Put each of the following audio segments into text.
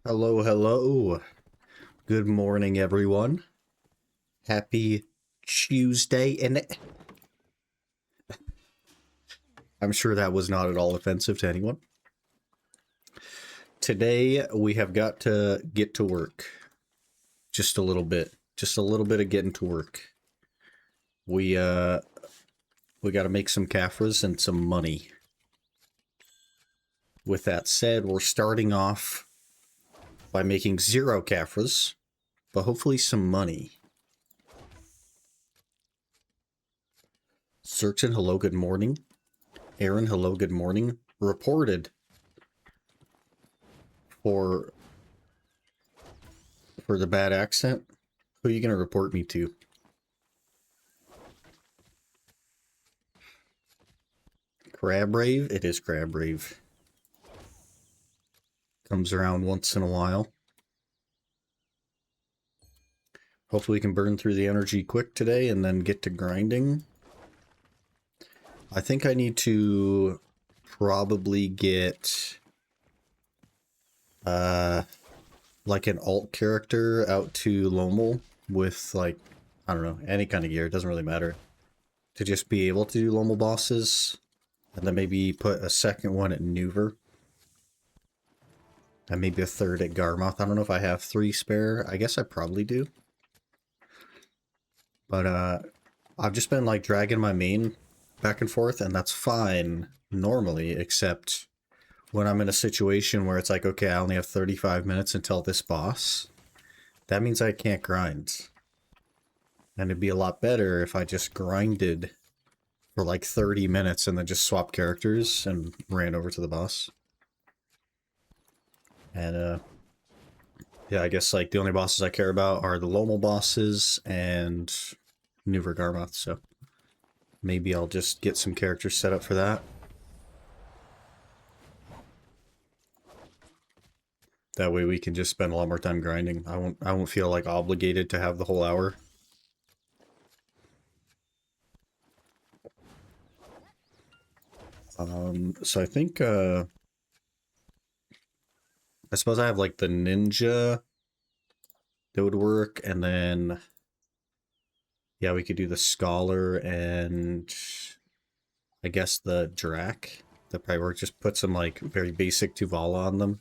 Hello, hello. Good morning, everyone. Happy Tuesday, and I'm sure that was not at all offensive to anyone. Today, we have got to get to work. Just a little bit. Just a little bit of getting to work. We got to make some Caphras and some money. With that said, we're starting off by making 0 Caphras, but hopefully some money. Certain, hello, good morning. Aaron, hello, good morning. Reported for the bad accent. Who are you going to report me to? Crab Rave? It is Crab Rave. Comes around once in a while. Hopefully we can burn through the energy quick today and then get to grinding. I think I need to probably get like an alt character out to Lomel with, like, I don't know, any kind of gear, it doesn't really matter. To just be able to do Lomel bosses. And then maybe put a second one at Nuver. And maybe a third at Garmoth. I don't know if I have 3 spare. I guess I probably do. But I've just been like dragging my main back and forth, and that's fine normally, except when I'm in a situation where it's like, okay, I only have 35 minutes until this boss. That means I can't grind. And it'd be a lot better if I just grinded for like 30 minutes and then just swapped characters and ran over to the boss. And yeah, I guess like the only bosses I care about are the Lomel bosses and Nuver Garmoth, so maybe I'll just get some characters set up for that. That way we can just spend a lot more time grinding. I won't feel like obligated to have the whole hour. So I think I suppose I have like the ninja that would work, and then yeah, we could do the scholar and I guess the Drac. That probably work. Just put some like very basic Tuvala on them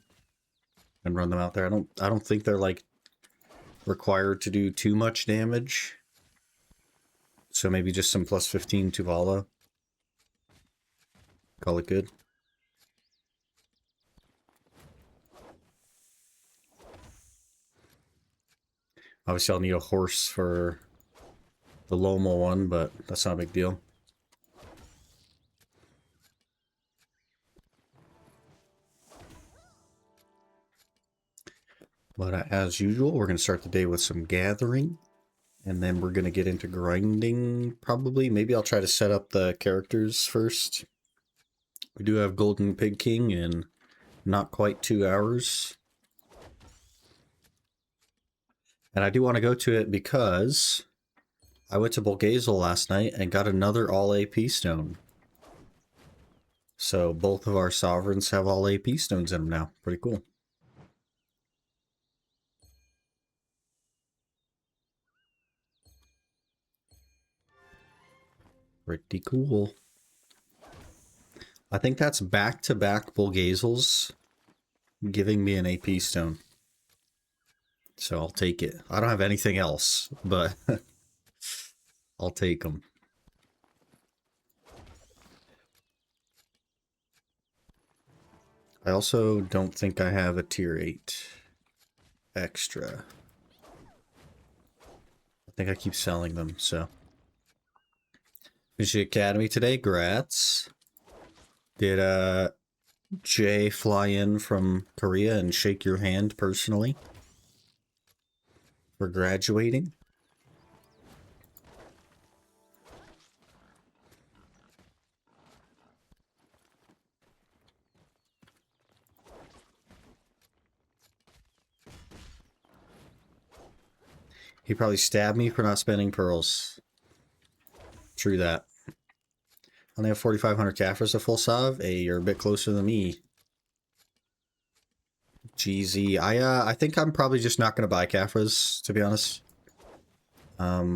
and run them out there. I don't think they're like required to do too much damage. So maybe just some plus 15 Tuvala. Call it good. Obviously I'll need a horse for the Lomel one, but that's not a big deal. But as usual, we're going to start the day with some gathering. And then we're going to get into grinding, probably. Maybe I'll try to set up the characters first. We do have Golden Pig King in not quite 2 hours. And I do want to go to it because I went to Bolgazel last night and got another all AP stone. So both of our sovereigns have all AP stones in them now. Pretty cool. Pretty cool. I think that's back-to-back Bolgazels giving me an AP stone. So I'll take it. I don't have anything else, but I'll take them. I also don't think I have a tier 8 extra. I think I keep selling them, so. Finished the academy today, grats. Did Jay fly in from Korea and shake your hand personally for graduating? He probably stabbed me for not spending pearls. True that. I only have 4,500 Caphras a full salve. Hey, you're a bit closer than me. GZ. I think I'm probably just not gonna buy Caphras, to be honest. I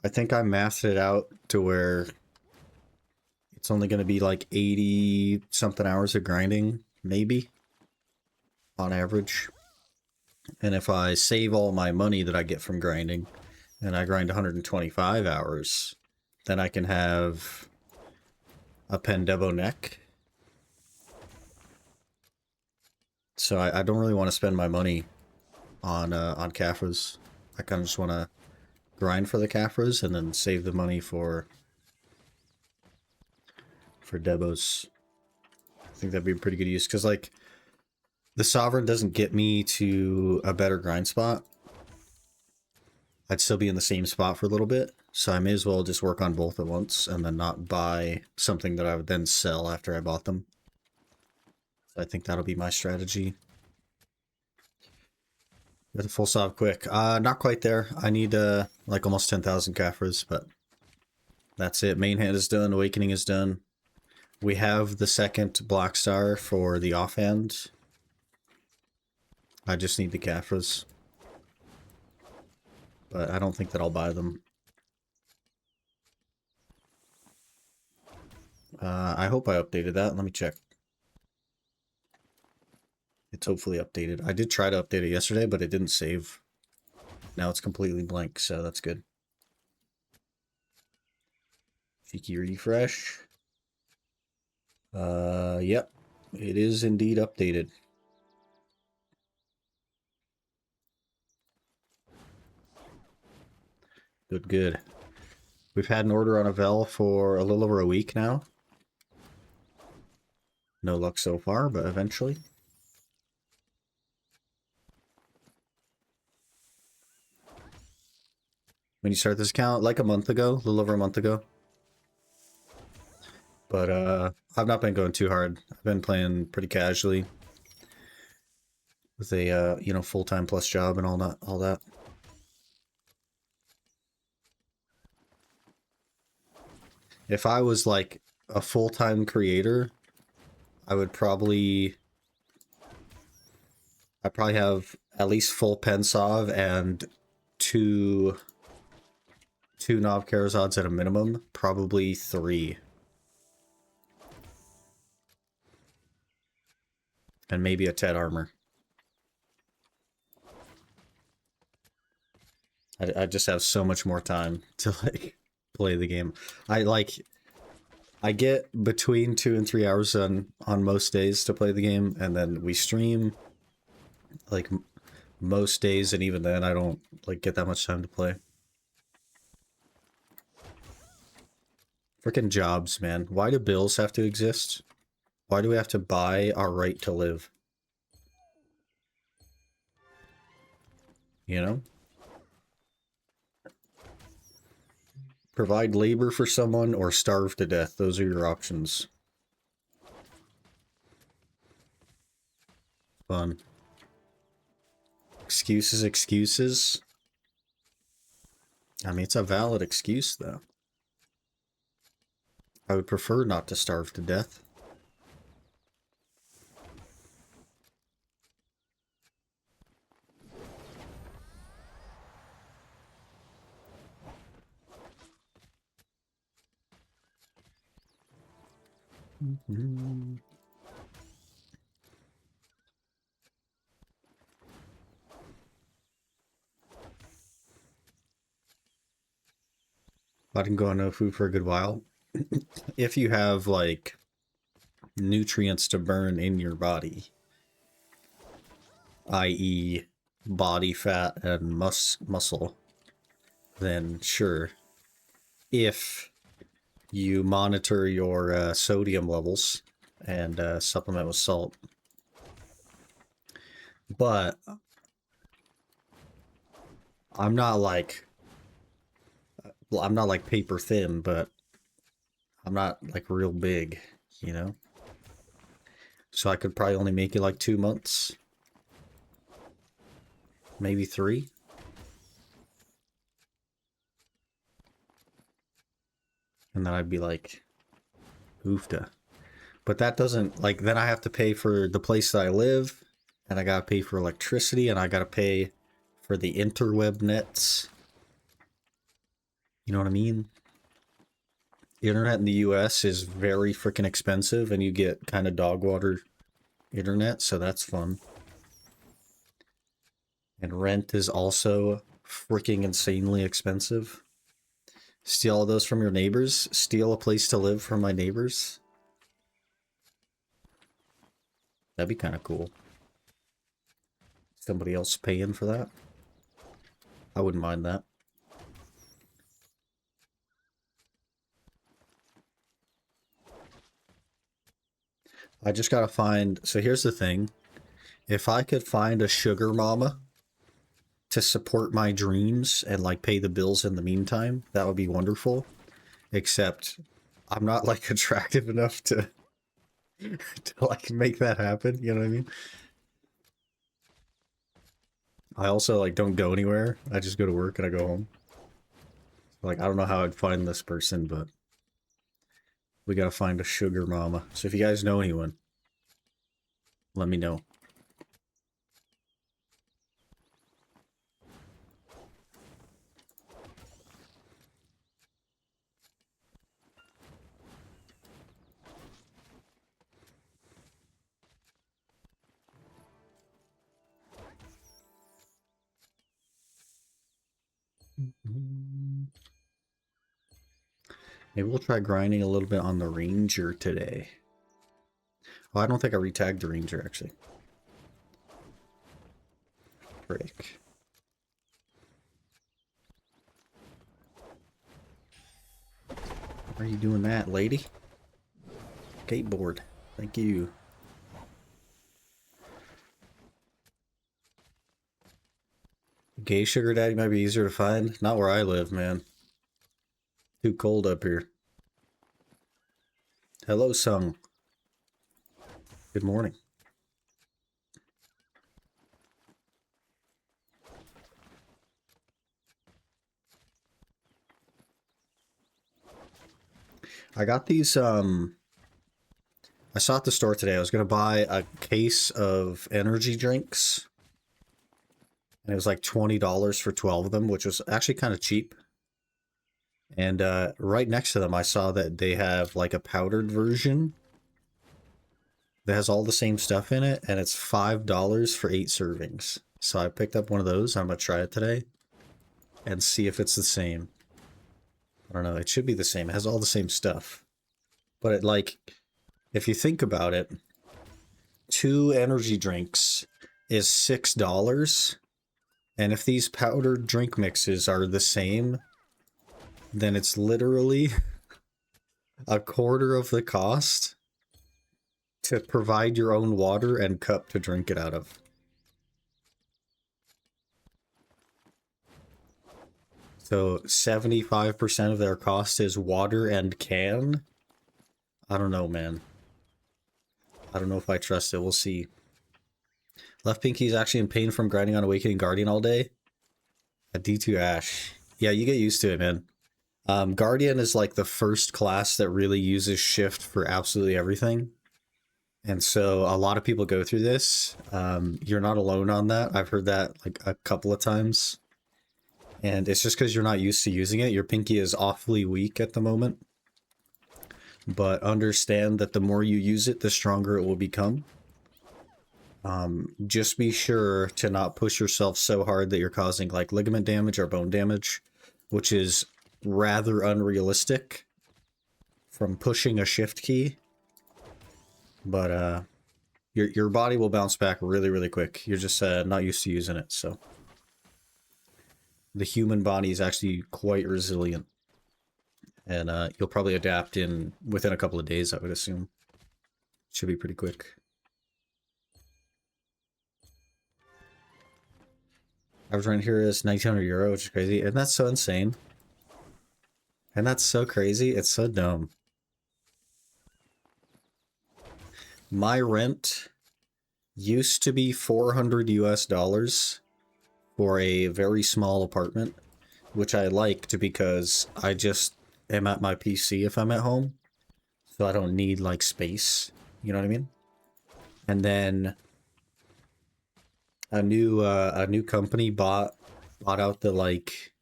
think I mathed it out to where it's only gonna be like 80 something hours of grinding, maybe, on average. And if I save all my money that I get from grinding, and I grind 125 hours, then I can have a Pendebo neck. So I don't really want to spend my money on Caphras. I kind of just want to grind for the Caphras and then save the money for Debos. I think that'd be a pretty good use, because like the Sovereign doesn't get me to a better grind spot. I'd still be in the same spot for a little bit, so I may as well just work on both at once and then not buy something that I would then sell after I bought them. So I think that'll be my strategy. Get a full sov quick. Not quite there. I need like almost 10,000 Caphras, but that's it. Main hand is done. Awakening is done. We have the second Black Star for the offhand. I just need the Caphras. But I don't think that I'll buy them. I hope I updated that. Let me check. It's hopefully updated. I did try to update it yesterday, but it didn't save. Now it's completely blank, so that's good. Cheeky refresh. Yep. It is indeed updated. Good, good. We've had an order on a Vel for a little over a week now. No luck so far, but eventually. When you start this account, like a month ago, a little over a month ago. But I've not been going too hard. I've been playing pretty casually with a you know, full-time plus job and all that. If I was like a full-time creator, I'd probably have at least full Pensov and two Nov Karazods at a minimum, probably 3. And maybe a Ted armor. I just have so much more time to like play the game. I get between 2 and 3 hours on most days to play the game, and then we stream like most days, and even then I don't like get that much time to play. Freaking jobs, man. Why do bills have to exist? Why do we have to buy our right to live? You know? Provide labor for someone or starve to death. Those are your options. Fun. Excuses, excuses. I mean, it's a valid excuse, though. I would prefer not to starve to death. Mm-hmm. I didn't go on no food for a good while. If you have, like, nutrients to burn in your body, i.e. body fat and muscle, then sure. If you monitor your sodium levels and supplement with salt. But I'm not like paper thin, but I'm not like real big, you know? So I could probably only make it like 2 months. Maybe 3. And then I'd be like, oofta. But that doesn't, like, then I have to pay for the place that I live, and I gotta pay for electricity, and I gotta pay for the interweb nets. You know what I mean? Internet in the US is very freaking expensive, and you get kind of dog water internet, so that's fun. And rent is also freaking insanely expensive. Steal all those from your neighbors? Steal a place to live from my neighbors? That'd be kind of cool. Somebody else paying for that? I wouldn't mind that. I just gotta find... So here's the thing. If I could find a sugar mama to support my dreams and, like, pay the bills in the meantime, that would be wonderful. Except, I'm not, like, attractive enough to... to, like, make that happen, you know what I mean? I also, like, don't go anywhere. I just go to work and I go home. Like, I don't know how I'd find this person, but we gotta find a sugar mama. So if you guys know anyone, let me know. Maybe we'll try grinding a little bit on the Ranger today. Oh, I don't think I retagged the Ranger, actually. Break. Why are you doing that, lady? Skateboard. Thank you. Gay sugar daddy might be easier to find. Not where I live, man. Too cold up here. Hello, Sung. Good morning. I got these, I saw at the store today. I was going to buy a case of energy drinks. And it was like $20 for 12 of them, which was actually kind of cheap. And right next to them, I saw that they have like a powdered version that has all the same stuff in it, and it's $5 for 8 servings. So I picked up one of those. I'm going to try it today and see if it's the same. I don't know. It should be the same. It has all the same stuff. But it, like, if you think about it, 2 energy drinks is $6. And if these powdered drink mixes are the same, then it's literally a quarter of the cost to provide your own water and cup to drink it out of. So 75% of their cost is water and can. I don't know, man. I don't know if I trust it. We'll see. Left Pinky's actually in pain from grinding on Awakening Guardian all day. A D2 Ash. Yeah, you get used to it, man. Guardian is like the first class that really uses shift for absolutely everything. And so a lot of people go through this. You're not alone on that. I've heard that like a couple of times. And it's just because you're not used to using it. Your pinky is awfully weak at the moment. But understand that the more you use it, the stronger it will become. Just be sure to not push yourself so hard that you're causing like ligament damage or bone damage, which is rather unrealistic from pushing a shift key. But your body will bounce back really, really quick. You're just not used to using it, so. The human body is actually quite resilient. And you'll probably adapt within a couple of days, I would assume. Should be pretty quick. Average rent here is €1,900, which is crazy. And that's so insane. And that's so crazy. It's so dumb. My rent used to be $400 US for a very small apartment, which I liked because I just am at my PC if I'm at home. so I don't need like space. You know what I mean? And then a new company bought out the like.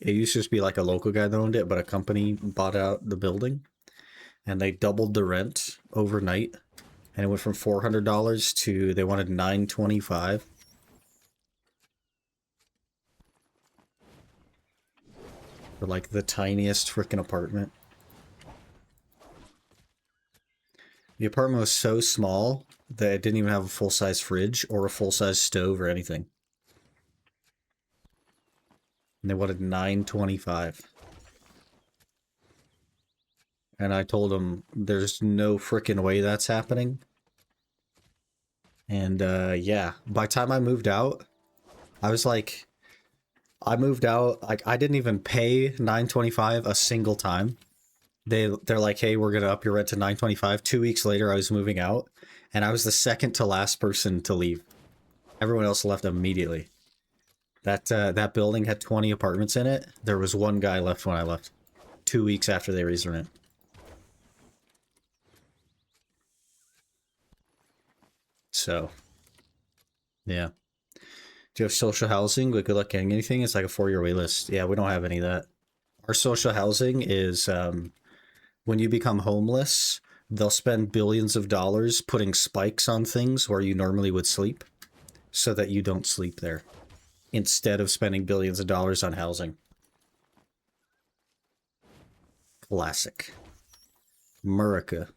It used to just be like a local guy that owned it, but a company bought out the building, and they doubled the rent overnight, and it went from $400 to they wanted $925. For like the tiniest freaking apartment. The apartment was so small that it didn't even have a full-size fridge or a full-size stove or anything. And they wanted $925. And I told them there's no freaking way that's happening. And yeah, by the time I moved out, I was like, I moved out, like I didn't even pay $925 a single time. They're like, hey, we're gonna up your rent to $925. 2 weeks later, I was moving out, and I was the second to last person to leave. Everyone else left immediately. That building had 20 apartments in it. There was one guy left when I left. 2 weeks after they raised the rent. So, yeah. Do you have social housing? But good luck getting anything. It's like a 4-year wait list. Yeah, we don't have any of that. Our social housing is when you become homeless, they'll spend billions of dollars putting spikes on things where you normally would sleep so that you don't sleep there instead of spending billions of dollars on housing. Classic. America.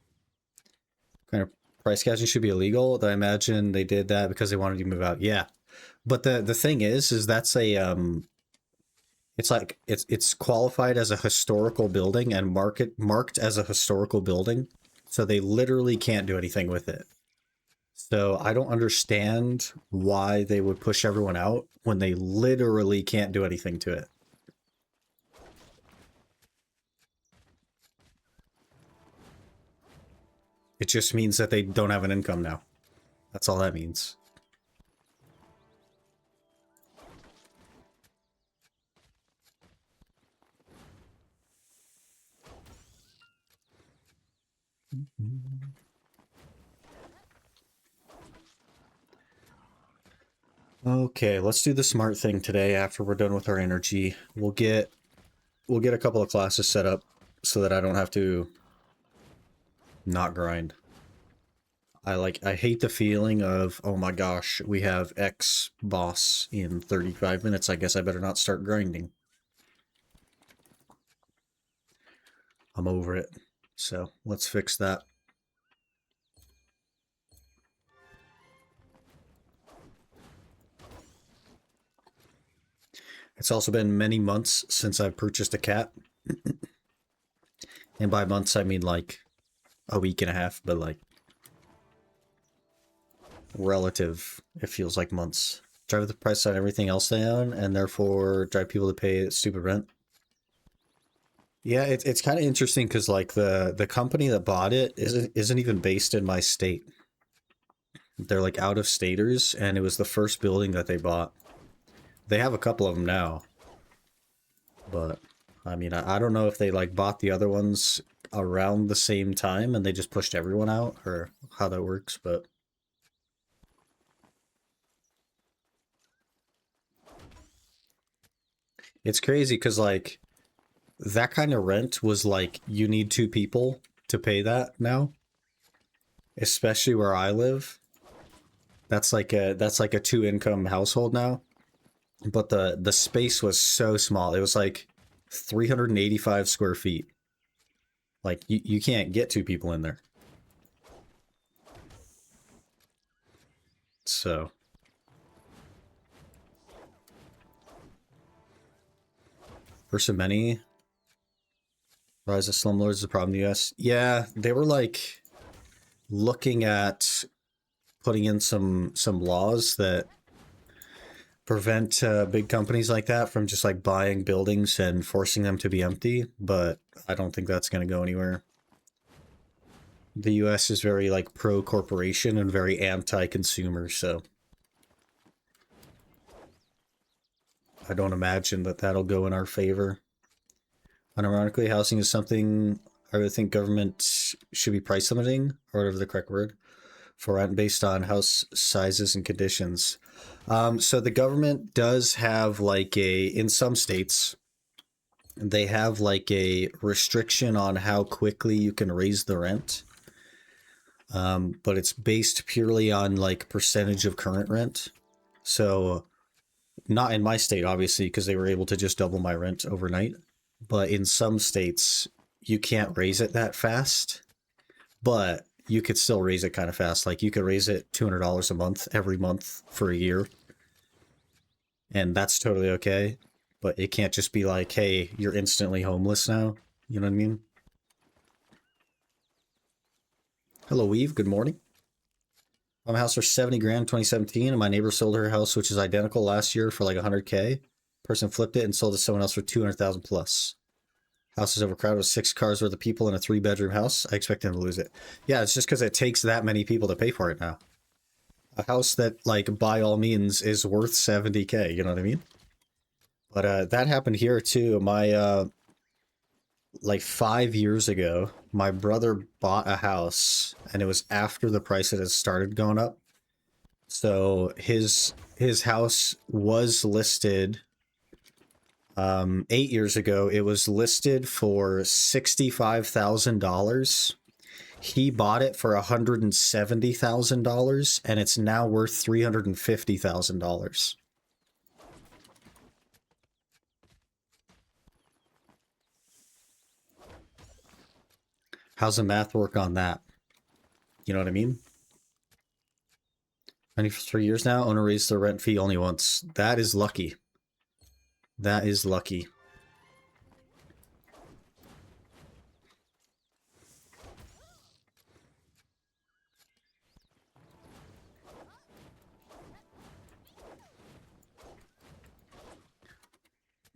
Kind of price gouging should be illegal. I imagine they did that because they wanted you to move out. Yeah. But the thing is that's a it's like it's qualified as a historical building and marked as a historical building, so they literally can't do anything with it. So I don't understand why they would push everyone out when they literally can't do anything to it. It just means that they don't have an income now. That's all that means. Okay, let's do the smart thing today after we're done with our energy. We'll get a couple of classes set up so that I don't have to not grind. I hate the feeling of, oh my gosh, we have X boss in 35 minutes. I guess I better not start grinding. I'm over it. So let's fix that. It's also been many months since I've purchased a cat. And by months, I mean like a week and a half, but like relative, it feels like months. Drive the price on everything else down and therefore drive people to pay stupid rent. Yeah, it's kind of interesting because like the company that bought it isn't even based in my state. They're like out of staters, and it was the first building that they bought. They have a couple of them now, but I mean, I don't know if they like bought the other ones around the same time and they just pushed everyone out or how that works, but it's crazy because like that kind of rent was like you need 2 people to pay that now, especially where I live. That's like a 2-income household now. But the space was so small. It was like 385 square feet. Like you can't get 2 people in there. So for so many, Rise of Slumlords is a problem in the US. Yeah, they were like looking at putting in some laws that prevent big companies like that from just like buying buildings and forcing them to be empty, but I don't think that's going to go anywhere. The US is very like pro corporation and very anti-consumer, so I don't imagine that that'll go in our favor. Unironically, housing is something I would think government should be price limiting, or whatever the correct word, for rent based on house sizes and conditions. So the government does have like in some states, they have like a restriction on how quickly you can raise the rent. But it's based purely on like percentage of current rent. So not in my state, obviously, because they were able to just double my rent overnight. But in some states, you can't raise it that fast, but you could still raise it kind of fast. Like you could raise it $200 a month every month for a year. And that's totally okay. But it can't just be like, hey, you're instantly homeless now. You know what I mean? Hello, Weave. Good morning. My house for 70 grand 2017, and my neighbor sold her house, which is identical, last year for like 100K. Person flipped it and sold it to someone else for 200,000 plus. House is overcrowded with 6 cars worth of people in a 3-bedroom house. I expect him to lose it. Yeah, it's just because it takes that many people to pay for it now. A house that, like, by all means is worth 70K, you know what I mean? But that happened here too. My like 5 years ago, my brother bought a house, and it was after the price had started going up. So his house was listed 8 years ago. It was listed for $65,000. He bought it for $170,000, and it's now worth $350,000. How's the math work on that? You know what I mean? Only for 3 years now. Owner raised the rent fee only once. That is lucky. That is lucky.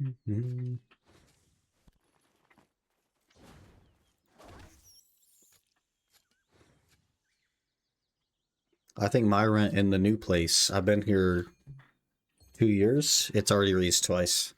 Mm-hmm. I think my rent in the new place, I've been here 2 years. It's already raised twice.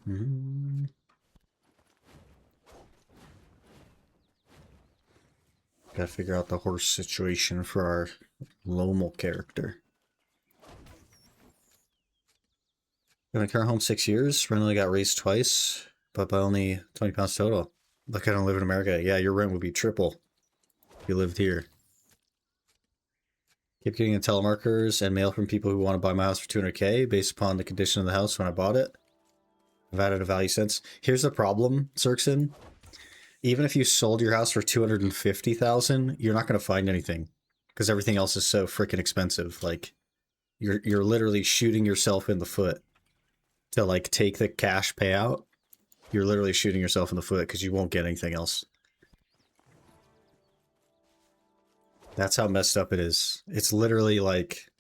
Mm-hmm. Gotta figure out the horse situation for our Lomal character. In my current home 6 years, rent only got raised twice, but by only 20 pounds total. Look, I don't live in America. Yeah, your rent would be triple if you lived here. Keep getting telemarketers and mail from people who want to buy my house for 200K based upon the condition of the house when I bought it. I've added a value since. Here's the problem, Zerxin. Even if you sold your house for 250,000, you're not going to find anything because everything else is so freaking expensive. Like, you're literally shooting yourself in the foot to like take the cash payout. You're literally shooting yourself in the foot because you won't get anything else. That's how messed up it is. It's literally like,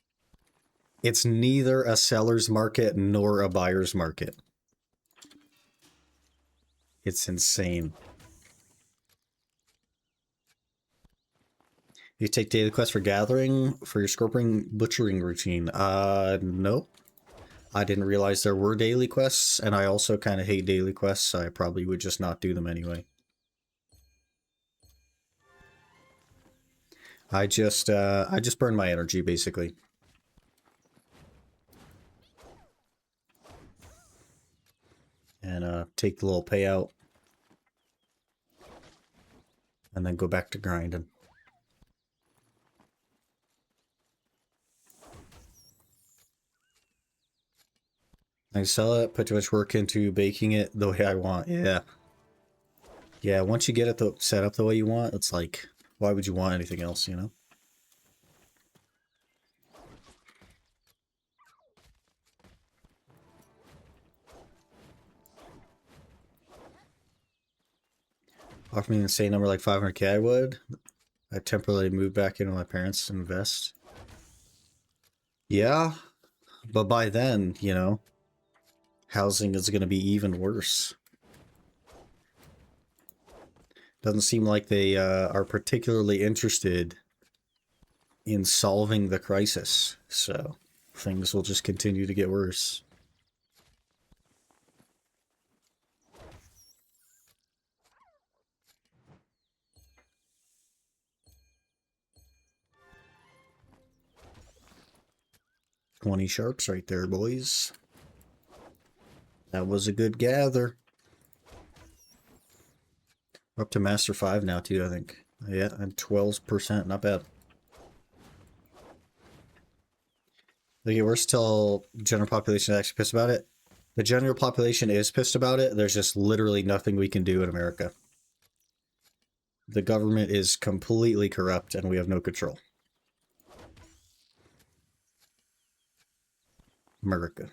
it's neither a seller's market nor a buyer's market. It's insane. You take daily quests for gathering for your scorpion butchering routine. Nope. I didn't realize there were daily quests, and I also kind of hate daily quests, so I probably would just not do them anyway. I just burn my energy, basically. And take the little payout. And then go back to grinding. I sell it, put too much work into baking it the way I want. Yeah. Yeah, once you get it set up the way you want, it's like, why would you want anything else, you know? Offer me an insane number like 500K, I would. I temporarily moved back in with my parents to invest. Yeah, but by then, you know, housing is going to be even worse. Doesn't seem like they are particularly interested in solving the crisis, so things will just continue to get worse. $20 sharps right there, boys. That was a good gather. We're up to Master 5 now, too, I think. Yeah, and 12%, not bad. They get worse till general population is actually pissed about it. The general population is pissed about it. There's just literally nothing we can do in America. The government is completely corrupt and we have no control. America.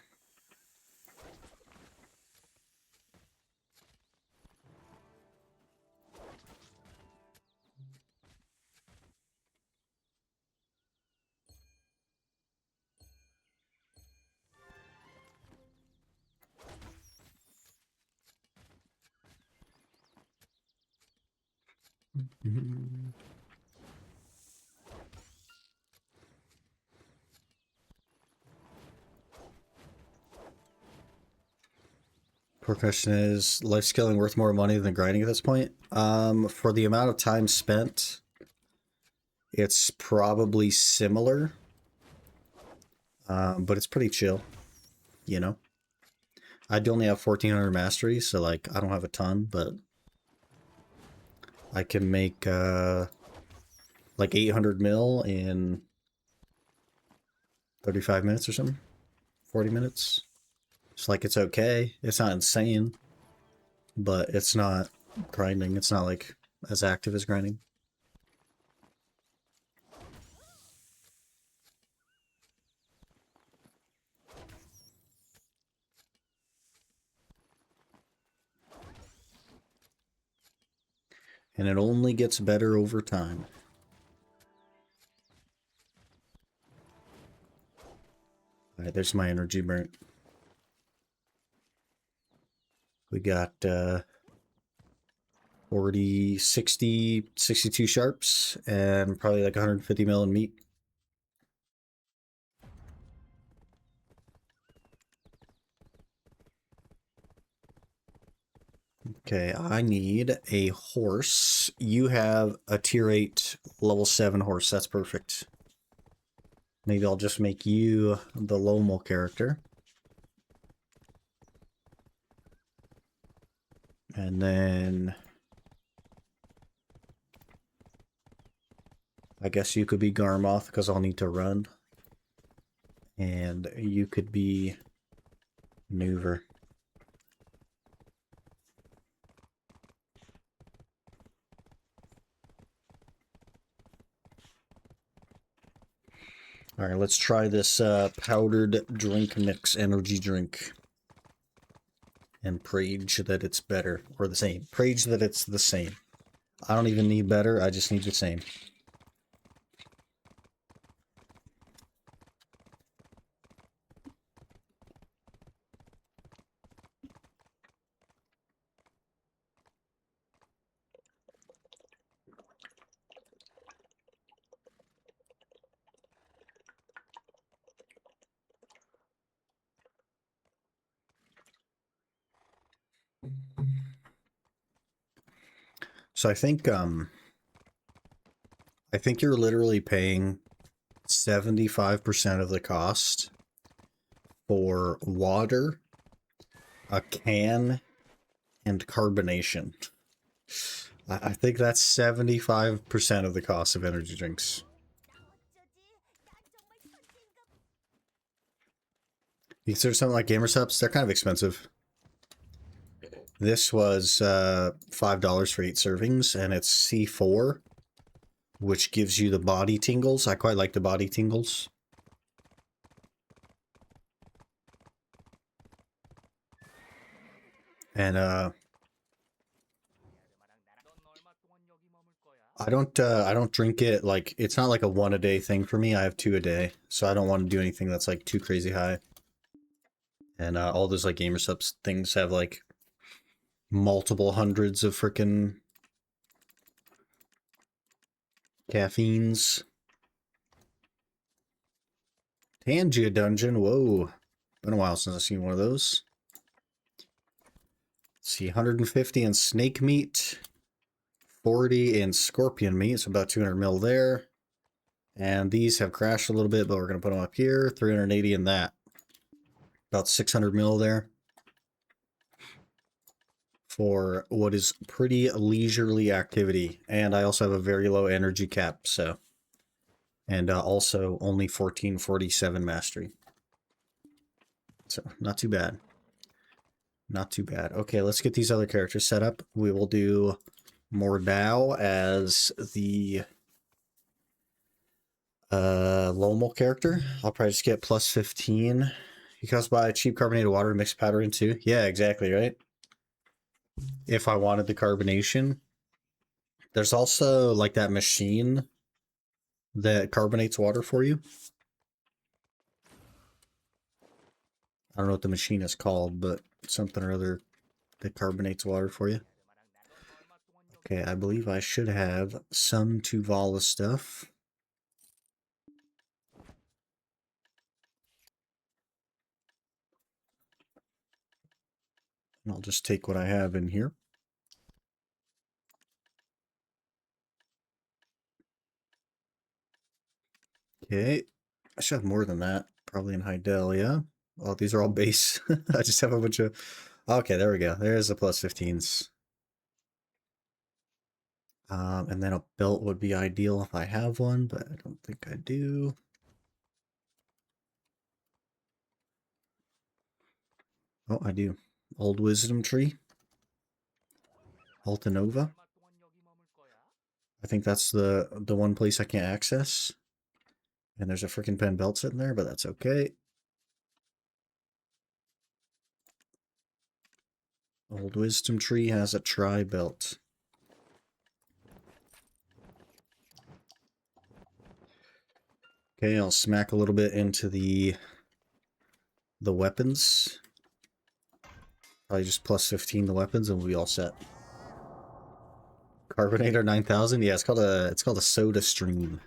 Poor question is, life scaling worth more money than grinding at this point? For the amount of time spent, it's probably similar. But it's pretty chill, you know? I'd only have 1,400 mastery, so like, I don't have a ton, but I can make like 800 mil in 35 minutes or something. 40 minutes. It's like, it's okay. It's not insane, but it's not grinding. It's not like as active as grinding. And it only gets better over time. Alright, there's my energy burnt. We got 40, 60, 62 sharps, and probably like 150 mil in meat. Okay, I need a horse. You have a tier 8 level 7 horse. That's perfect. Maybe I'll just make you the Lomal character. And then I guess you could be Garmoth because I'll need to run. And you could be Maneuver. All right, let's try this powdered drink mix energy drink. And prage that it's better, or the same. Prage that it's the same. I don't even need better, I just need the same. So I think you're literally paying 75% of the cost for water, a can, and carbonation. I think that's 75% of the cost of energy drinks. You consider something like Gamer Subs, they're kind of expensive. This was $5 for 8 servings, and it's C4, which gives you the body tingles. I quite like the body tingles. And I don't drink it like it's not like a 1 a day thing for me. I have 2 a day, so I don't want to do anything that's like too crazy high. And all those like gamer subs things have like multiple hundreds of freaking caffeines. Tangia Dungeon, whoa. Been a while since I've seen one of those. Let's see, 150 in snake meat, 40 in scorpion meat, so about 200 mil there. And these have crashed a little bit, but we're going to put them up here. 380 in that. About 600 mil there. For what is pretty leisurely activity. And I also have a very low energy cap, so. And also only 1447 mastery. So, not too bad. Not too bad. Okay, let's get these other characters set up. We will do Mordau as the Lomel character. I'll probably just get plus 15. He comes by cheap carbonated water mixed powder into. Yeah, exactly, right? If I wanted the carbonation. There's also like that machine that carbonates water for you. I don't know what the machine is called, but something or other that carbonates water for you. Okay, I believe I should have some Tuvala stuff. And I'll just take what I have in here. Okay, I should have more than that. Probably in Heidel, yeah. Oh, these are all base. I just have a bunch of... Okay, there we go. There's the plus 15s. And then a belt would be ideal if I have one, but I don't think I do. Oh, I do. Old Wisdom Tree. Altanova. I think that's the one place I can't access. And there's a freaking pen belt sitting there, but that's okay. Old Wisdom Tree has a tri-belt. Okay, I'll smack a little bit into the weapons. Probably just plus 15 the weapons and we'll be all set. Carbonator 9000? Yeah, it's called a soda stream.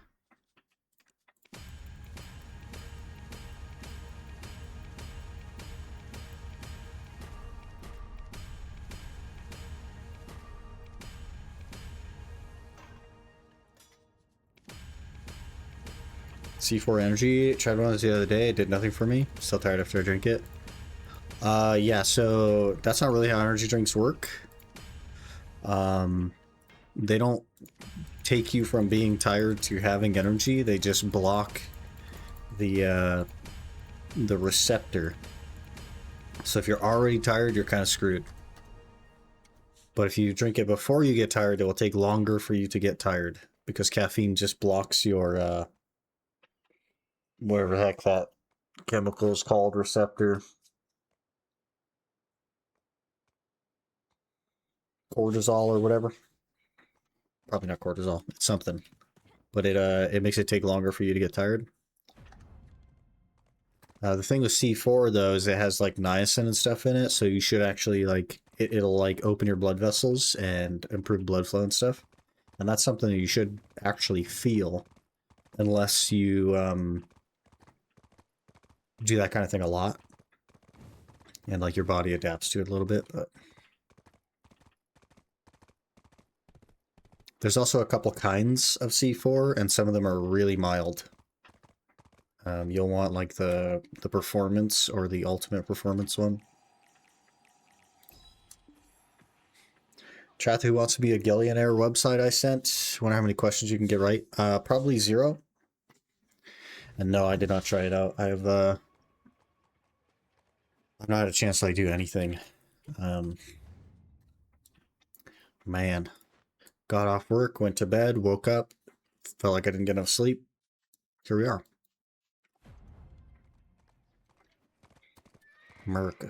C4 energy, tried one the other day, it did nothing for me. Still tired after I drink it. Yeah, so that's not really how energy drinks work. They don't take you from being tired to having energy, they just block the receptor. So if you're already tired, you're kind of screwed. But if you drink it before you get tired, it will take longer for you to get tired because caffeine just blocks your whatever the heck that chemical is called, receptor. Cortisol or whatever. Probably not cortisol, it's something. But it makes it take longer for you to get tired. The thing with C4 though is it has like niacin and stuff in it, so you should actually like it'll like open your blood vessels and improve blood flow and stuff. And that's something that you should actually feel unless you do that kind of thing a lot. And like your body adapts to it a little bit, but there's also a couple kinds of C4 and some of them are really mild. You'll want like the performance or the ultimate performance one. Chat, who wants to be a Gillionaire website I sent. Wonder how many questions you can get right. Probably 0. And no, I did not try it out. I've not had a chance to like do anything. Man. Got off work, went to bed, woke up, felt like I didn't get enough sleep. Here we are. America.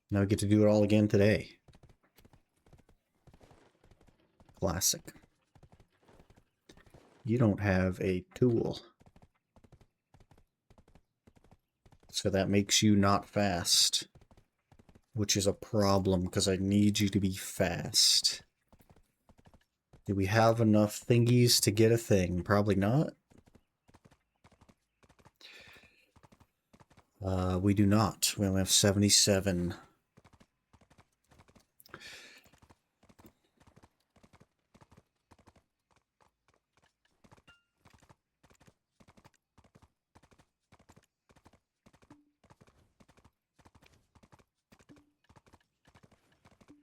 Now we get to do it all again today. Classic. You don't have a tool. So that makes you not fast. Which is a problem, because I need you to be fast. Do we have enough thingies to get a thing? Probably not. We do not. We only have 77.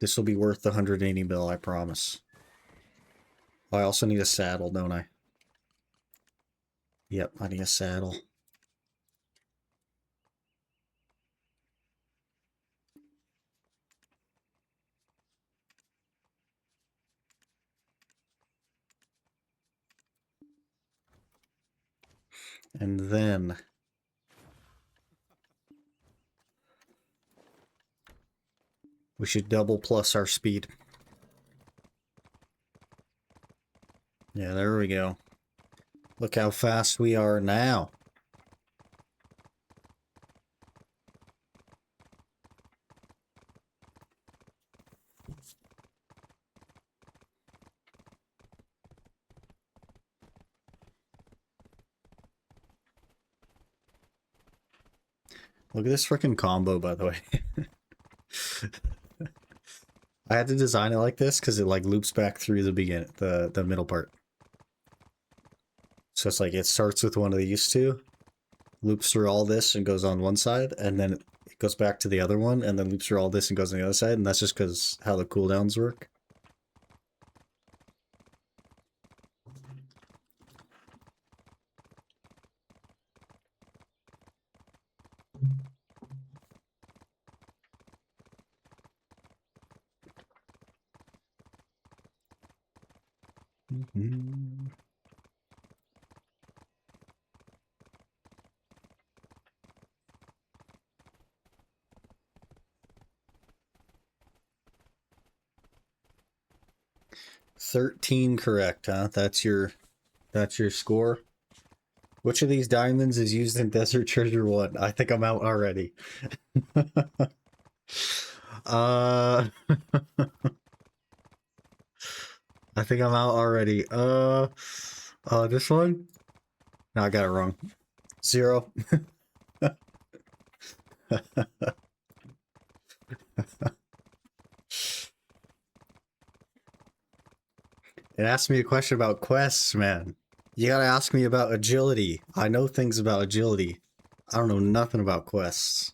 This will be worth the 180 bill, I promise. I also need a saddle, don't I? Yep, I need a saddle. And then we should double plus our speed. Yeah, there we go. Look how fast we are now. Look at this freaking combo, by the way. I had to design it like this because it like loops back through the middle part. So it's like it starts with one of these two, loops through all this and goes on one side, and then it goes back to the other one, and then loops through all this and goes on the other side, and that's just because how the cooldowns work. Mm-hmm. $13 correct, huh? That's your score. Which of these diamonds is used in Desert Treasure 1? I think I'm out already. I think I'm out already. This one? No, I got it wrong. 0. It asked me a question about quests, man. You gotta ask me about agility. I know things about agility. I don't know nothing about quests.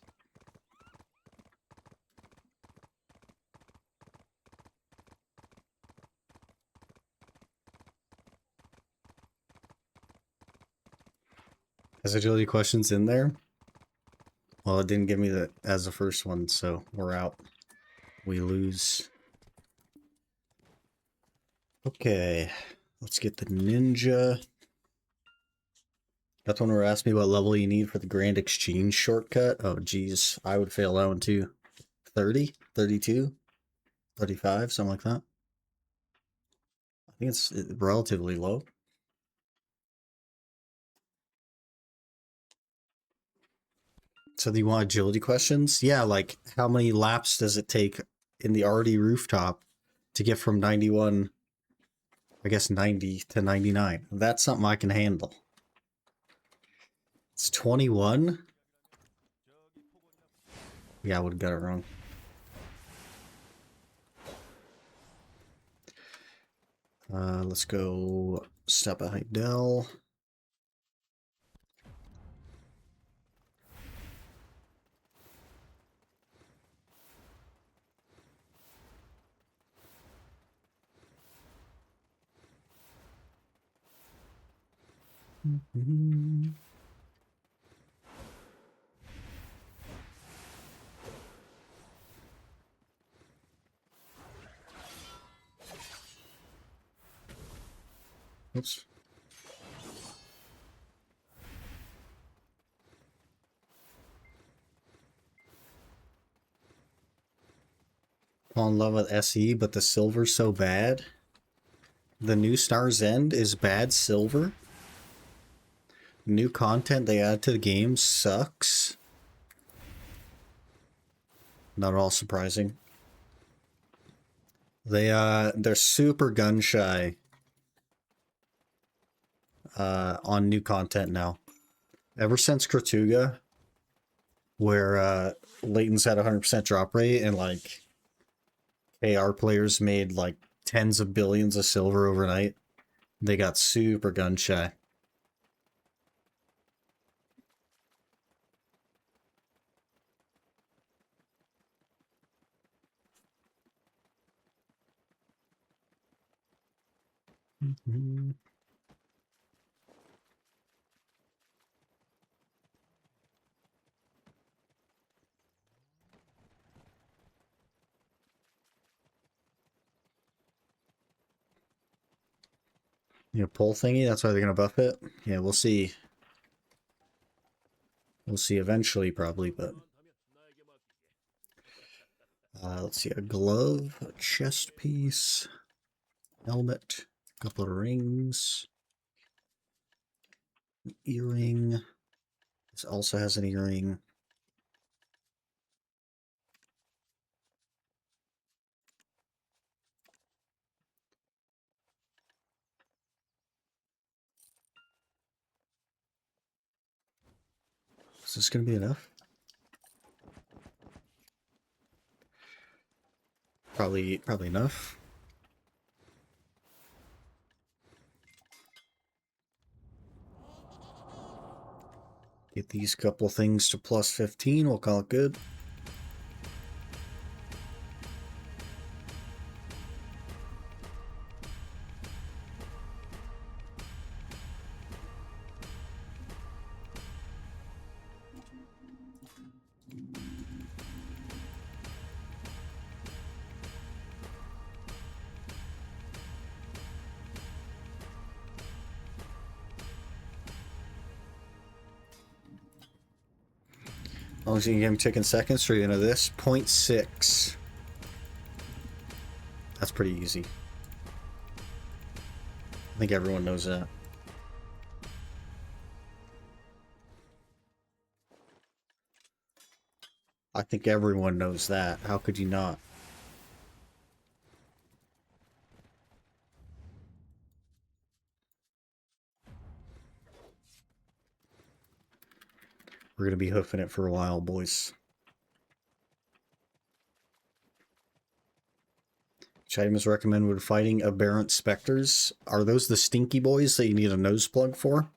Has agility questions in there? Well, it didn't give me that as the first one, so we're out. We lose. Okay, let's get the ninja. That's one where asked me what level you need for the Grand Exchange shortcut. Oh, geez, I would fail that one too. 30? 32? 35? Something like that. I think it's relatively low. So do you want agility questions? Yeah, like how many laps does it take in the RD rooftop to get from 91, I guess 90 to 99? That's something I can handle. It's 21? Yeah, I would have got it wrong. Let's go step at Heidel. Oops. Fall in love with SE, but the silver's so bad. The new Star's End is bad silver. New content they add to the game sucks. Not at all surprising. They're super gun shy on new content now. Ever since Kratuga, where Layton's had 100% drop rate and like AR players made like tens of billions of silver overnight, they got super gun shy. Mm-hmm. You know, pull thingy, that's why they're gonna buff it. Yeah, we'll see. We'll see eventually, probably, but let's see, a glove, a chest piece, helmet, a couple of rings, an earring. This also has an earring. Is this gonna be enough? Probably enough. Get these couple things to plus 15, we'll call it good. As long as you can get him ticking seconds straight into this. 0.6. That's pretty easy. I think everyone knows that. I think everyone knows that. How could you not? We're going to be hoofing it for a while, boys. Which item is recommended when fighting aberrant specters? Are those the stinky boys that you need a nose plug for?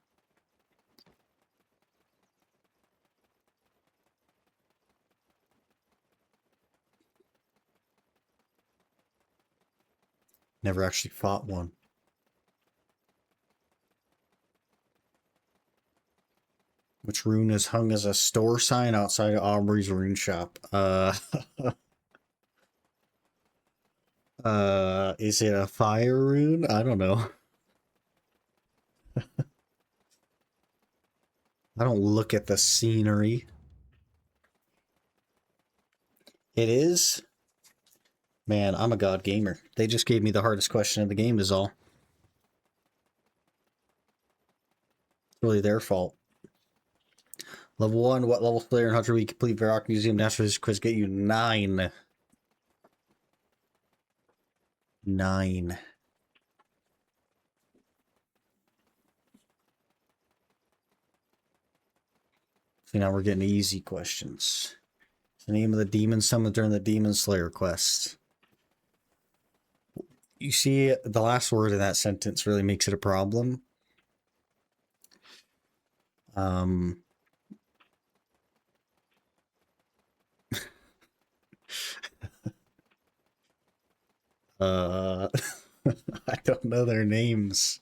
Never actually fought one. Which rune is hung as a store sign outside of Aubrey's rune shop? Is it a fire rune? I don't know. I don't look at the scenery. It is? Man, I'm a god gamer. They just gave me the hardest question of the game is all. It's really their fault. Level 1, what level player in Hunter we complete Varrock Museum Natural History Quiz get you 9. 9. So now we're getting easy questions. The name of the demon summoned during the Demon Slayer quest. You see, the last word in that sentence really makes it a problem. I don't know their names.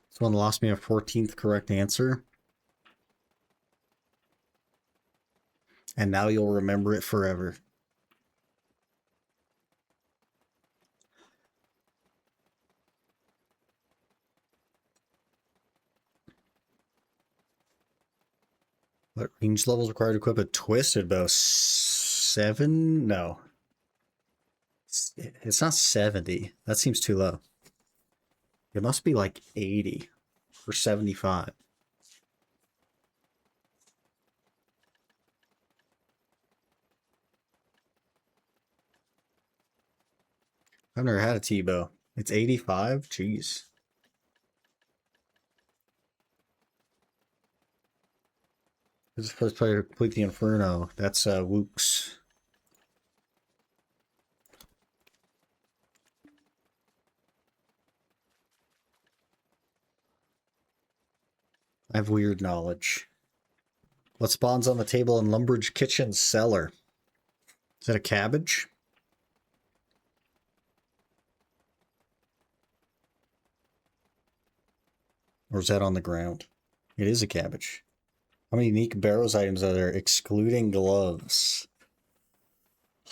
This one lost me a 14th correct answer. And now you'll remember it forever. What range levels required to equip a twisted bow? 7? No. It's not 70. That seems too low. It must be like 80 or 75. I've never had a T-bow. It's 85? Jeez. This is the first player to complete the Inferno. That's Wooks. I have weird knowledge. What spawns on the table in Lumbridge Kitchen cellar? Is that a cabbage? Or is that on the ground? It is a cabbage. How many unique Barrows items are there, excluding gloves?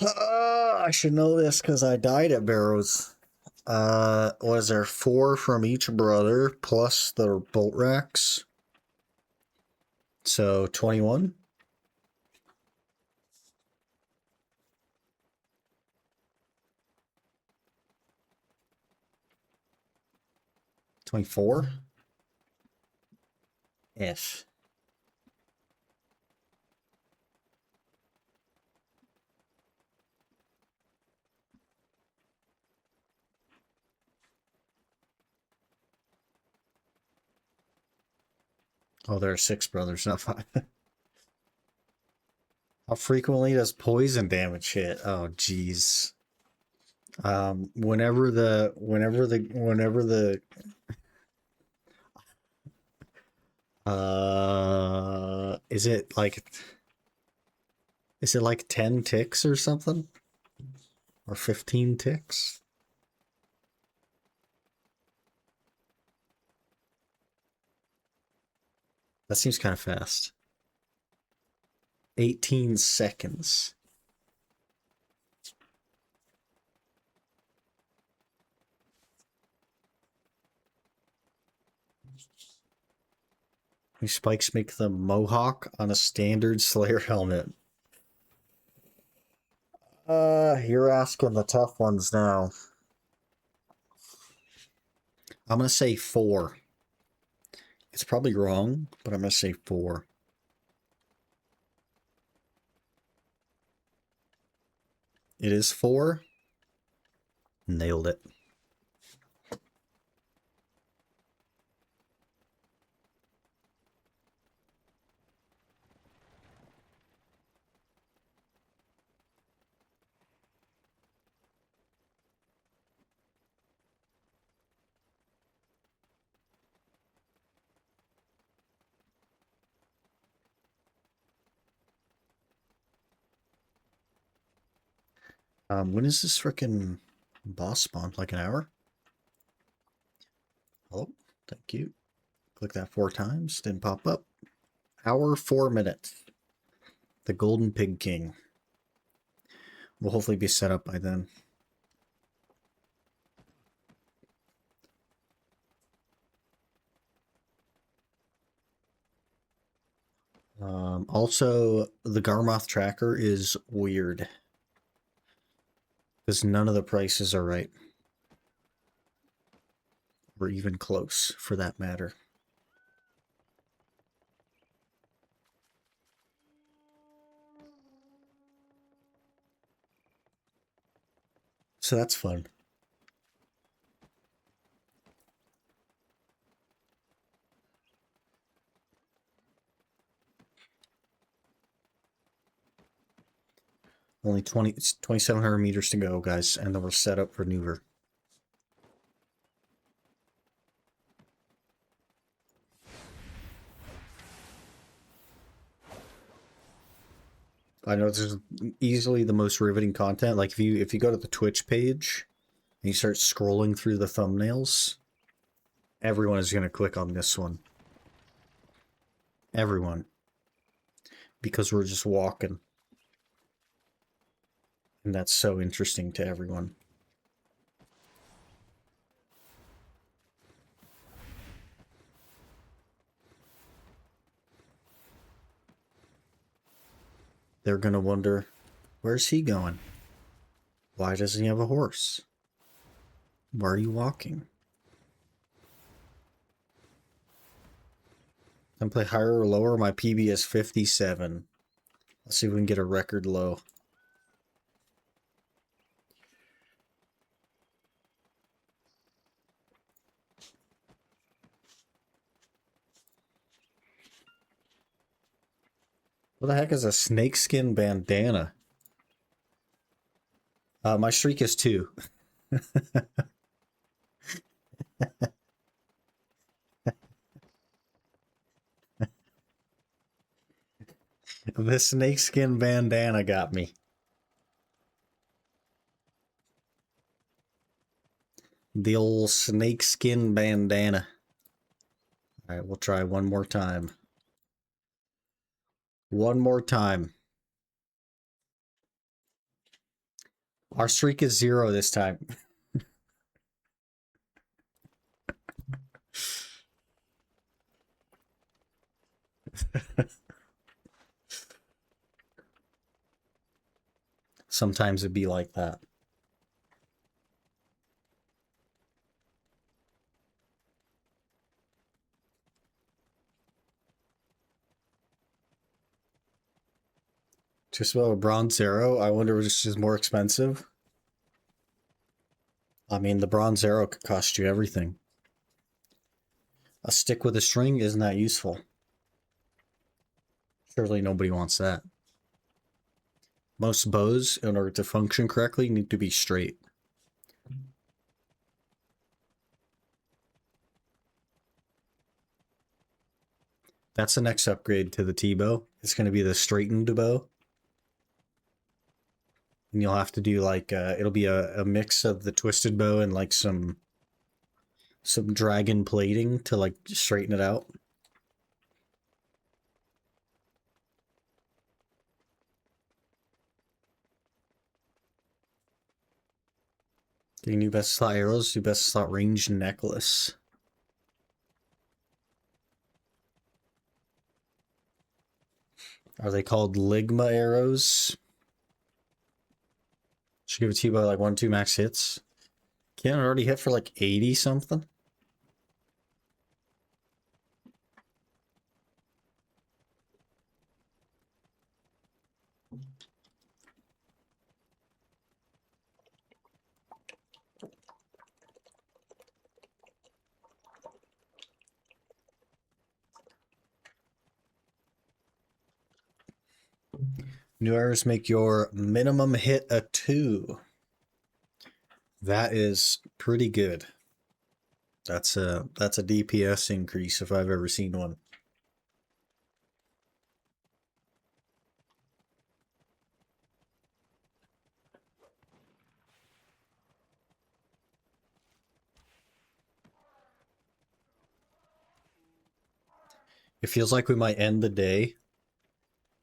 I should know this because I died at Barrows. Was there 4 from each brother plus the bolt racks? So 21? $24? If. Oh, there are 6 brothers, not 5. How frequently does poison damage hit? Oh, jeez. Whenever the is it like 10 ticks or something? Or 15 ticks? That seems kind of fast. 18 seconds. These spikes make the mohawk on a standard Slayer helmet. You're asking the tough ones now. I'm gonna say 4. It's probably wrong, but I'm gonna say 4. It is 4. Nailed it. When is this frickin' boss spawn? Like an hour? Hello? Thank you. Click that 4 times, didn't pop up. Hour, 4 minutes. The Golden Pig King. Will hopefully be set up by then. Also, the Garmoth tracker is weird. Because none of the prices are right. Or even close, for that matter. So that's fun. Only 2,700 meters to go, guys, and then we're set up for Neuver. I know this is easily the most riveting content. Like if you go to the Twitch page and you start scrolling through the thumbnails, everyone is going to click on this one. Everyone. Because we're just walking. And that's so interesting to everyone. they're gonna wonder, where's he going? Why doesn't he have a horse? Why are you walking? Can I play higher or lower? My PB is 57. Let's see if we can get a record low. What the heck is a snakeskin bandana? My streak is 2. The snakeskin bandana got me. The old snakeskin bandana. Alright, we'll try one more time. One more time. Our streak is 0 this time. Sometimes it'd be like that. Just about a bronze arrow. I wonder if it's just more expensive. I mean, the bronze arrow could cost you everything. A stick with a string isn't that useful. Surely nobody wants that. Most bows, in order to function correctly, need to be straight. That's the next upgrade to the T-bow. It's going to be the straightened bow. And you'll have to do like, it'll be a mix of the twisted bow and like some dragon plating to like straighten it out. Getting new best slot arrows, new best slot ranged necklace. Are they called Ligma arrows? Should give it to you by like 1-2 max hits. Can't it already hit for like 80 something? New arrows make your minimum hit a 2. That is pretty good. That's a DPS increase if I've ever seen one. It feels like we might end the day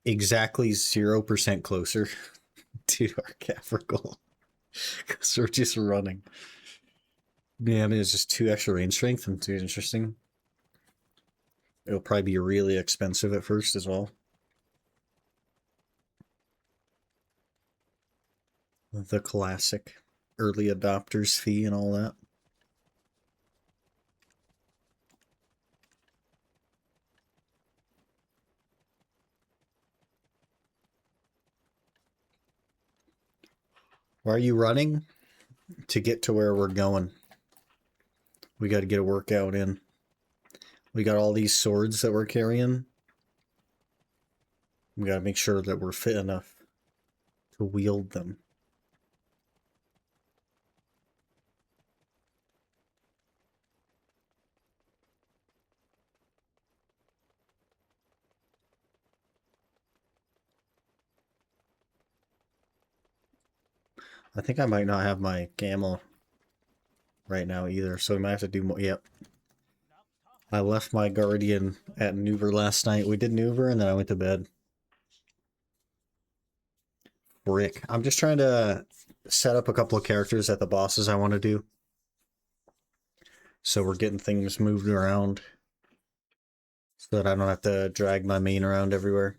exactly 0% closer to our Caphra goal. Because we're just running. Yeah, I mean, it's just 2 extra range strength and 2 interesting. It'll probably be really expensive at first as well. The classic early adopters fee and all that. Why are you running? To get to where we're going. We got to get a workout in. We got all these swords that we're carrying. We got to make sure that we're fit enough to wield them. I think I might not have my camo right now either, so we might have to do more. Yep. I left my Guardian at Nuver last night. We did Nuver and then I went to bed. Brick. I'm just trying to set up a couple of characters at the bosses I want to do. So we're getting things moved around so that I don't have to drag my main around everywhere.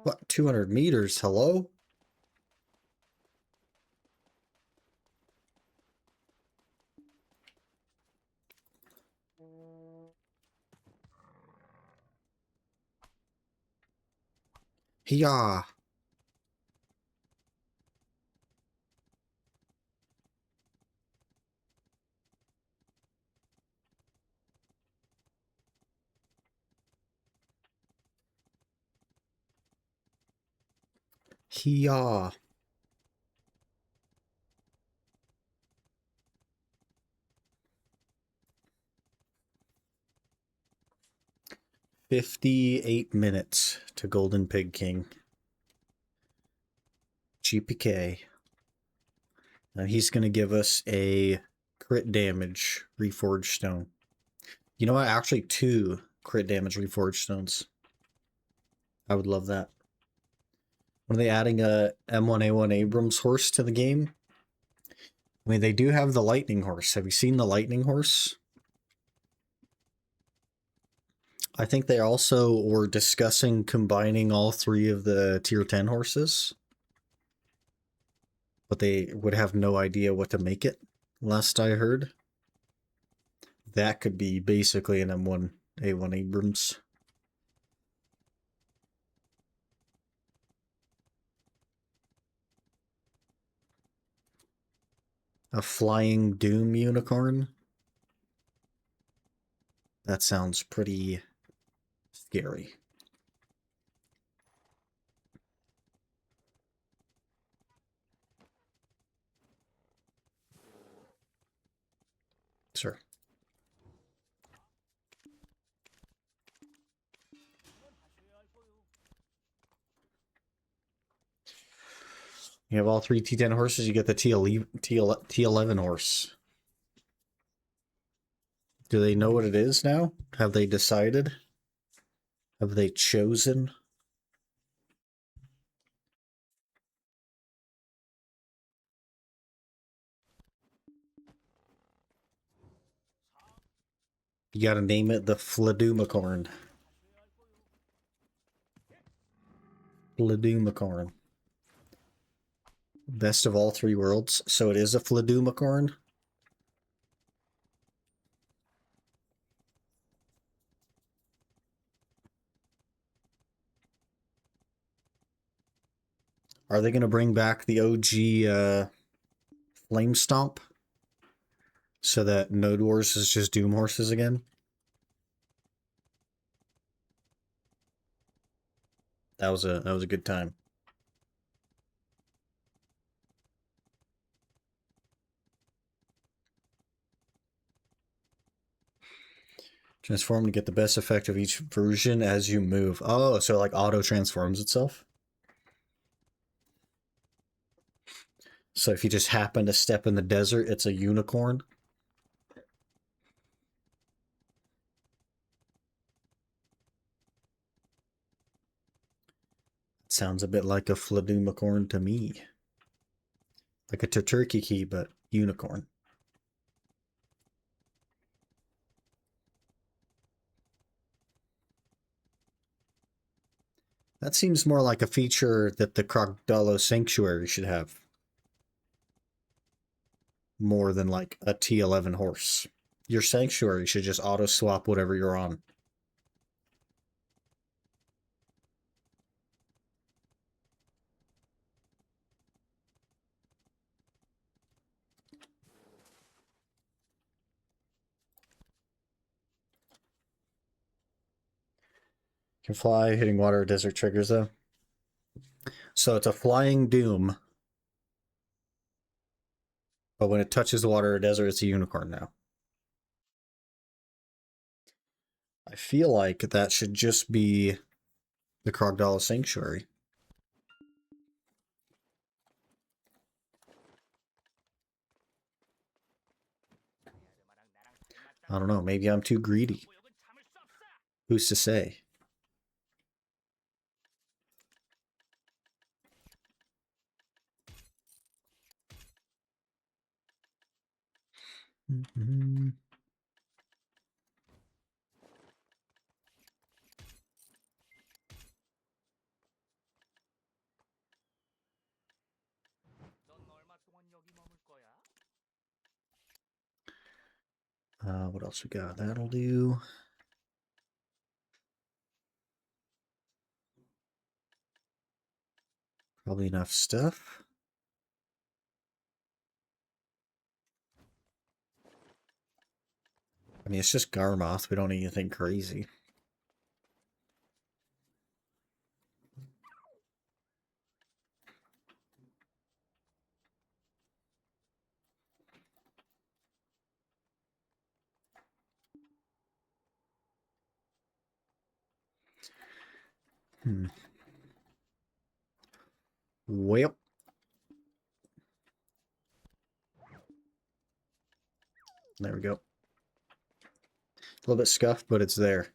What, 200 meters? Hello? Yeah. Yeah. 58 minutes to Golden Pig King. GPK. Now he's going to give us a crit damage reforged stone. You know what? Actually, 2 crit damage reforged stones. I would love that. When are they adding a M1A1 Abrams horse to the game? I mean, they do have the lightning horse. Have you seen the lightning horse? I think they also were discussing combining all 3 of the tier 10 horses. But they would have no idea what to make it, last I heard. That could be basically an M1A1 Abrams. A flying doom unicorn? That sounds pretty scary. Sure. You have all 3 T10 horses, you get the T11 horse. Do they know what it is now? Have they decided? Have they chosen? You gotta name it the Fladumacorn. Fladumacorn. Best of all 3 worlds. So it is a Fladumacorn? Are they going to bring back the OG Flame Stomp? So that Node Wars is just Doom Horses again? That was a good time. Transform to get the best effect of each version as you move. Oh, so like auto transforms itself? So if you just happen to step in the desert, it's a unicorn? Sounds a bit like a Fladumacorn to me. Like a Turkey key, but unicorn. That seems more like a feature that the Crocodilo Sanctuary should have. More than like a T11 horse. Your Sanctuary should just auto-swap whatever you're on. Can fly, hitting water or desert triggers though. So it's a flying doom. But when it touches the water or desert, it's a unicorn now. I feel like that should just be the Crocodile Sanctuary. I don't know, maybe I'm too greedy. Who's to say? Mm-hmm. What else we got? That'll do. Probably enough stuff. I mean, it's just Garmoth. We don't need anything crazy. Well. There we go. A little bit scuffed, but it's there.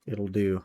It'll do.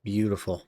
Beautiful.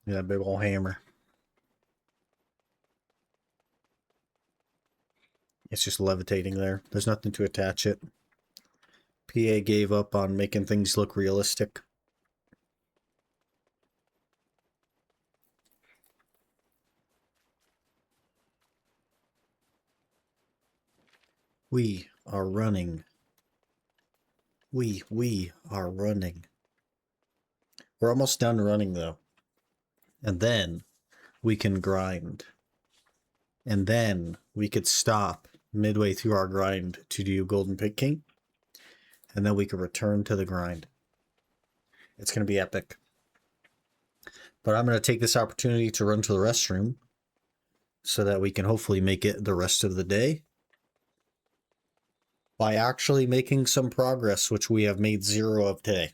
Yeah, big old hammer. It's just levitating there. There's nothing to attach it. PA gave up on making things look realistic. We are running. We are running. We're almost done running, though. And then we can grind. And then we could stop midway through our grind to do Golden Pit King. And then we could return to the grind. It's going to be epic. But I'm going to take this opportunity to run to the restroom so that we can hopefully make it the rest of the day by actually making some progress, which we have made 0 of today.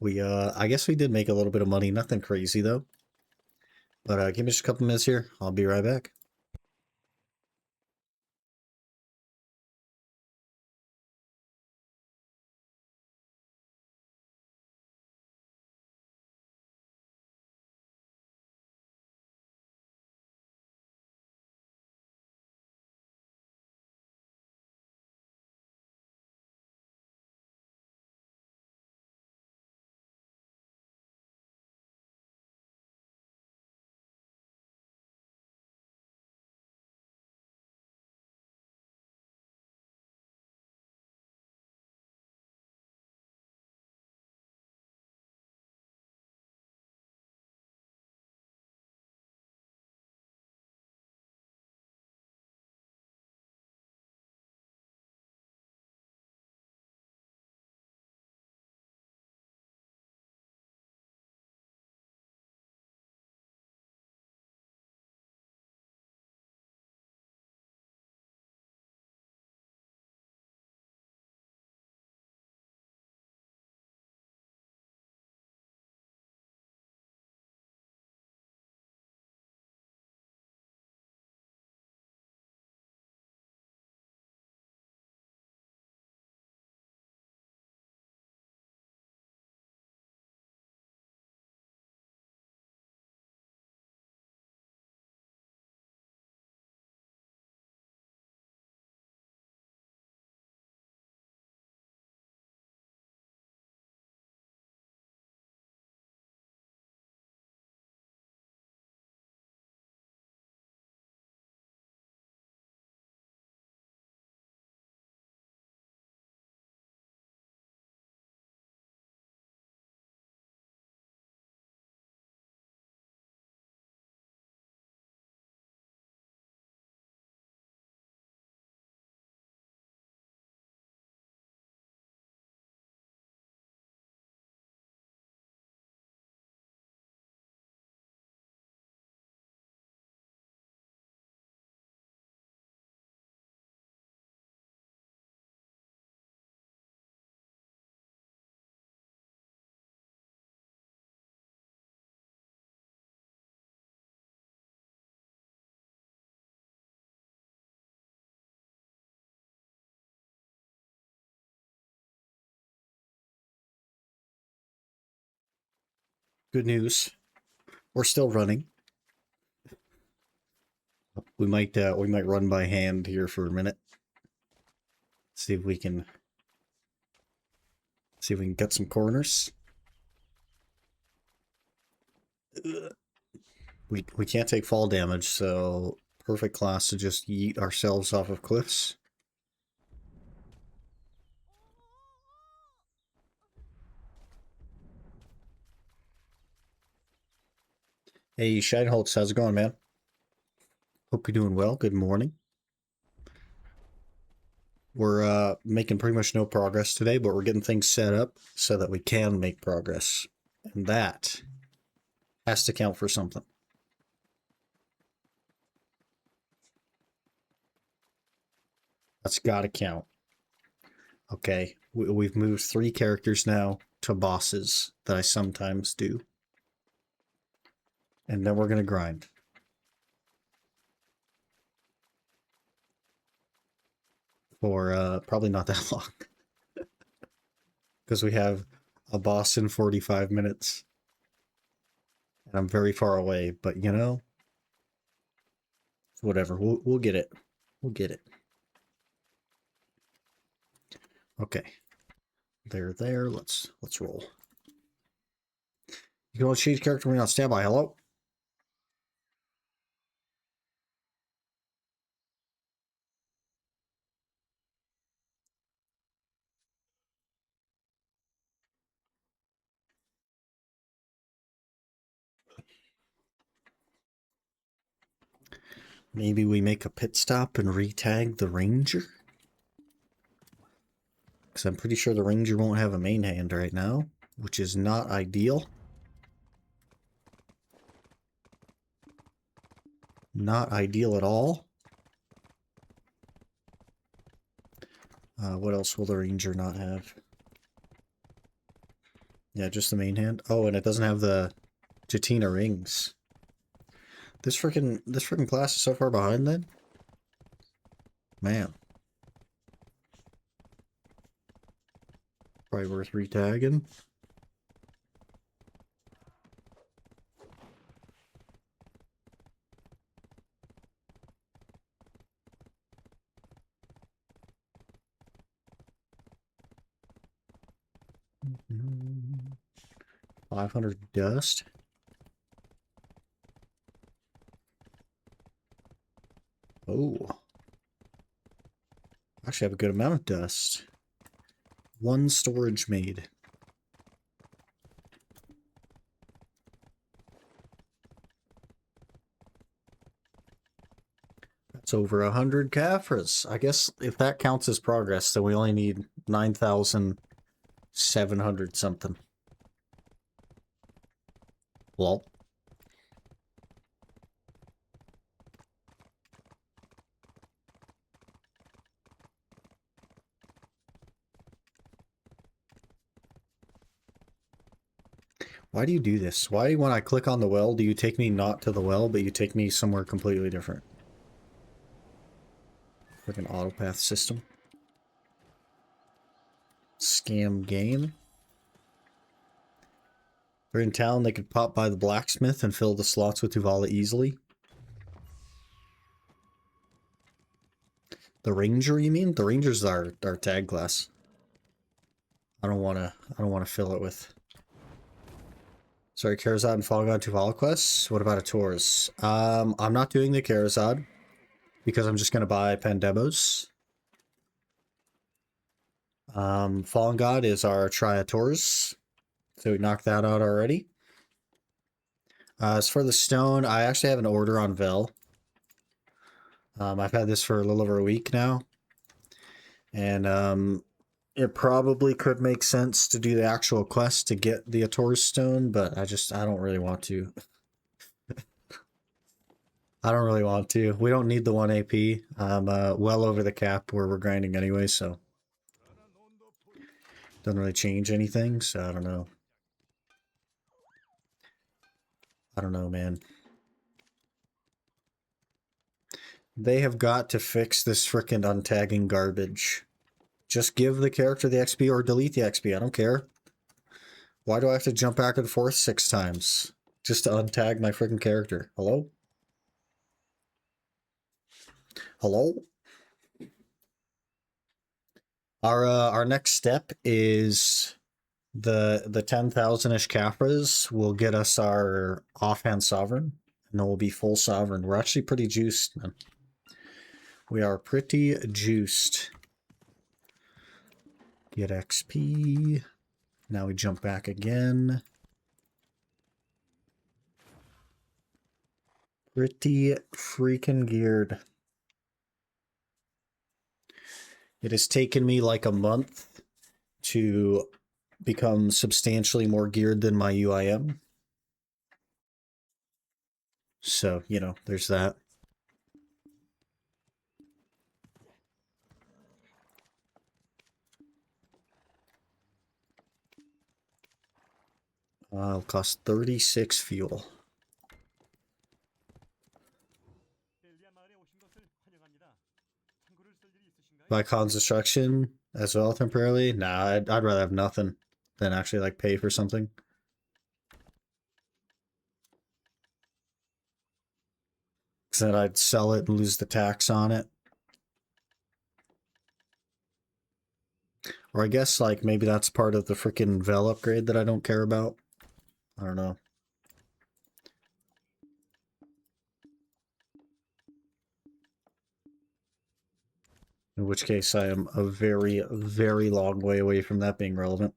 I guess we did make a little bit of money. Nothing crazy, though. But give me just a couple minutes here. I'll be right back. Good news. We're still running. We might run by hand here for a minute. See if we can get some corners. We can't take fall damage, so perfect class to just yeet ourselves off of cliffs. Hey, Scheinholtz, how's it going, man? Hope you're doing well. Good morning. We're making pretty much no progress today, but we're getting things set up so that we can make progress. And that has to count for something. That's got to count. Okay, we've moved 3 characters now to bosses that I sometimes do. And then we're going to grind. For probably not that long. Because we have a boss in 45 minutes. And I'm very far away, but you know, whatever. We'll get it. We'll get it. Okay. There. Let's roll. You can only change character when you're on standby. Hello? Maybe we make a pit stop and re-tag the ranger? Because I'm pretty sure the ranger won't have a main hand right now, which is not ideal. Not ideal at all. What else will the ranger not have? Yeah, just the main hand. Oh, and it doesn't have the Jatina rings. This freaking class is so far behind then? Man. Probably worth re-tagging. Mm-hmm. 500 dust. Oh. Actually have a good amount of dust. 1 storage made. That's over 100 Caphras. I guess if that counts as progress, then we only need 9,700 something. Lol. Why do you do this? Why, when I click on the well, do you take me not to the well, but you take me somewhere completely different? Like an autopath system. Scam game. If they're in town, they could pop by the blacksmith and fill the slots with Tuvala easily. The ranger, you mean? The ranger's our tag class. I don't wanna fill it with. Sorry, Karazad and Fall God Tuvala quests. What about a Taurus? I'm not doing the Karazad because I'm just gonna buy Pandemos. Fallen God is our Triators. So we knocked that out already. As for the stone, I actually have an order on Vel. I've had this for a little over a week now. And it probably could make sense to do the actual quest to get the Ator's stone, but I don't really want to. I don't really want to. We don't need the 1 AP. I'm well over the cap where we're grinding anyway, so doesn't really change anything, so I don't know. I don't know, man. They have got to fix this frickin' untagging garbage. Just give the character the XP or delete the XP. I don't care. Why do I have to jump back and forth 6 times? Just to untag my freaking character. Hello? Hello? Our next step is the 10,000-ish Caphras will get us our offhand sovereign, and then we'll be full sovereign. We're actually pretty juiced, man. We are pretty juiced. Get XP. Now we jump back again. Pretty freaking geared. It has taken me like a month to become substantially more geared than my UIM. So, you know, there's that. It'll cost 36 fuel. Buy cons destruction as well temporarily? Nah, I'd rather have nothing than actually like pay for something. Because then I'd sell it and lose the tax on it. Or I guess like maybe that's part of the freaking Vel upgrade that I don't care about. I don't know. In which case I am a very, very long way away from that being relevant.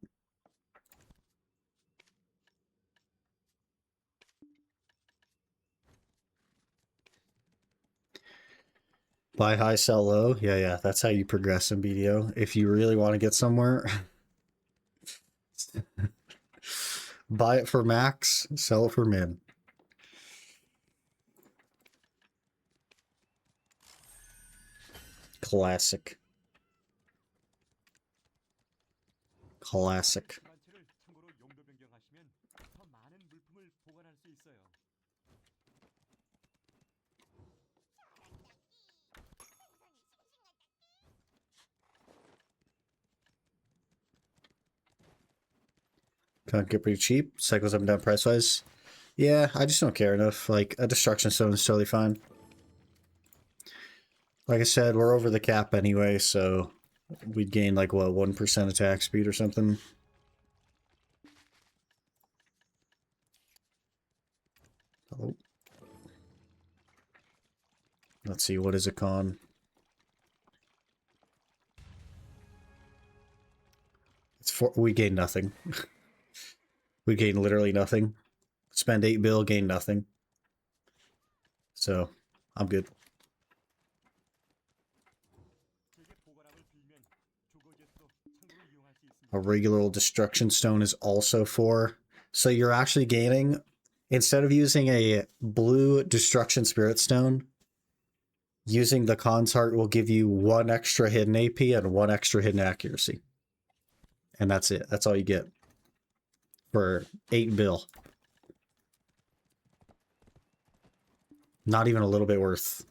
Buy high, sell low. Yeah, that's how you progress in BDO. If you really want to get somewhere, buy it for max, sell it for min. Classic. Classic. Can't get pretty cheap. Cycles up and down price wise. Yeah, I just don't care enough. Like, a destruction stone is totally fine. Like I said, we're over the cap anyway, so we'd gain like, what, 1% attack speed or something? Oh. Let's see, what is a con? It's for, we gain nothing. We gain literally nothing. Spend 8 bill, gain nothing. So, I'm good. A regular old destruction stone is also 4. So you're actually gaining, instead of using a blue destruction spirit stone, using the Khan's Heart will give you 1 extra hidden AP and 1 extra hidden accuracy. And that's it. That's all you get. For 8 bill. Not even a little bit worth.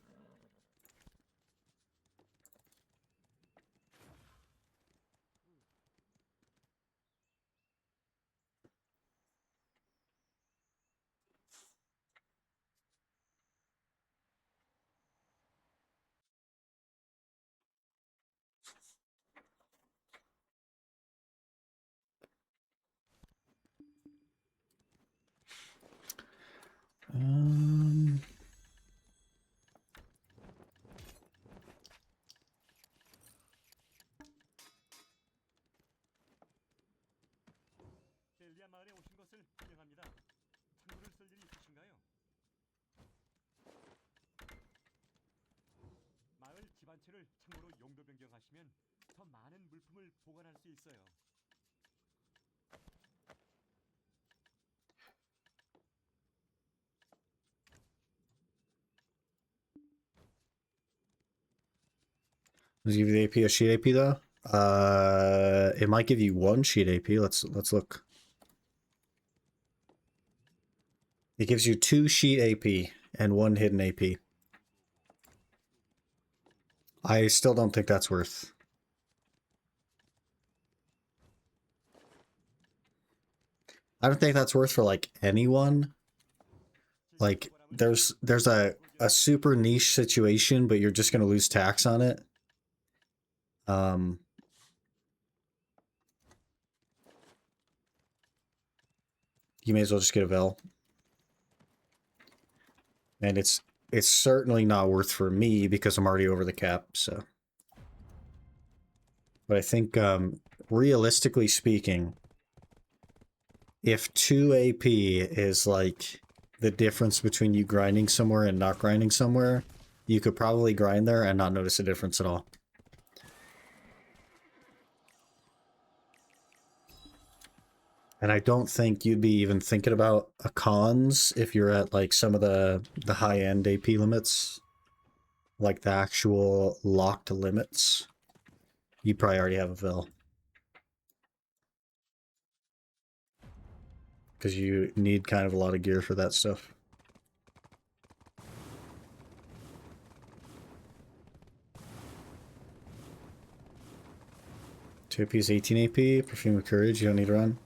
Does it give you the AP a sheet AP though? It might give you 1 sheet AP. Let's look. It gives you 2 sheet AP and 1 hidden AP. I still don't think that's worth. I don't think that's worth for like anyone. Like there's a super niche situation, but you're just gonna lose tax on it. You may as well just get a Vel. And it's certainly not worth for me because I'm already over the cap, so. But I think realistically speaking, if 2 AP is like the difference between you grinding somewhere and not grinding somewhere, you could probably grind there and not notice a difference at all. And I don't think you'd be even thinking about a cons if you're at like some of the high-end AP limits, like the actual locked limits. You probably already have a Vel. Because you need kind of a lot of gear for that stuff. Two AP's 18 AP, Perfume of Courage, you don't need to run.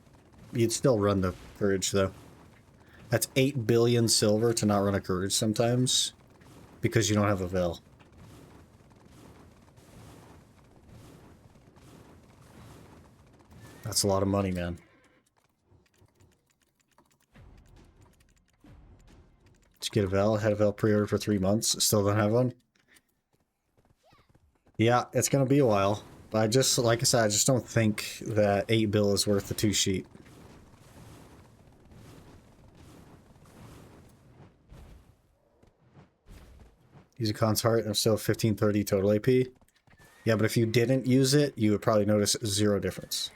You'd still run the Courage though. That's 8 billion silver to not run a Courage sometimes, because you don't have a Vel. That's a lot of money, man. Just get a Vel. I had a Vel pre-order for 3 months. Still don't have one. Yeah, it's gonna be a while. But I just, like I said, I just don't think that 8 bill is worth the 2 sheet. Use a Khan's Heart and I'm still 1530 total AP. Yeah, but if you didn't use it, you would probably notice 0 difference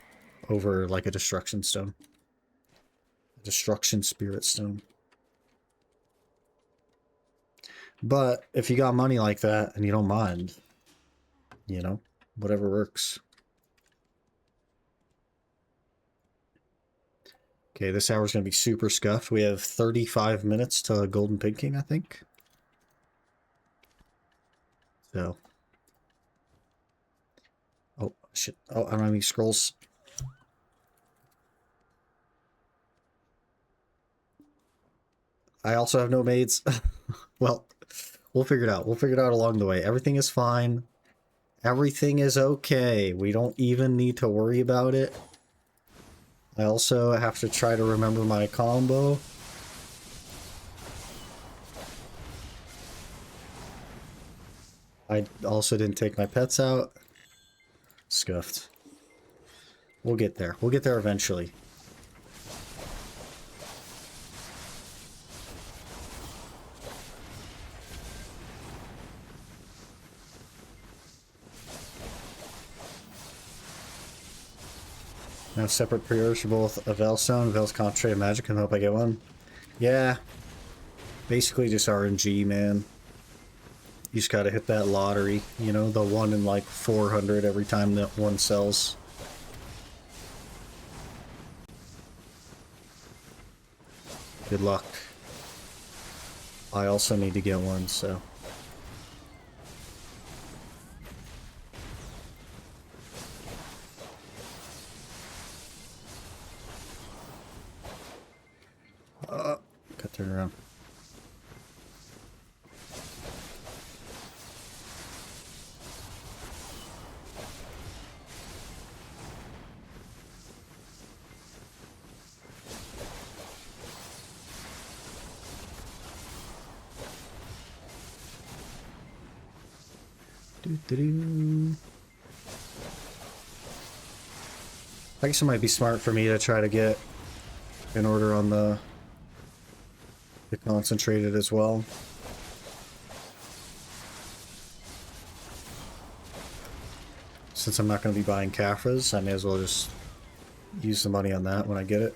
over like a Destruction Stone. A Destruction Spirit Stone. But if you got money like that and you don't mind, you know, whatever works. Okay, this hour's going to be super scuffed. We have 35 minutes to Golden Pinking, I think. So. Oh, shit. Oh, I don't have any scrolls. I also have no maids. Well, we'll figure it out. We'll figure it out along the way. Everything is fine. Everything is okay. We don't even need to worry about it. I also have to try to remember my combo. I also didn't take my pets out. Scuffed. We'll get there. We'll get there eventually. Now separate pre-orders for both a Velstone, Vel's Concentrated Magic, and hope I get one. Yeah. Basically just RNG, man. You just gotta hit that lottery, you know, the 1 in like 400 every time that one sells. Good luck. I also need to get one, so. Got turned around. I guess it might be smart for me to try to get an order on the concentrated as well. Since I'm not going to be buying Caphras, I may as well just use the money on that when I get it.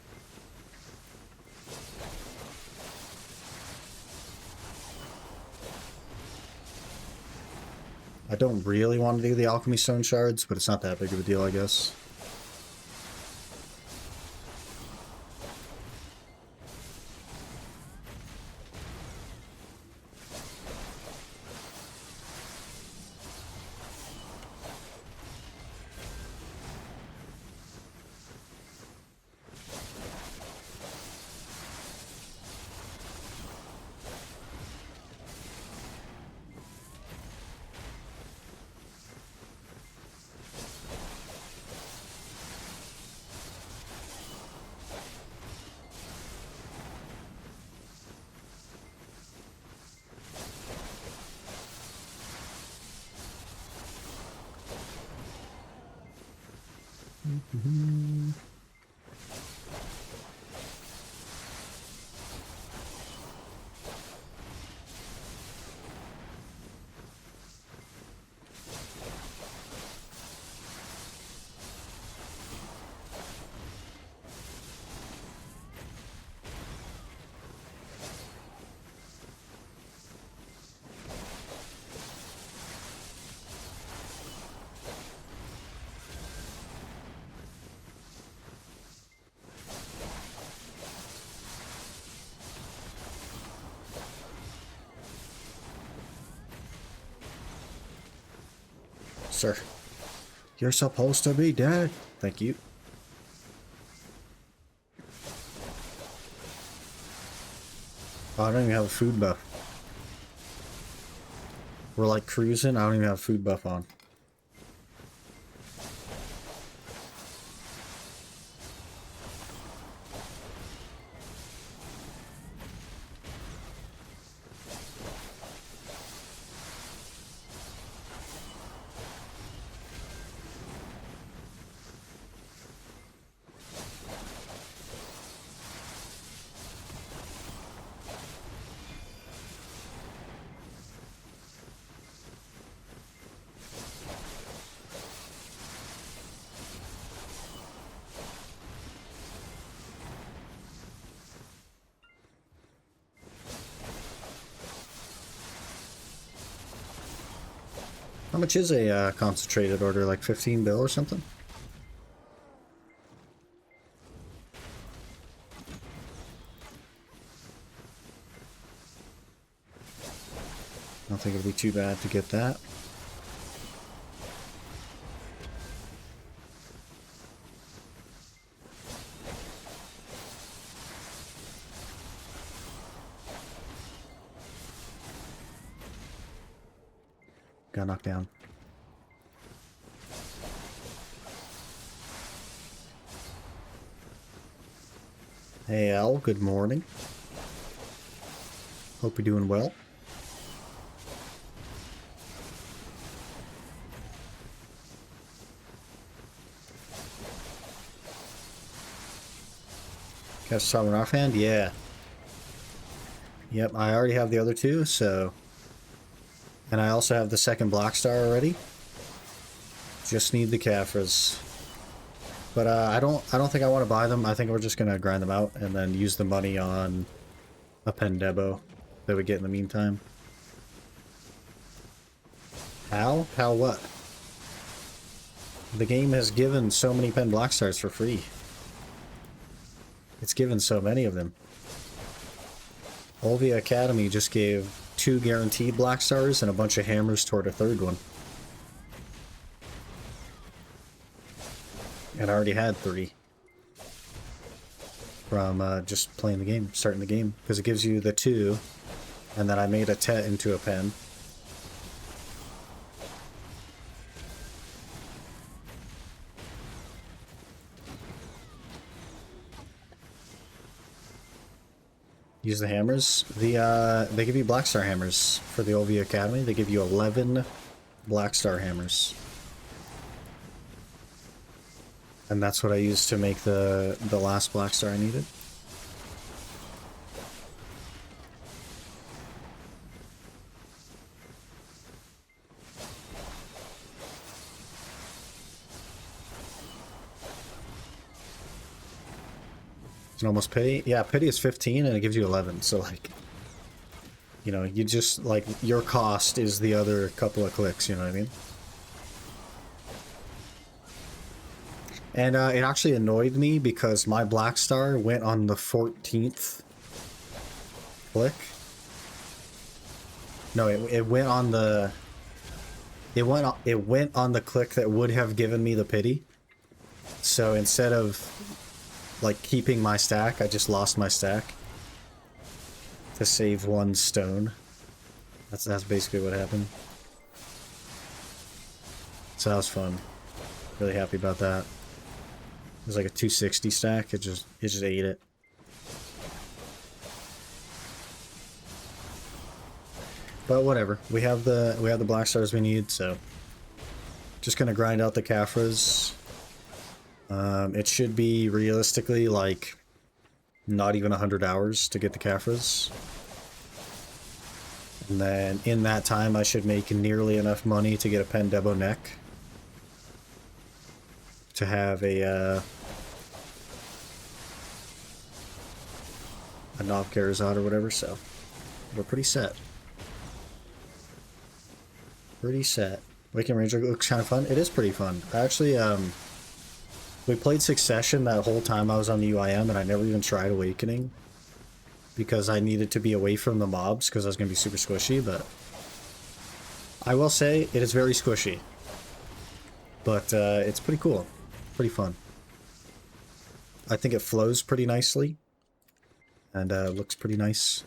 I don't really want to do the Alchemy Stone Shards, but it's not that big of a deal, I guess. Sir, you're supposed to be dead. Thank you. Oh, I don't even have a food buff. We're like cruising. I don't even have a food buff on. How much is a concentrated order? Like 15 bill or something? I don't think it'll be too bad to get that. Got knocked down. Hey Al, good morning. Hope you're doing well. Got someone offhand? Yeah. Yep, I already have the other two, so... And I also have the second Black Star already. Just need the Caphras. But I don't think I want to buy them. I think we're just gonna grind them out and then use the money on a pen debo that we get in the meantime. How? How what? The game has given so many pen Black Stars for free. It's given so many of them. Olvia Academy just gave 2 guaranteed Black Stars and a bunch of hammers toward a 3rd one. And I already had 3 from just playing the game, starting the game, because it gives you the 2, and then I made a Tet into a pen. Use the hammers. They give you Black Star hammers for the Olvia Academy. They give you 11 Black Star hammers. And that's what I used to make the last Black Star I needed. It's almost pity. Yeah, pity is 15 and it gives you 11. So like, you know, you just like your cost is the other couple of clicks. You know what I mean? And it actually annoyed me because my Black Star went on the 14th click. No, it went on the. It went on the click that would have given me the pity. So instead of like keeping my stack, I just lost my stack to save 1 stone. That's basically what happened. So that was fun. Really happy about that. It was like a 260 stack. It just ate it. But whatever. We have the Black Stars we need, so just gonna grind out the Caphras. It should be realistically like not even 100 hours to get the Caphras. And then in that time I should make nearly enough money to get a Pendebo neck. To have a Novkarazad or whatever, so we're pretty set. Pretty set. Waking Ranger looks kind of fun. It is pretty fun. Actually, we played Succession that whole time I was on the UIM, and I never even tried Awakening. Because I needed to be away from the mobs, because I was going to be super squishy, but... I will say, it is very squishy. But, it's pretty cool. Pretty fun. I think it flows pretty nicely. And, looks pretty nice.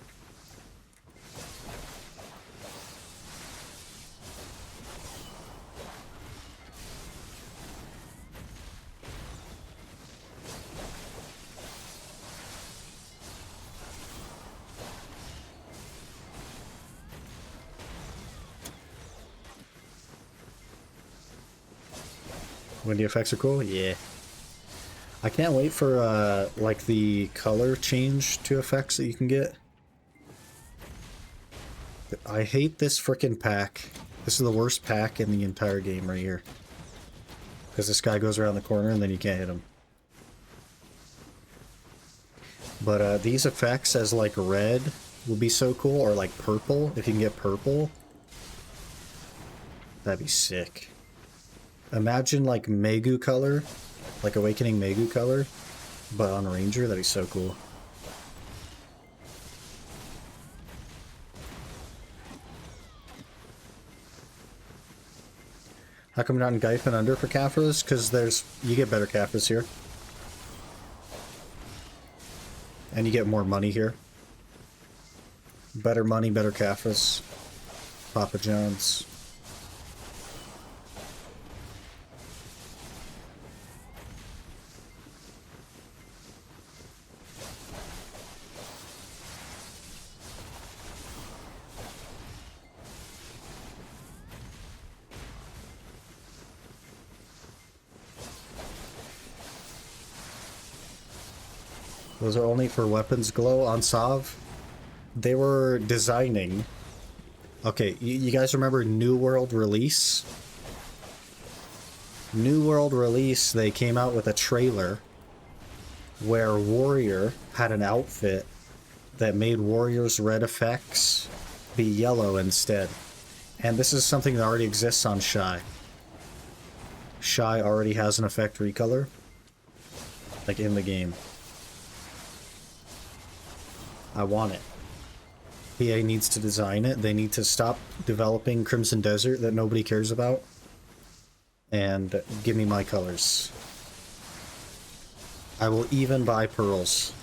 When the effects are cool? Yeah. I can't wait for, like, the color change to effects that you can get. I hate this frickin' pack. This is the worst pack in the entire game right here. Because this guy goes around the corner and then you can't hit him. But, these effects as, like, red would be so cool. Or, like, purple. If you can get purple. That'd be sick. Imagine, like, Megu color. Like Awakening Megu color, but on Ranger, that'd be so cool. How come not in Geif and under for Caphras? Because you get better Caphras here. And you get more money here. Better money, better Caphras. Papa John's. Those are only for weapons glow on Sav. They were designing... Okay, you guys remember New World Release? New World Release, they came out with a trailer where Warrior had an outfit that made Warrior's red effects be yellow instead. And this is something that already exists on Shy. Shy already has an effect recolor. Like in the game. I want it. PA needs to design it. They need to stop developing Crimson Desert that nobody cares about. And give me my colors. I will even buy pearls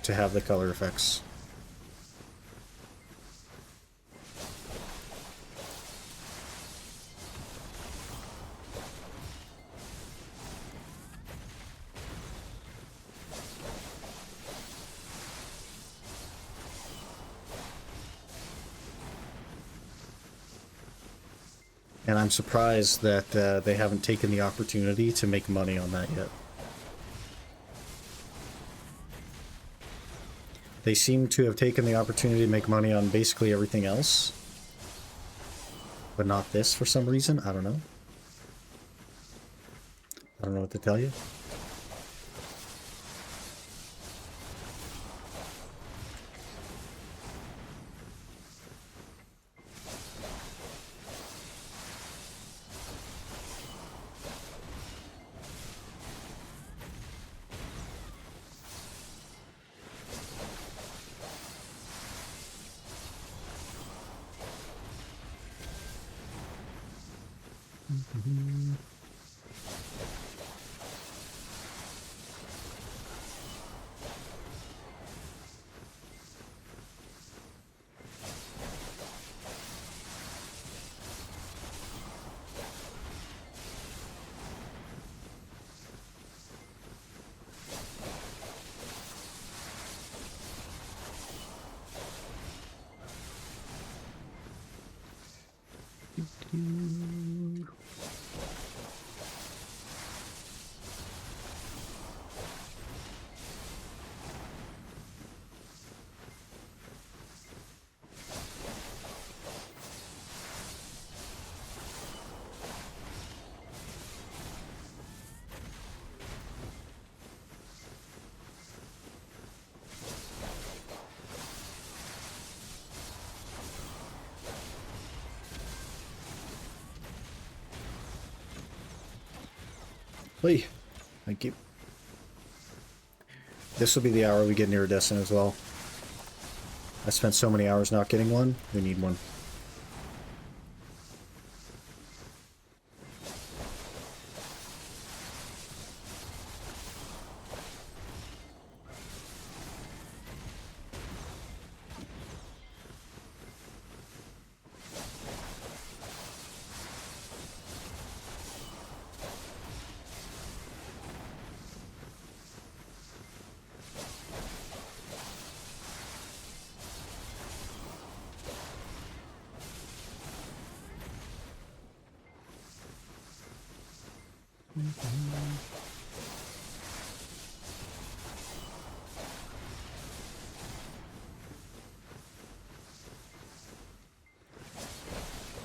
to have the color effects. And I'm surprised that they haven't taken the opportunity to make money on that yet. They seem to have taken the opportunity to make money on basically everything else. But not this for some reason. I don't know. I don't know what to tell you. Hey, thank you. This will be the hour we get iridescent as well. I spent so many hours not getting one. We need one.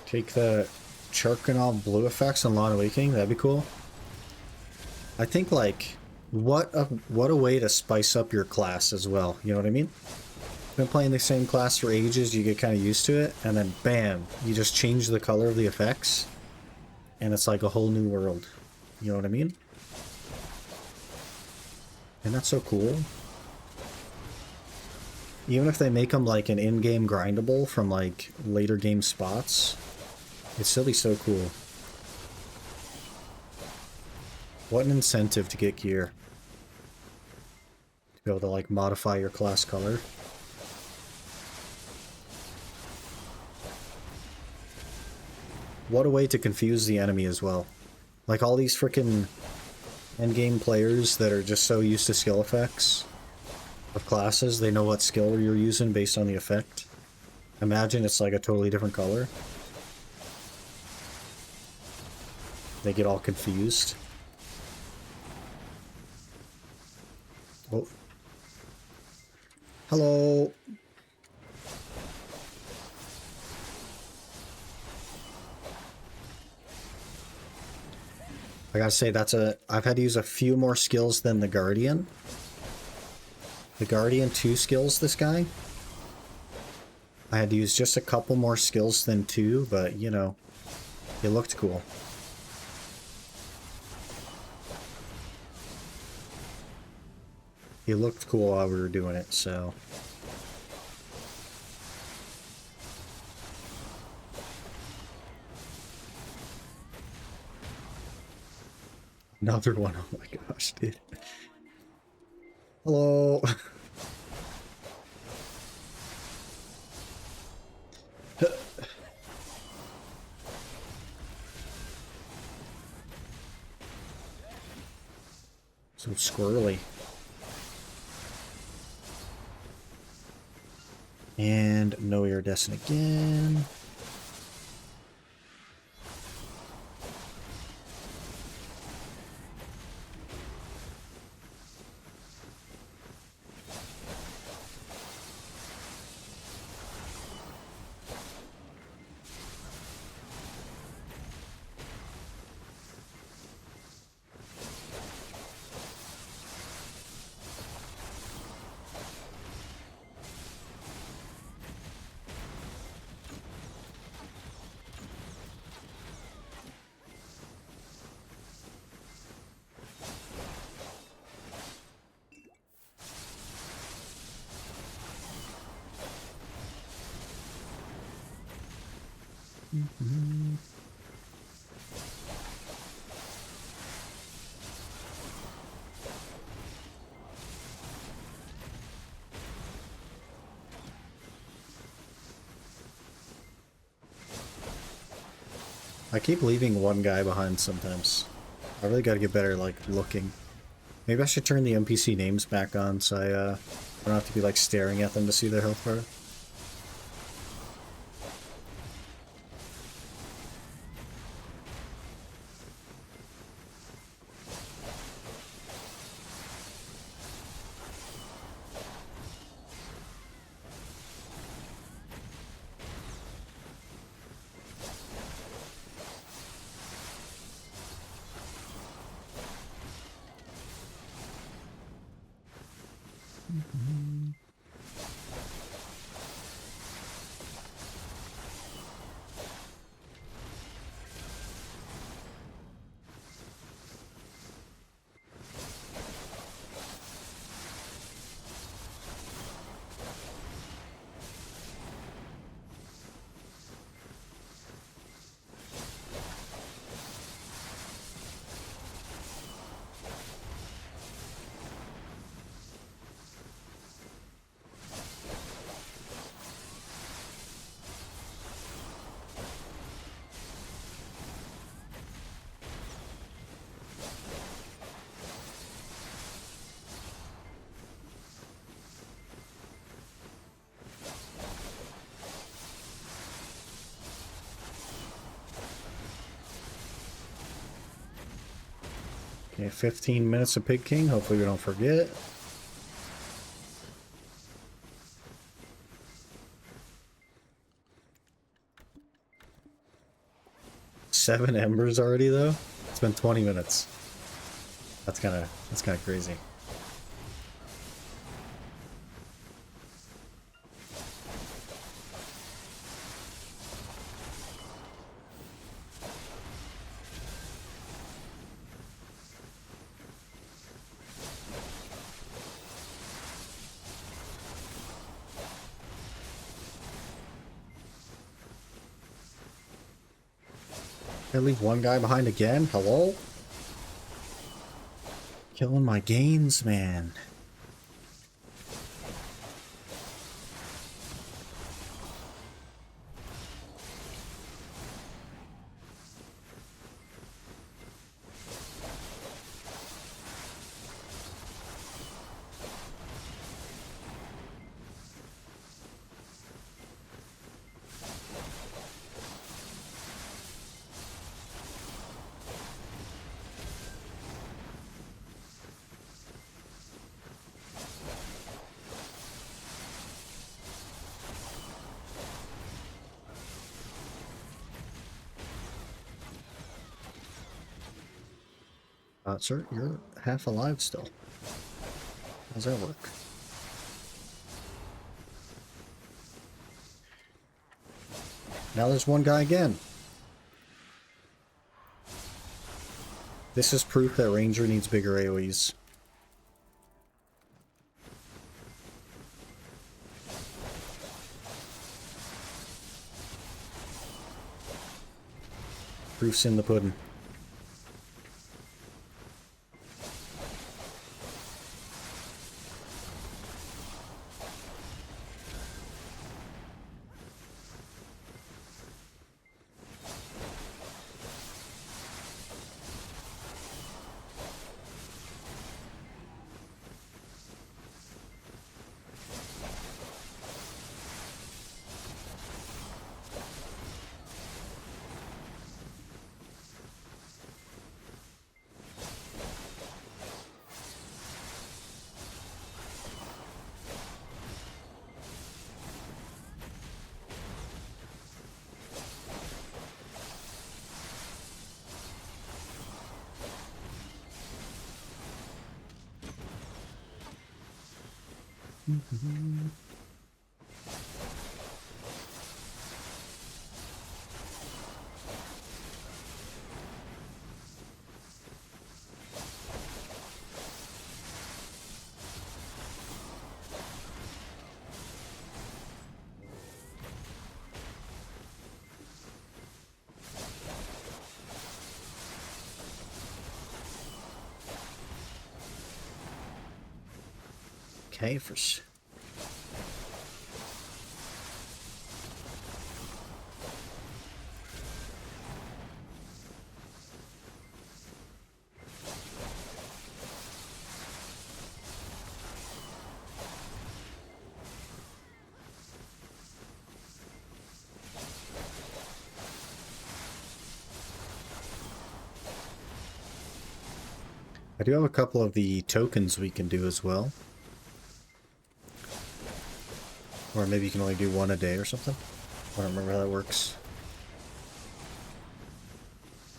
Take the Charcanol blue effects on Lawn Awakening. That'd be cool. I think, like, what a way to spice up your class as well. You know what I mean? Been playing the same class for ages, you get kind of used to it, and then bam, you just change the color of the effects, and it's like a whole new world. You know what I mean? And that's so cool. Even if they make them like an in-game grindable from like later game spots, it'd still be so cool. What an incentive to get gear. To be able to like modify your class color. What a way to confuse the enemy as well. Like all these freaking endgame players that are just so used to skill effects of classes, they know what skill you're using based on the effect. Imagine it's like a totally different color. They get all confused. Oh. Hello. I gotta say, I've had to use a few more skills than the Guardian. The Guardian 2 skills, this guy. I had to use just a couple more skills than 2, but, you know, it looked cool. It looked cool while we were doing it, so... Another one, oh my gosh, dude. Hello! So squirrely. And no iridescent again. I keep leaving one guy behind sometimes. I really gotta get better, like, looking. Maybe I should turn the NPC names back on so I don't have to be, like, staring at them to see their health bar. Okay, 15 minutes of Pig King. Hopefully we don't forget. Seven embers already though? It's been 20 minutes. That's kinda crazy. I leave one guy behind again? Hello? Killing my gains, man. Sir, you're half alive still. How's that work? Now there's one guy again. This is proof that Ranger needs bigger AoEs. Proof's in the pudding. Caphras. I do have a couple of the tokens we can do as well. Or maybe you can only do one a day or something. I don't remember how that works.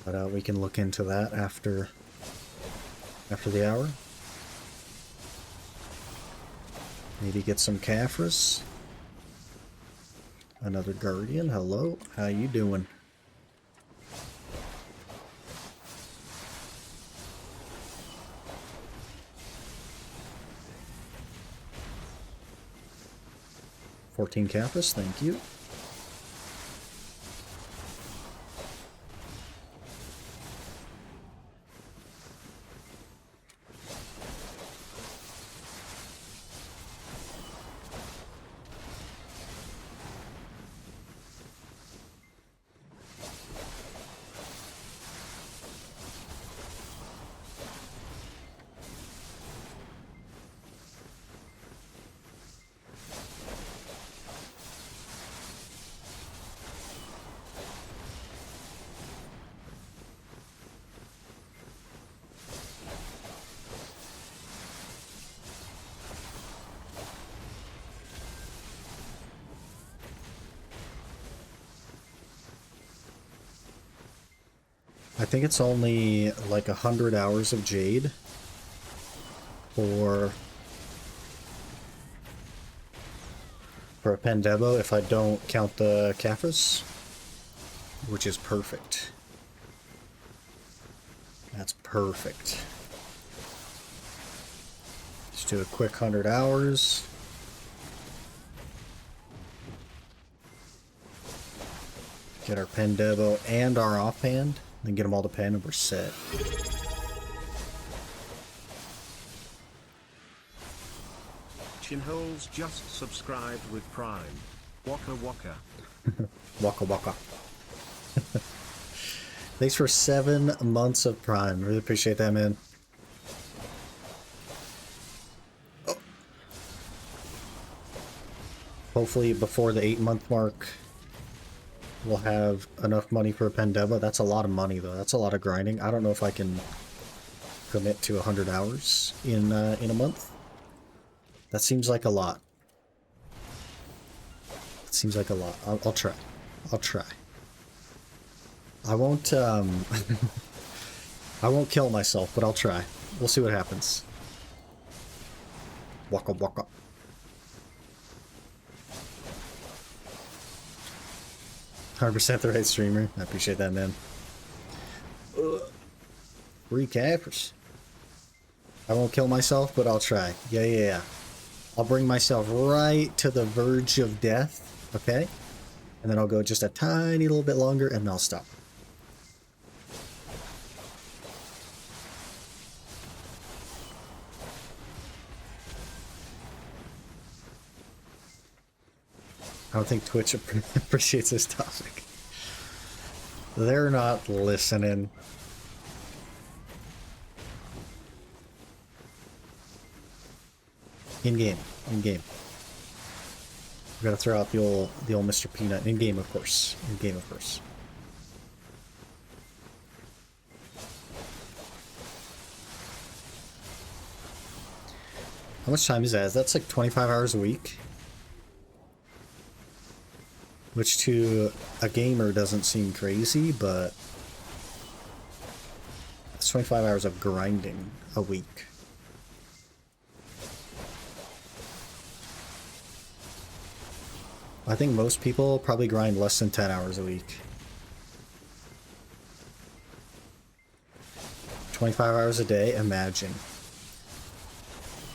But we can look into that after the hour. Maybe get some Caphras. Another Guardian. Hello. How you doing? $14 Caphras, thank you. I think it's only like 100 hours of Jade for a Pandebo if I don't count the Caphras, which is perfect. That's perfect. Let's do a quick 100 hours. Get our Pandebo and our offhand, then get them all to pen and we're set. Chinholes just subscribed with Prime. Waka waka. Waka waka. Thanks for 7 months of Prime. Really appreciate that, man. Oh. Hopefully before the 8-month mark, we'll have enough money for a Pandeba. That's a lot of money, though. That's a lot of grinding. I don't know if I can commit to 100 hours in a month. That seems like a lot. It seems like a lot. I'll try. I'll try. I won't, I won't kill myself, but I'll try. We'll see what happens. Waka waka. %, the right streamer. I appreciate that, man. Free Caphras. I won't kill myself, but I'll try. Yeah. I'll bring myself right to the verge of death, okay? And then I'll go just a tiny little bit longer, and I'll stop. I don't think Twitch appreciates this topic. They're not listening. In game. We gotta throw out the old Mr. Peanut. In game, of course. How much time is that? That's like 25 hours a week. Which to a gamer doesn't seem crazy, but it's 25 hours of grinding a week. I think most people probably grind less than 10 hours a week. 25 hours a day, imagine.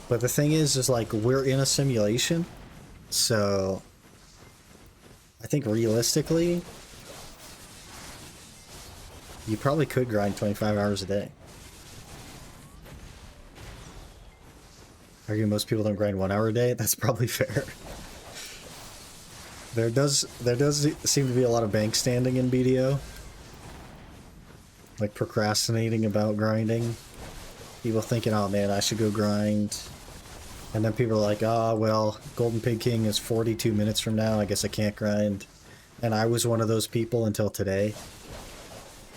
But the thing is like, we're in a simulation, so I think realistically, you probably could grind 25 hours a day. Argue most people don't grind 1 hour a day? That's probably fair. There does seem to be a lot of bank standing in BDO. Like procrastinating about grinding. People thinking, oh man, I should go grind. And then people are like, oh, well, Golden Pig King is 42 minutes from now. I guess I can't grind. And I was one of those people until today.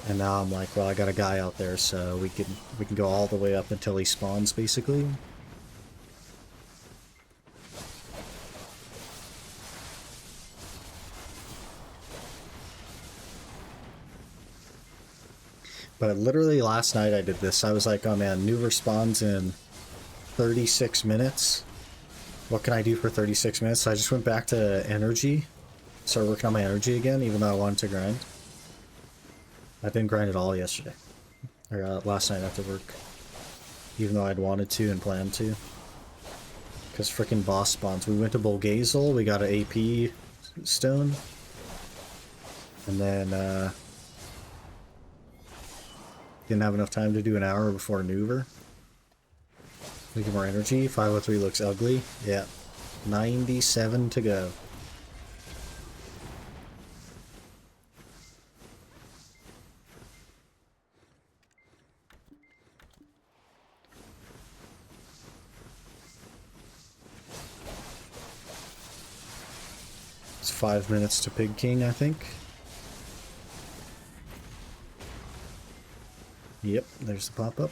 And now I'm like, well, I got a guy out there, so we can go all the way up until he spawns, basically. But literally last night I did this. I was like, oh man, Nuver spawns in 36 minutes. What can I do for 36 minutes? So I just went back to energy. Started working on my energy again, even though I wanted to grind. I didn't grind at all yesterday. Or last night after work. Even though I'd wanted to and planned to. Because freaking boss spawns. We went to Bolgazel, we got an AP stone. And then, didn't have enough time to do an hour before Nuver. We get more energy. 503 looks ugly. Yeah. 97 to go. It's 5 minutes to Pig King, I think. Yep, there's the pop-up.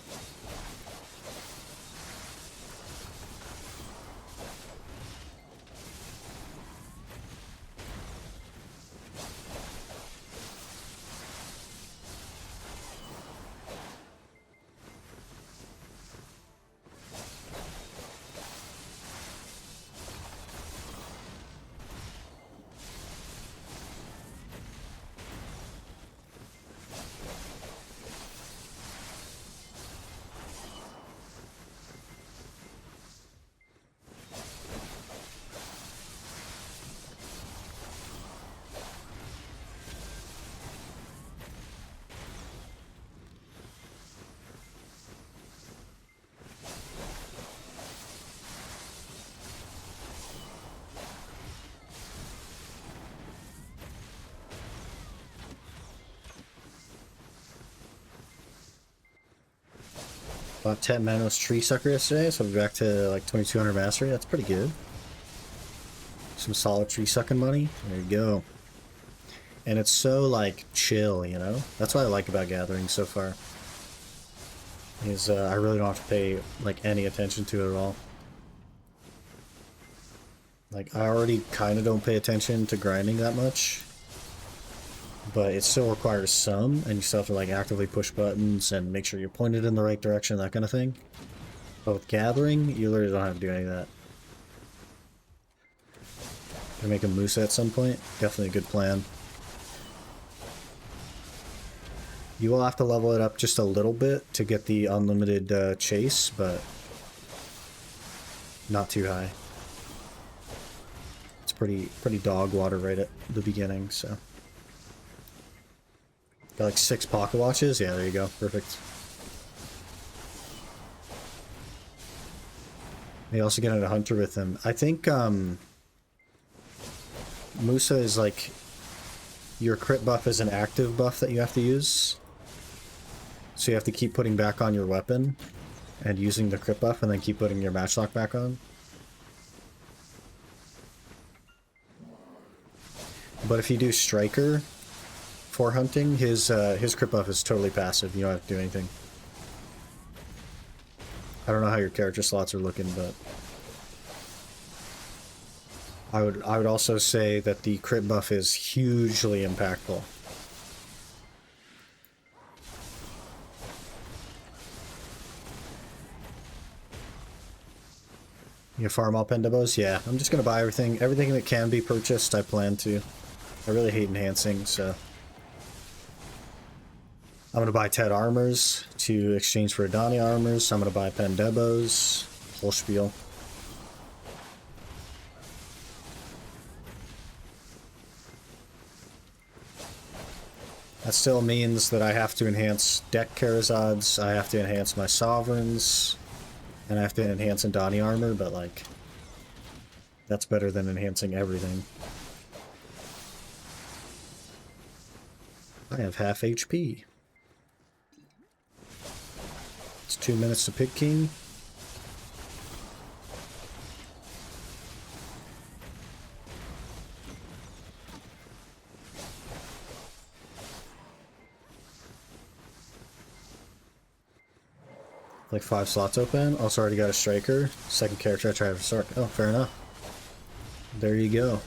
Bought 10 Manos Tree Sucker yesterday, so I'll be back to like 2200 mastery. That's pretty good. Some solid tree sucking money. There you go. And it's so like chill, you know? That's what I like about Gathering so far. Is I really don't have to pay like any attention to it at all. Like I already kind of don't pay attention to grinding that much. But it still requires some, and you still have to like actively push buttons and make sure you're pointed in the right direction, that kind of thing. But with Gathering, you literally don't have to do any of that. Gonna make a Musa at some point. Definitely a good plan. You will have to level it up just a little bit to get the unlimited chase, but not too high. It's pretty dog water right at the beginning, so. Got like 6 pocket watches? Yeah, there you go. Perfect. They also get a hunter with him. I think Musa is like your crit buff is an active buff that you have to use. So you have to keep putting back on your weapon and using the crit buff and then keep putting your matchlock back on. But if you do Striker for hunting, his crit buff is totally passive. You don't have to do anything. I don't know how your character slots are looking, but I would also say that the crit buff is hugely impactful. You farm all Pendebos? Yeah, I'm just gonna buy everything that can be purchased. I plan to. I really hate enhancing, so I'm gonna buy Ted armors to exchange for Adani armors. I'm gonna buy Pendebos, whole spiel. That still means that I have to enhance deck Karazads, I have to enhance my Sovereigns, and I have to enhance Adani armor, but like, that's better than enhancing everything. I have half HP. It's 2 minutes to pick King. Like 5 slots open. Also already got a Striker. Second character I try to start. Oh, fair enough. There you go.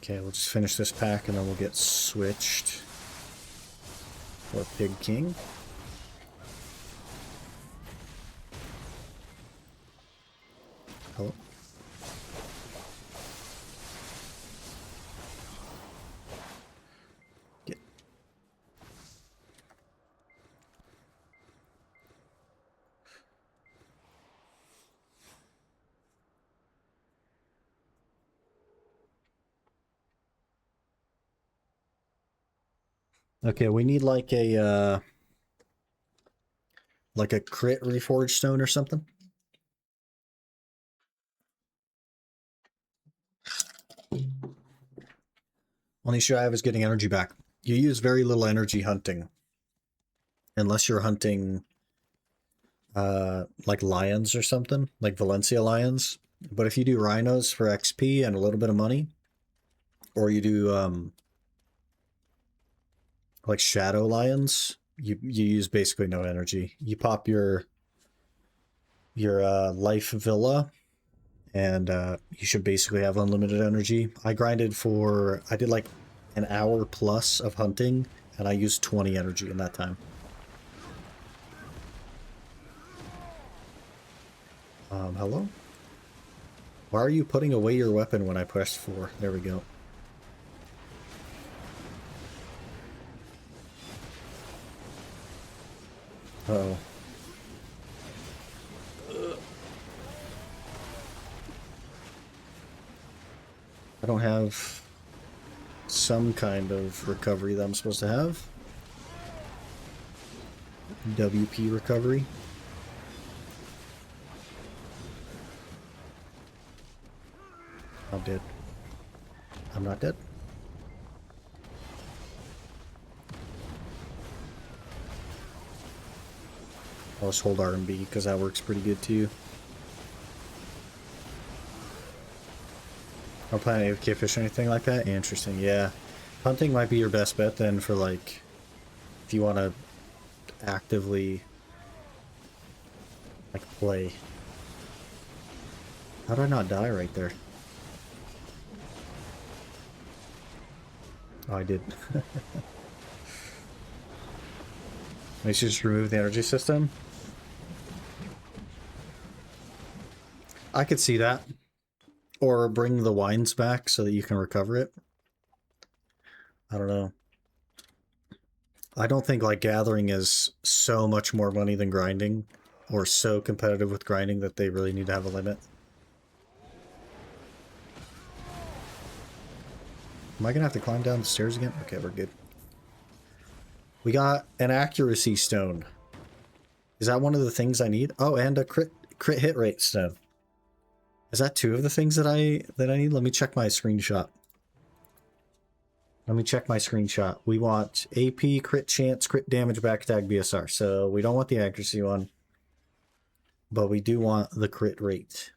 Okay, we'll just finish this pack and then we'll get switched for Pig King. Hello. Get. Okay, we need like a crit reforged stone or something. Only issue I have is getting energy back. You use very little energy hunting. Unless you're hunting like lions or something, like Valencia lions. But if you do rhinos for XP and a little bit of money, or you do like shadow lions, you use basically no energy. You pop your life villa and you should basically have unlimited energy. I did like an hour plus of hunting and I used 20 energy in that time. Hello? Why are you putting away your weapon when I pressed 4? There we go. Uh-oh. I don't have some kind of recovery that I'm supposed to have. WP recovery. I'm dead. I'm not dead. I'll just hold R and B because that works pretty good too. I'm planning AFK fish or anything like that? Interesting, yeah. Hunting might be your best bet then for like, if you want to actively like play. How did I not die right there? Oh, I did. I should just remove the energy system. I could see that. Or bring the wines back so that you can recover it. I don't know. I don't think like gathering is so much more money than grinding, or so competitive with grinding that they really need to have a limit. Am I gonna have to climb down the stairs again? Okay, we're good. We got an accuracy stone. Is that one of the things I need? Oh, and a crit hit rate stone. Is that two of the things that I need? Let me check my screenshot. Let me check my screenshot. We want AP, crit chance, crit damage, back attack, BSR. So we don't want the accuracy one, but we do want the crit rate.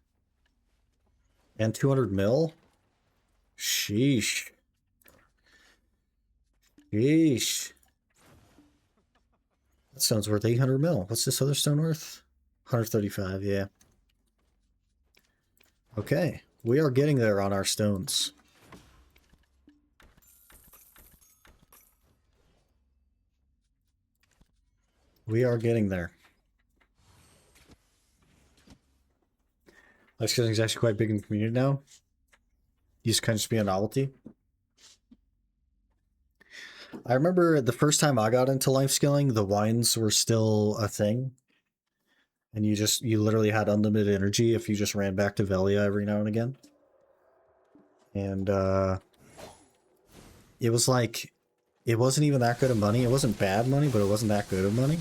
And 200 mil? Sheesh. Sheesh. That stone's worth 800 mil. What's this other stone worth? 135, yeah. Okay, we are getting there on our stones. We are getting there. Life skilling is actually quite big in the community now. Used to kind of just be a novelty. I remember the first time I got into life skilling, the wines were still a thing. And you literally had unlimited energy if you just ran back to Velia every now and again. And it was like, it wasn't even that good of money. It wasn't bad money, but it wasn't that good of money.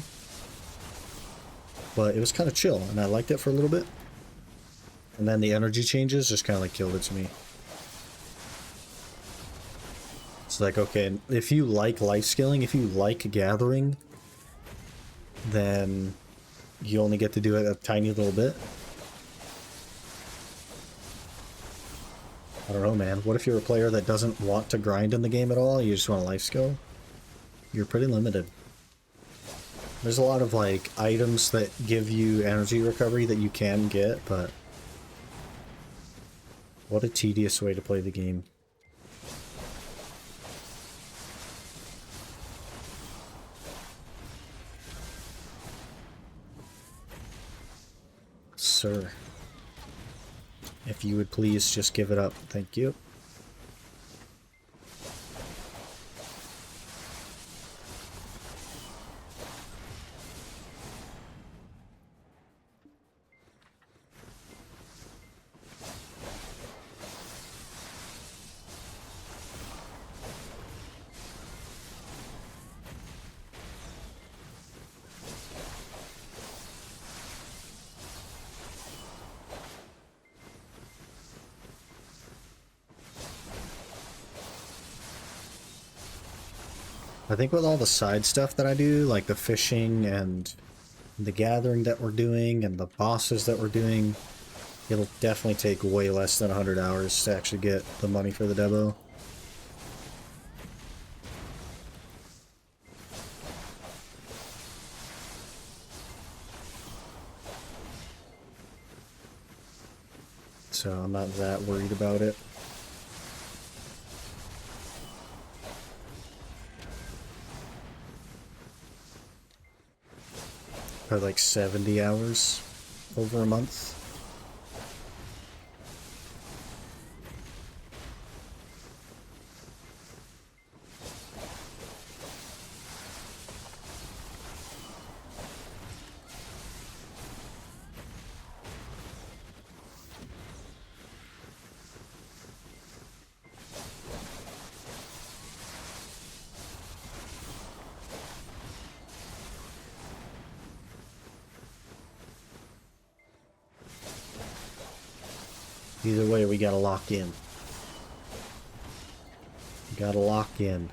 But it was kind of chill, and I liked it for a little bit. And then the energy changes just kind of like killed it to me. It's like, okay, if you like life skilling, if you like gathering, then you only get to do it a tiny little bit. I don't know, man. What if you're a player that doesn't want to grind in the game at all? You just want a life skill? You're pretty limited. There's a lot of like items that give you energy recovery that you can get, but what a tedious way to play the game. Sir, if you would please just give it up. Thank you. I think with all the side stuff that I do, like the fishing and the gathering that we're doing and the bosses that we're doing, it'll definitely take way less than 100 hours to actually get the money for the demo. So I'm not that worried about it. Probably like 70 hours over a month. Either way, we gotta lock in. We gotta lock in.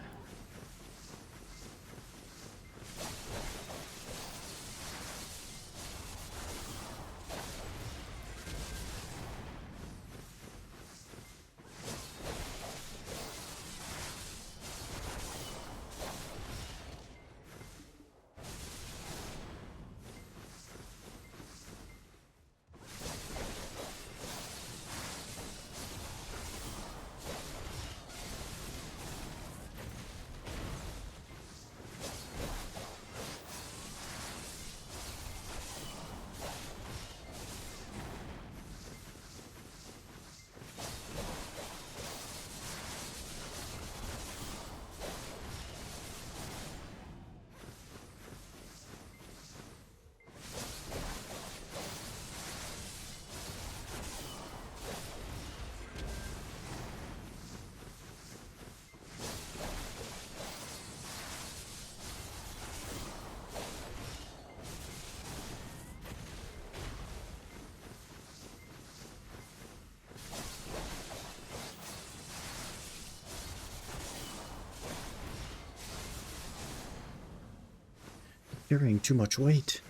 Carrying too much weight.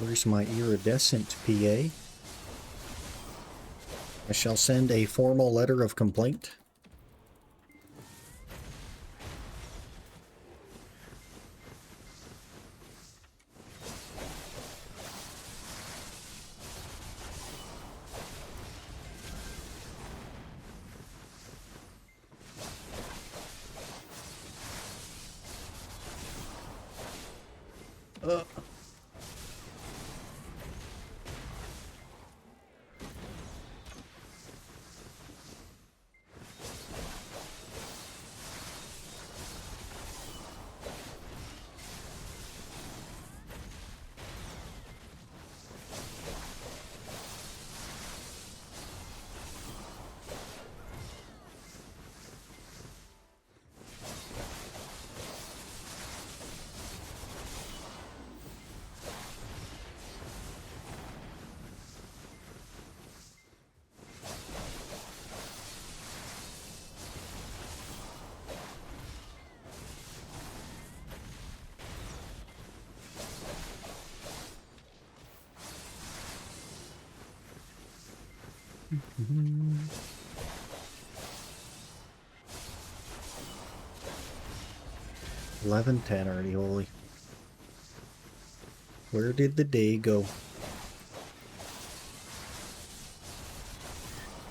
Where's my iridescent PA? I shall send a formal letter of complaint. Mm-hmm. 11:10 already, holy. Where did the day go?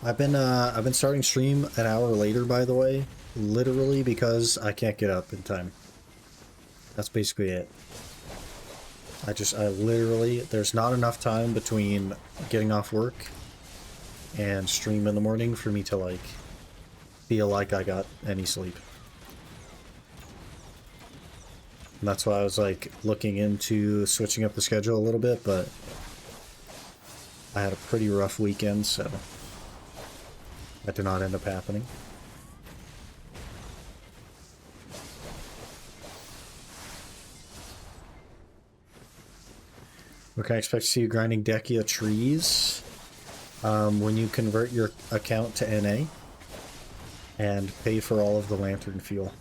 I've been starting stream an hour later, by the way, literally because I can't get up in time. That's basically it. I literally, there's not enough time between getting off work and stream in the morning for me to, like, feel like I got any sleep. And that's why I was, like, looking into switching up the schedule a little bit, but I had a pretty rough weekend, so that did not end up happening. What can I expect to see you grinding Dekia trees? When you convert your account to NA and pay for all of the lantern fuel.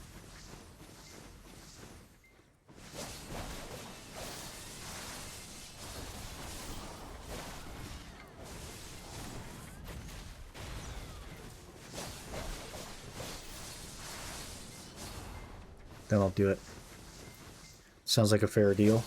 then I'll do it. Sounds like a fair deal.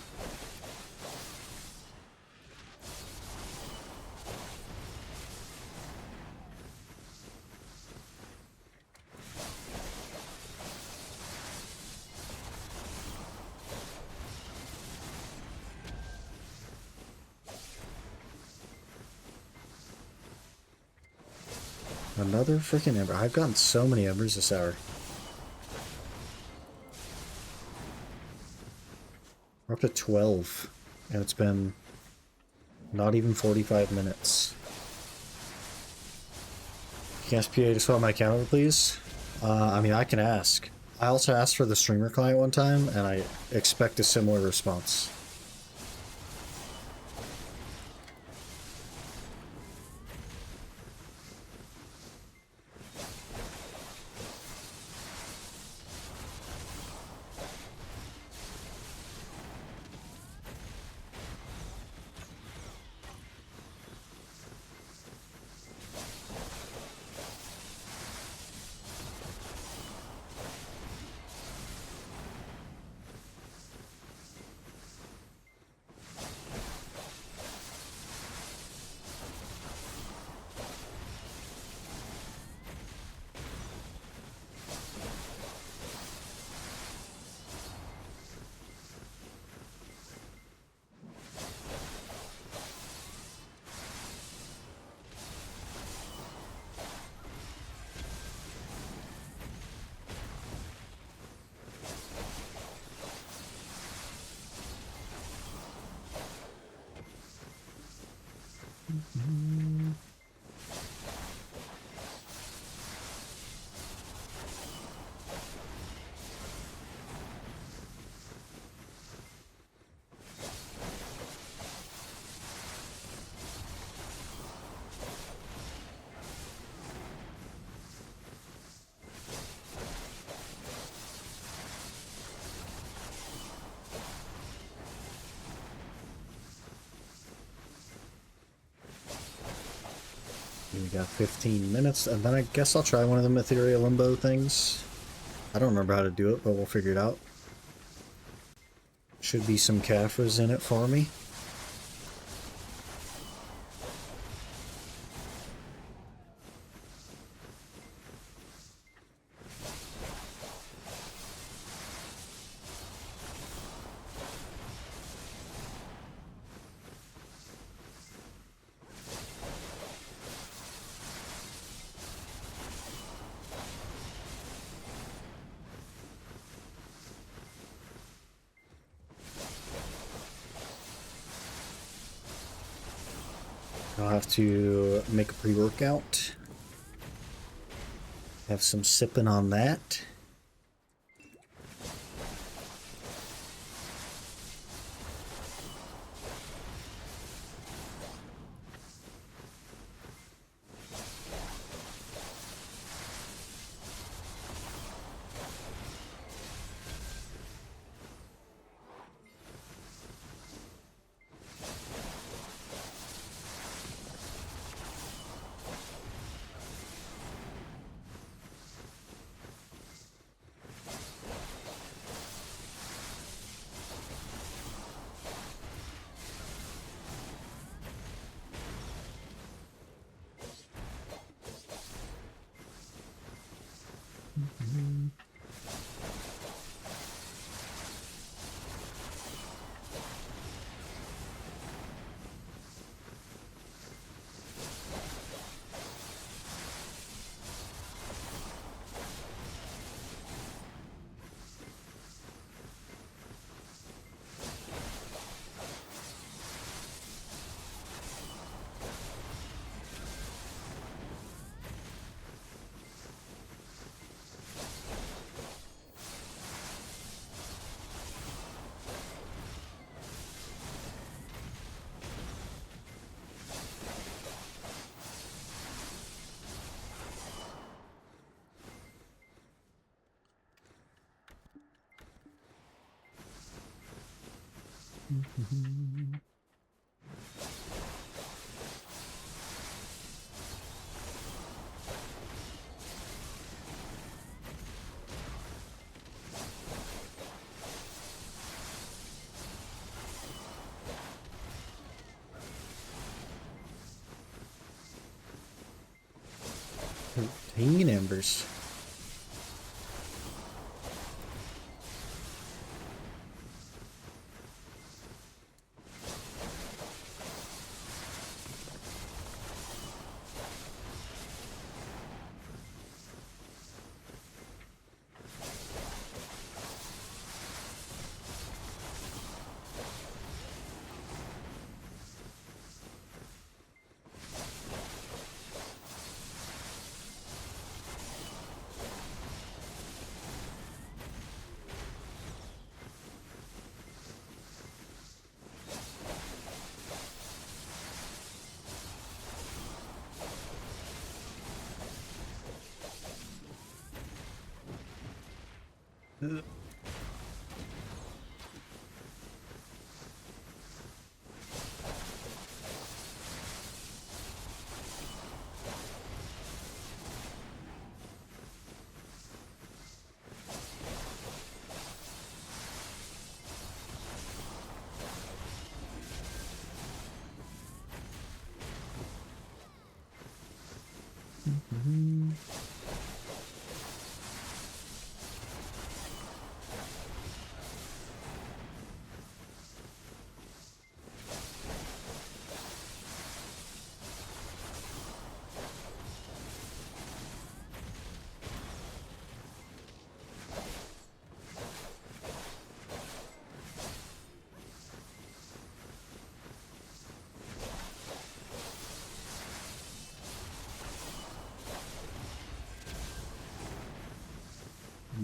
Another freaking ember. I've gotten so many embers this hour. We're up to 12, and it's been not even 45 minutes. Can SPA to swap my account over, please? I mean, I can ask. I also asked for the streamer client one time, and I expect a similar response. We got 15 minutes, and then I guess I'll try one of the Ethereal Limbo things. I don't remember how to do it, but we'll figure it out. Should be some Caphras in it for me. I'll have to make a pre-workout. Have some sipping on that. 15 embers.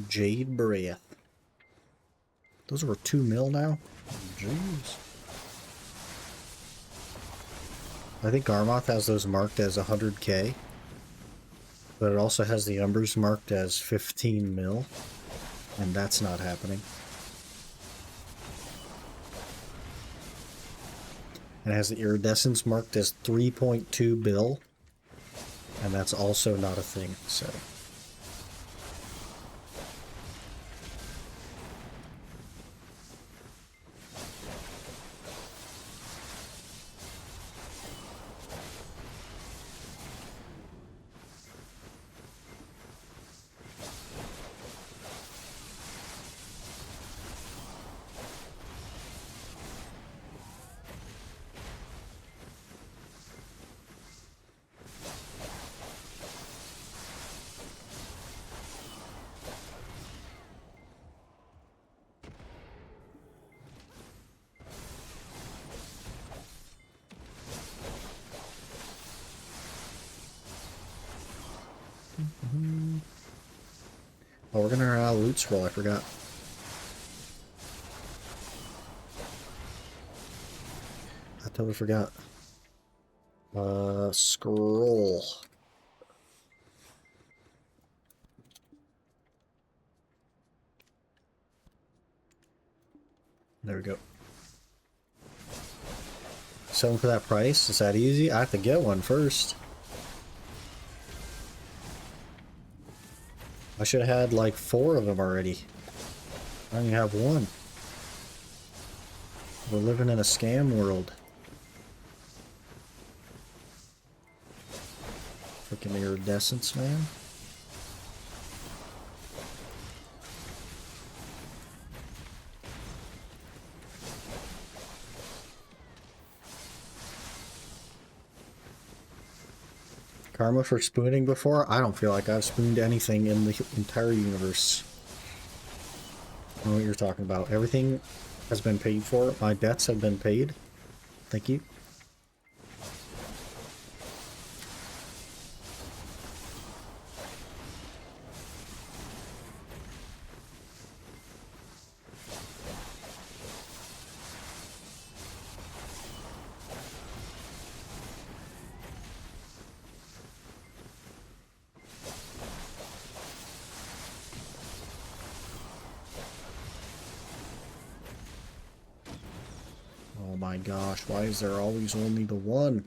Jade Breath. Those were 2 mil now? Jeez. I think Garmoth has those marked as 100k. But it also has the Umbers marked as 15 mil. And that's not happening. And it has the Iridescence marked as 3.2 bill. And that's also not a thing, so... Oh, we're gonna run out of loot scroll, I forgot. I totally forgot. Scroll. There we go. Selling for that price? Is that easy? I have to get one first. I should have had like 4 of them already. I only have 1. We're living in a scam world. Freaking iridescence, man. Karma for spooning before? I don't feel like I've spooned anything in the entire universe. I don't know what you're talking about. Everything has been paid for. My debts have been paid. Thank you. Oh my gosh, why is there always only the one?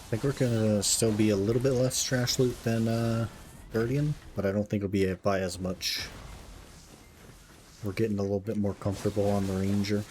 I think we're gonna still be a little bit less trash loot than Guardian, but I don't think it'll be by as much. We're getting a little bit more comfortable on the Ranger.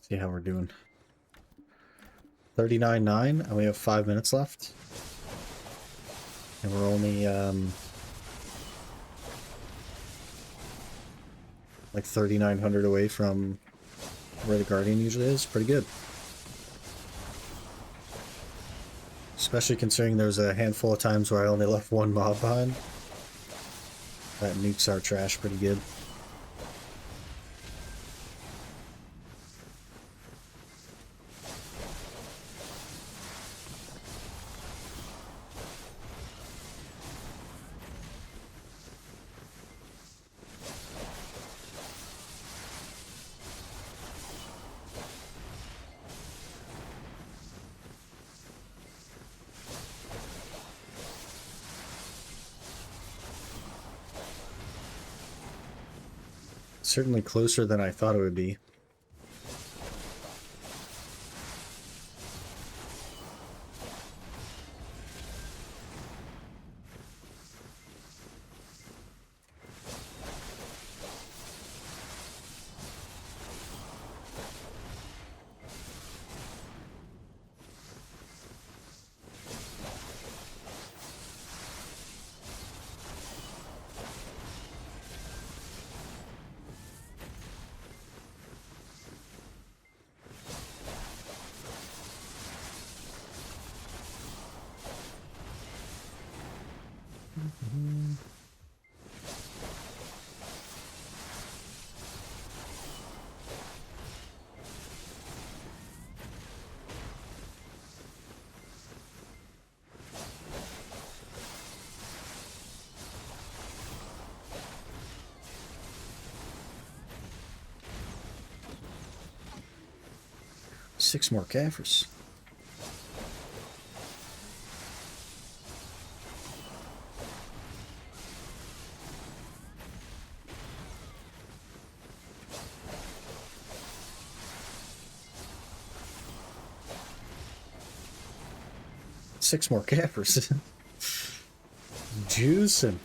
See how we're doing. 39.9, and we have 5 minutes left. And we're only like 3,900 away from where the Guardian usually is. Pretty good. Especially considering there's a handful of times where I only left one mob behind. That nukes our trash pretty good. Certainly closer than I thought it would be. 6 more Caphras. Six more Caphras. Juicing.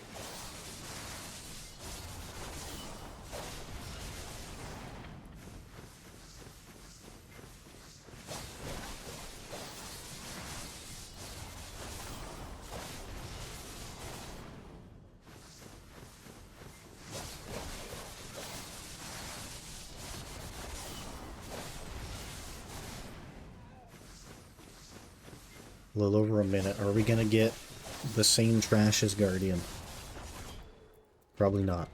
A little over a minute. Are we gonna get the same trash as Guardian? Probably not.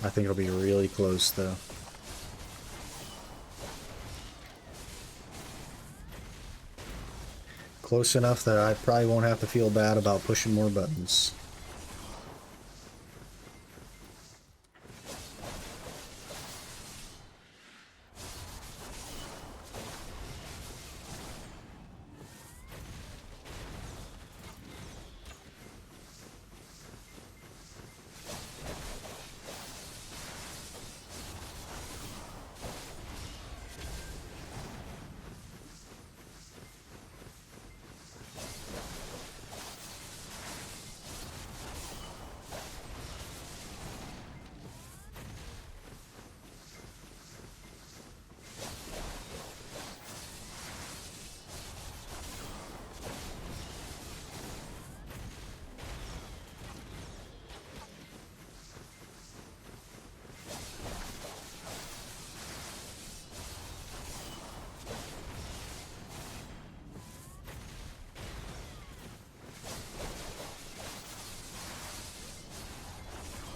I think it'll be really close though. Close enough that I probably won't have to feel bad about pushing more buttons.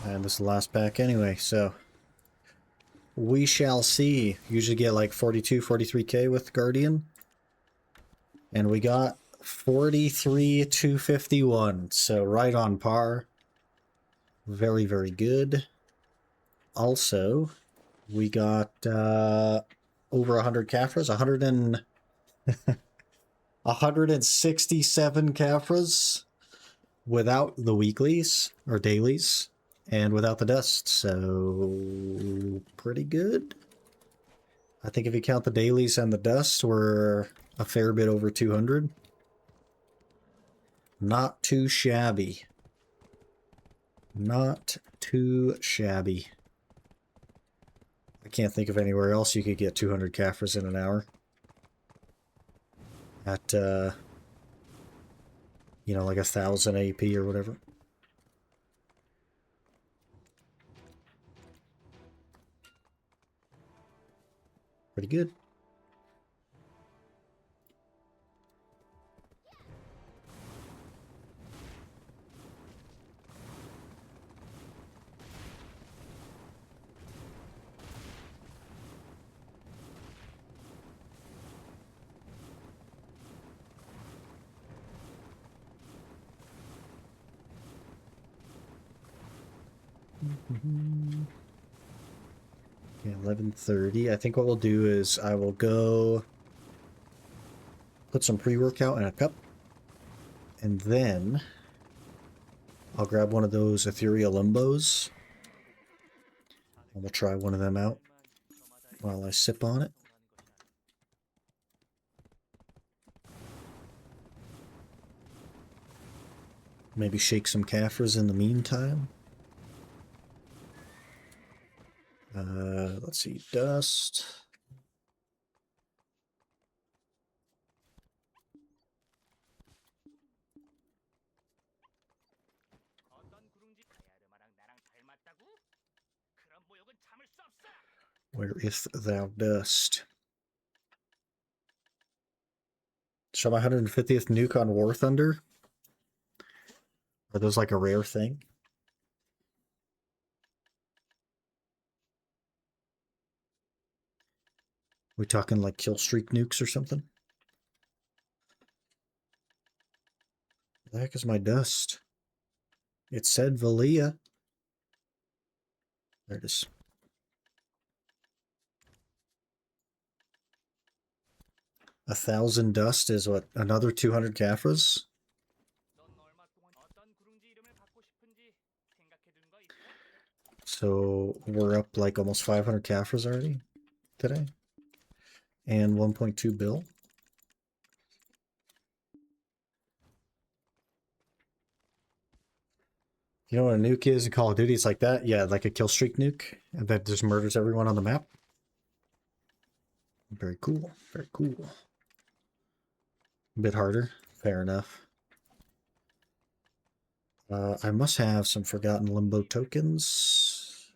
And this is the last pack anyway, so we shall see. Usually get like 42, 43k with Guardian. And we got 43,251, so right on par. Very, very good. Also, we got over 100 Caphras, 167 Caphras without the weeklies or dailies and without the dust, so pretty good. I think if you count the dailies and the dust, we're a fair bit over 200. Not too shabby. Not too shabby. I can't think of anywhere else you could get 200 Caphras in an hour. At, you know, like 1,000 AP or whatever. Pretty good. Okay, 11:30. I think what we'll do is I will go put some pre-workout in a cup, and then I'll grab one of those ethereal limbos, and we'll try one of them out while I sip on it. Maybe shake some Caphras in the meantime. Let's see, dust. Where is thou dust? Show my 150th nuke on War Thunder? Are those like a rare thing? We talking like kill streak nukes or something? The heck is my dust? It said Valia. There it is. A 1,000 dust is what? Another 200 Caphras? So we're up like almost 500 Caphras already today. And 1.2 bill. You know what a nuke is in Call of Duty? It's like that. Yeah, like a kill streak nuke that just murders everyone on the map. Very cool. Very cool. A bit harder. Fair enough. I must have some forgotten limbo tokens.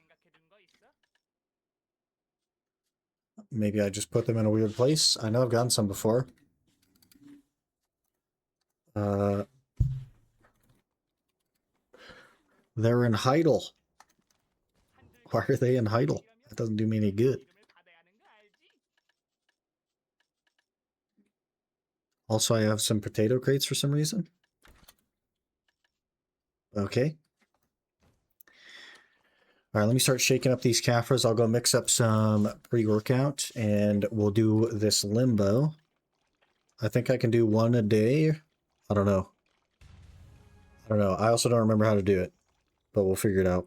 Maybe I just put them in a weird place. I know I've gotten some before. They're in Heidel. Why are they in Heidel? That doesn't do me any good. Also, I have some potato crates for some reason. Okay. All right, let me start shaking up these Caphras. I'll go mix up some pre-workout, and we'll do this limbo. I think I can do one a day. I don't know. I also don't remember how to do it, but we'll figure it out.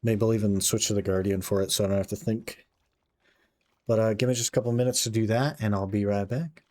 Maybe I'll even switch to the Guardian for it so I don't have to think. But give me just a couple minutes to do that, and I'll be right back.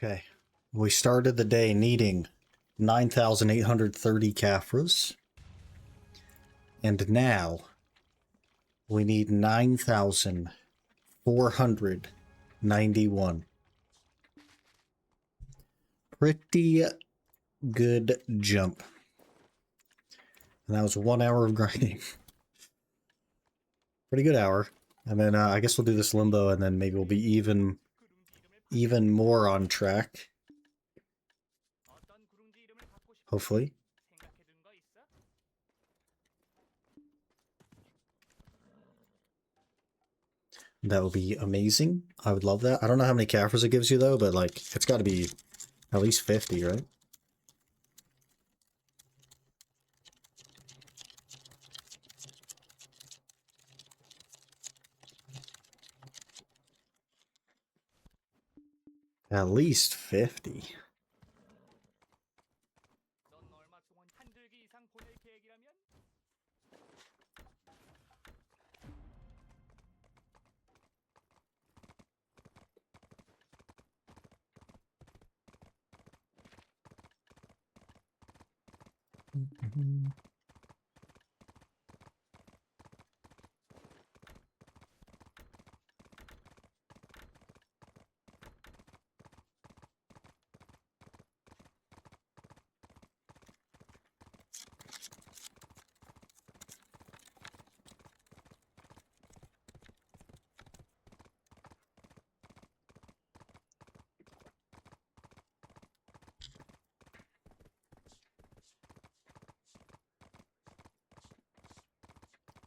Okay. We started the day needing 9,830 Caphras. And now we need 9,400 91. Pretty good jump. And that was 1 hour of grinding. Pretty good hour. And then I guess we'll do this limbo, and then maybe we'll be even more on track. Hopefully. That would be amazing. I would love that. I don't know how many Caphras it gives you, though, but, like, it's got to be at least 50, right? At least 50.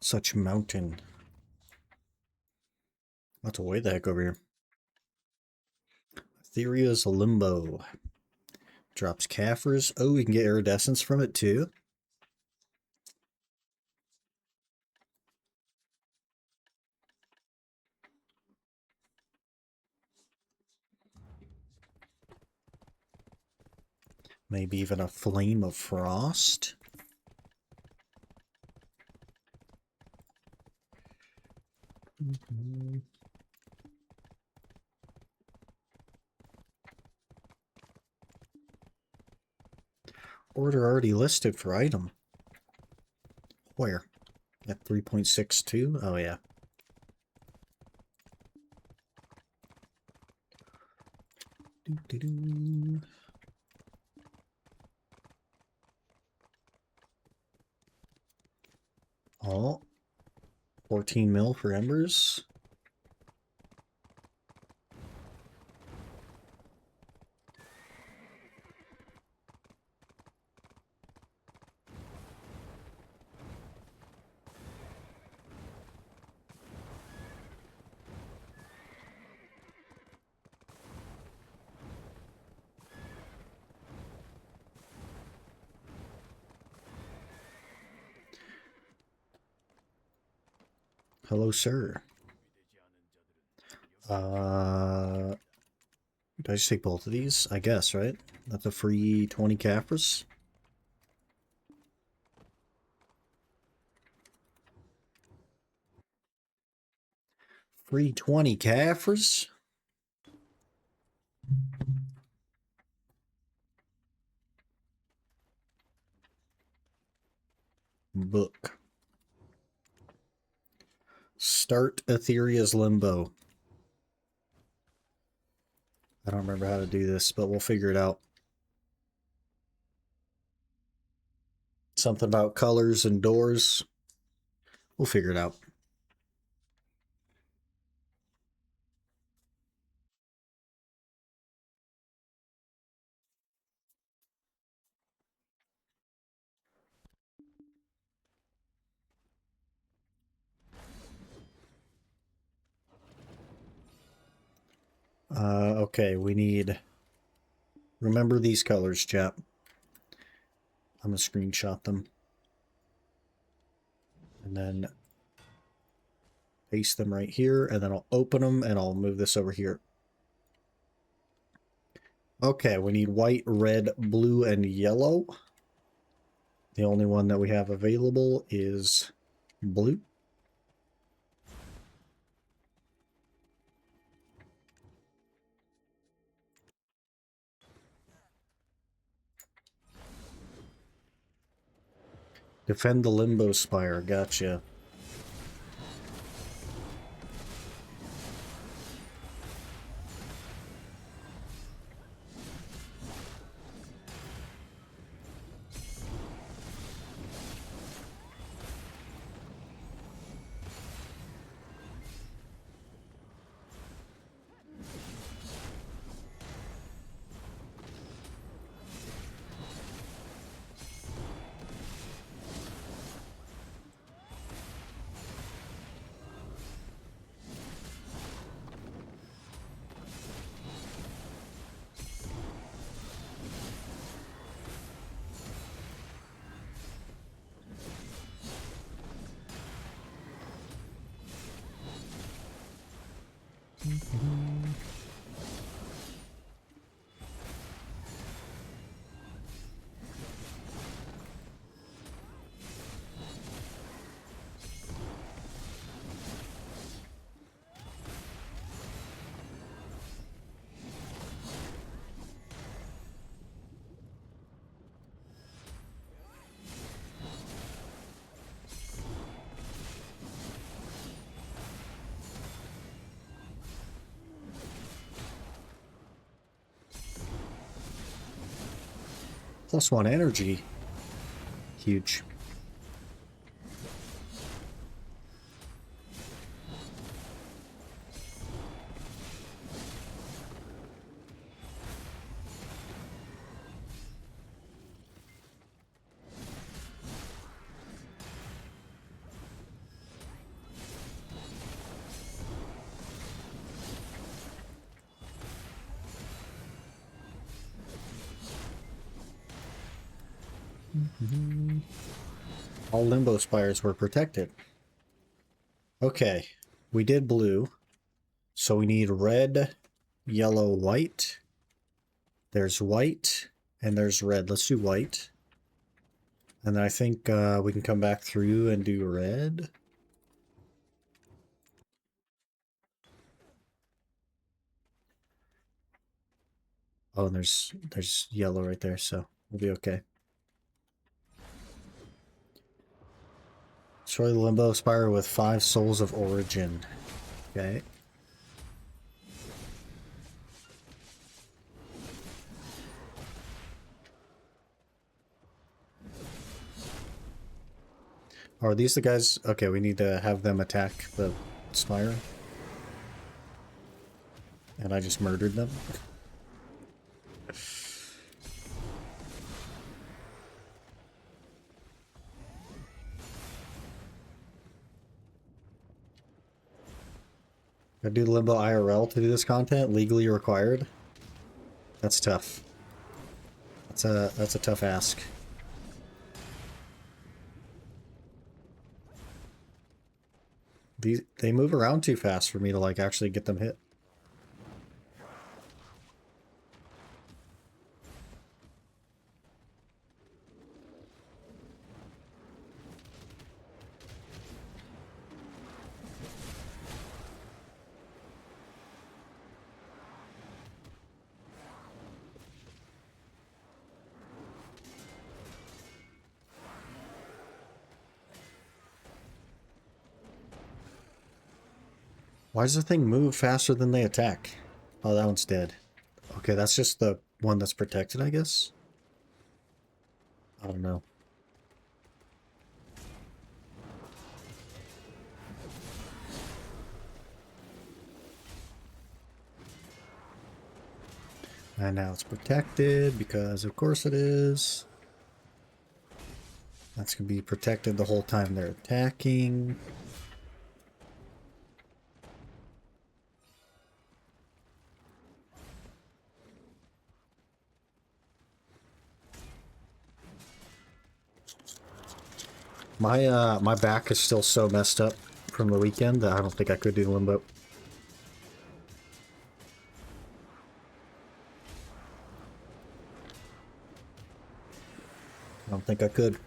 Such mountain. That's way the heck over here. Etherea's Limbo. Drops Caphras. Oh, we can get iridescence from it too. Maybe even a Flame of Frost. Order already listed for item. Where? At 3.62? Oh, yeah. Doo-doo-doo. Oh. 14 mil for embers. Hello, sir. Did I just take both of these? I guess, right? That's a free 20 Caphras. Free 20 Caphras. Book. Start Etherea's Limbo. I don't remember how to do this, but we'll figure it out. Something about colors and doors. We'll figure it out. Okay, we need... Remember these colors, chap. I'm going to screenshot them. And then paste them right here, and then I'll open them, and I'll move this over here. Okay, we need white, red, blue, and yellow. The only one that we have available is blue. Defend the Limbo Spire, gotcha. +1 energy. Huge. All limbo spires were protected. Okay, we did blue. So we need red, yellow, white. There's white, and there's red. Let's do white. And then I think we can come back through and do red. Oh, and there's yellow right there, so we'll be okay. Destroy the Limbo Spire with 5 Souls of Origin. Okay. Oh, are these the guys? Okay, we need to have them attack the Spire. And I just murdered them. I do Limbo IRL to do this content, legally required. That's tough. That's a tough ask. They move around too fast for me to like actually get them hit. Why does the thing move faster than they attack? Oh, that one's dead. Okay, that's just the one that's protected, I guess? I don't know. And now it's protected, because of course it is. That's going to be protected the whole time they're attacking. My back is still so messed up from the weekend that I don't think I could do Limbo. I don't think I could.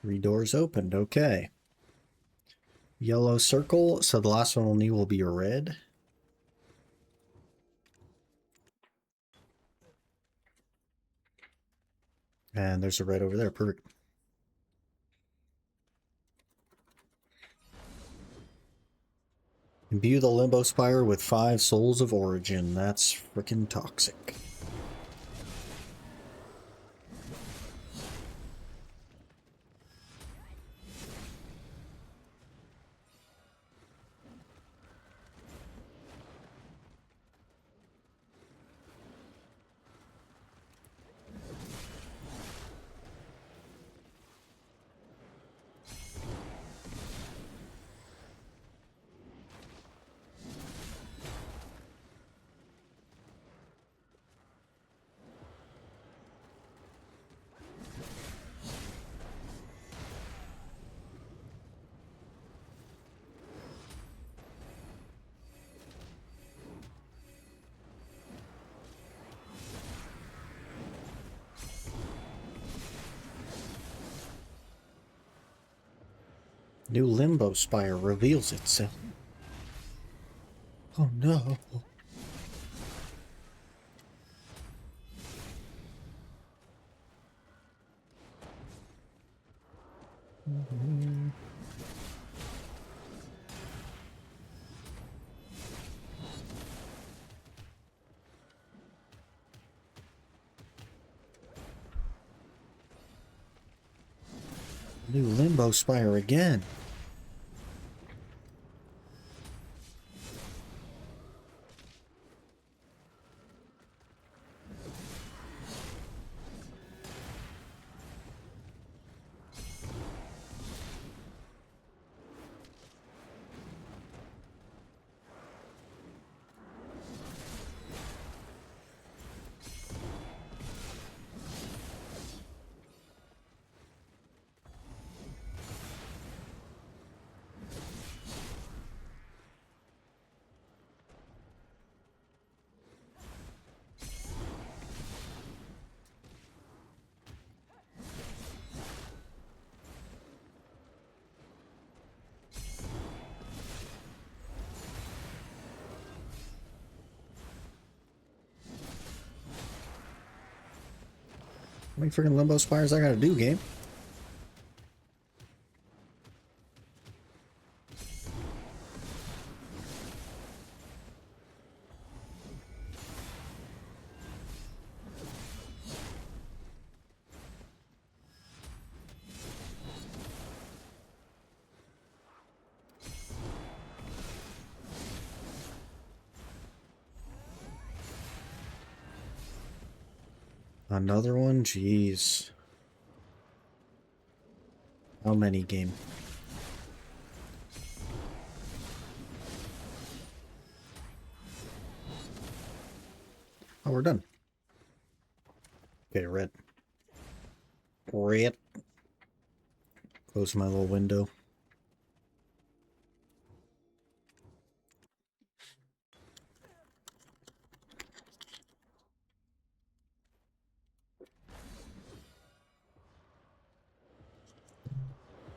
Three doors opened, okay. Yellow circle, so the last one we'll need will be red. And there's a red over there, perfect. Imbue the Limbo Spire with 5 Souls of Origin. That's freaking toxic. New Limbo Spire reveals itself. Oh no. New Limbo Spire again. How many freaking Limbo Spires I gotta do, game? Another one? Jeez. How many, game? Oh, we're done. Okay, red. Red. Close my little window.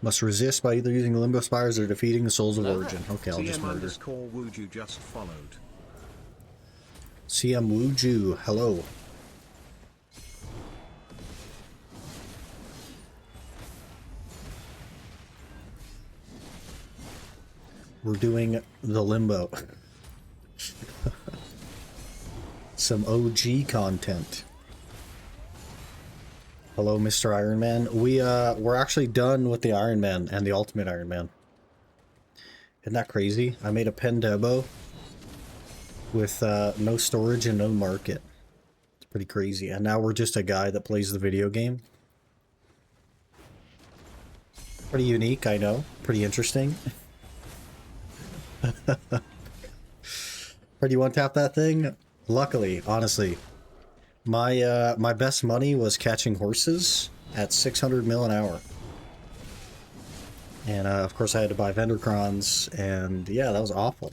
Must resist by either using Limbo Spires or defeating the Souls of Origin. Okay, I'll just murder. CM_Wuju just followed. CM Wuju, hello. We're doing the Limbo. Some OG content. Hello, Mr. Iron Man. We're actually done with the Iron Man and the Ultimate Iron Man. Isn't that crazy? I made a pen demo with no storage and no market. It's pretty crazy. And now we're just a guy that plays the video game. Pretty unique, I know. Pretty interesting. Where do you want to tap that thing? Luckily, honestly, my best money was catching horses at 600 mil an hour. And of course I had to buy vendor crons, and yeah, that was awful.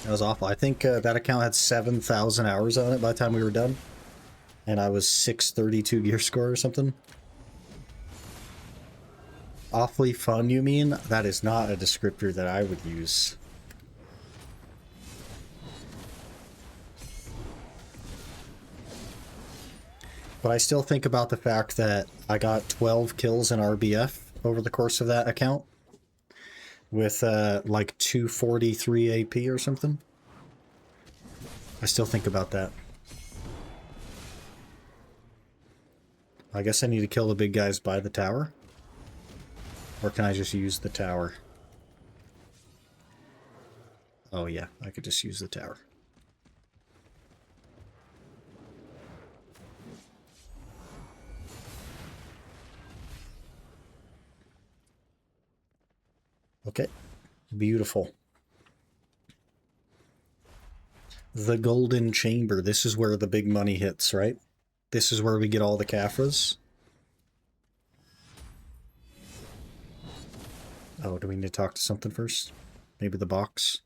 That was awful. I think that account had 7,000 hours on it by the time we were done. And I was 632 gear score or something. Awfully fun, you mean? That is not a descriptor that I would use. But I still think about the fact that I got 12 kills in RBF over the course of that account. with like 243 AP or something. I still think about that. I guess I need to kill the big guys by the tower. Or can I just use the tower? Oh yeah, I could just use the tower. Okay, beautiful. The Golden Chamber. This is where the big money hits, right? This is where we get all the Caphras. Oh, do we need to talk to something first? Maybe the box?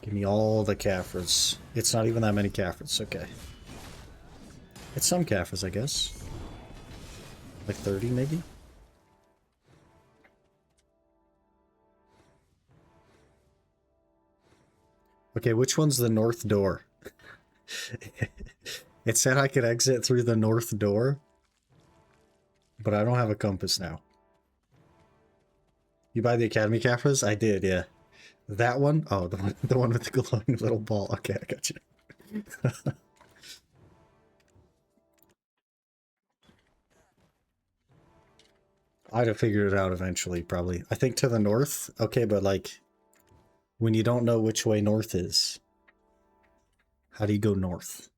Give me all the Caphras. It's not even that many Caphras, okay. It's some Caphras, I guess. Like 30, maybe? Okay, which one's the north door? It said I could exit through the north door, but I don't have a compass now. You buy the Academy Caphras? I did, yeah. That one? Oh, the one with the glowing little ball. Okay, I got you. I'd have figured it out eventually, probably. I think to the north? Okay, but like, when you don't know which way north is, how do you go north?